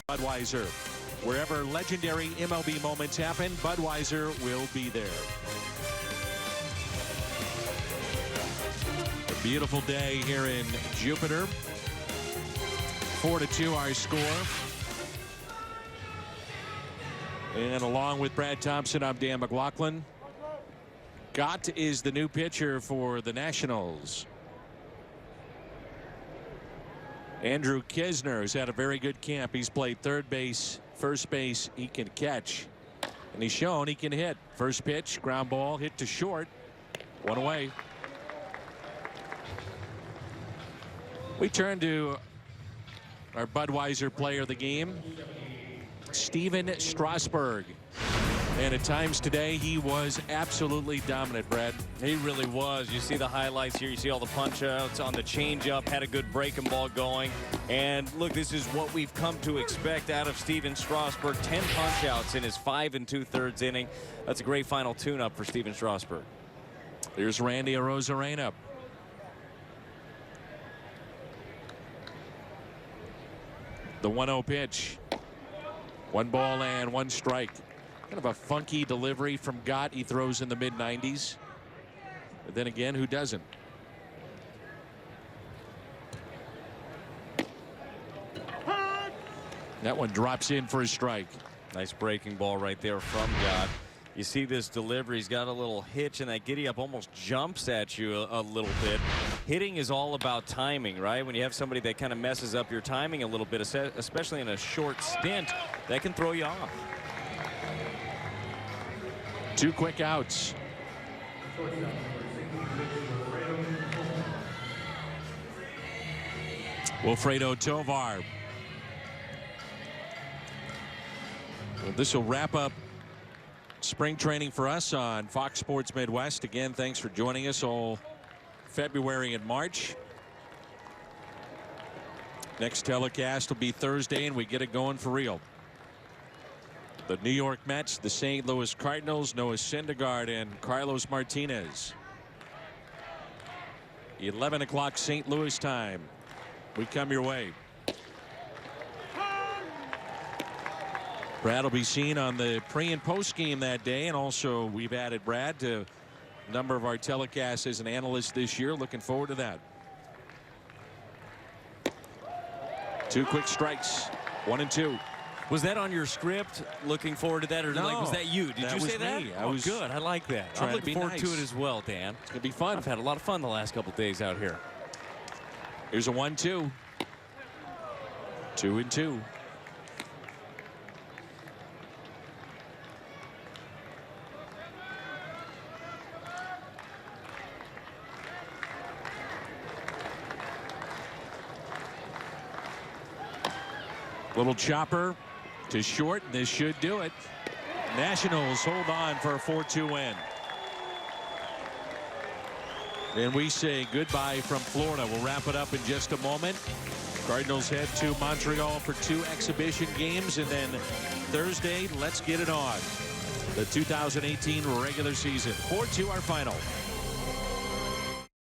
Budweiser. Wherever legendary MLB moments happen, Budweiser will be there. A beautiful day here in Jupiter. 4-2 our score. And along with Brad Thompson, I'm Dan McLaughlin. Gott is the new pitcher for the Nationals. Andrew Kisner has had a very good camp. He's played third base, first base. He can catch, and he's shown he can hit. First pitch, ground ball, hit to short. One away. We turn to our Budweiser player of the game, Stephen Strasburg. And at times today, he was absolutely dominant, Brad. He really was. You see the highlights here. You see all the punch outs on the changeup. Had a good breaking ball going. And look, this is what we've come to expect out of Stephen Strasburg. 10 punch outs in his 5 2/3 inning. That's a great final tune-up for Stephen Strasburg. Here's Randy Arozarena. The 1-0 pitch. 1 ball and 1 strike. Kind of a funky delivery from Gott. He throws in the mid-90s. But then again, who doesn't? That one drops in for a strike. Nice breaking ball right there from Gott. You see this delivery. He's got a little hitch, and that giddy up almost jumps at you a little bit. Hitting is all about timing, right? When you have somebody that kind of messes up your timing a little bit, especially in a short stint, that can throw you off. 2 quick outs. Wilfredo Tovar. Well, this will wrap up spring training for us on Fox Sports Midwest. Again, thanks for joining us all February and March. Next telecast will be Thursday, and we get it going for real. The New York Mets, the St. Louis Cardinals, Noah Syndergaard and Carlos Martinez. 11 o'clock St. Louis time. We come your way. Brad will be seen on the pre and post game that day, and also we've added Brad to a number of our telecasts as an analyst this year. Looking forward to that. 2 quick strikes, 1 and 2. Was that on your script? Looking forward to that, or No, like, was that you? Did you say that? Me. Oh, good. I like that. I'm looking forward to it as well, Dan. It's gonna be fun. I've had a lot of fun the last couple days out here. Here's a 1-2. 2 and 2. Little chopper to short. This should do it. Nationals hold on for a 4-2 win. And we say goodbye from Florida. We'll wrap it up in just a moment. Cardinals head to Montreal for 2 exhibition games, and then Thursday, let's get it on. The 2018 regular season. 4-2 our final.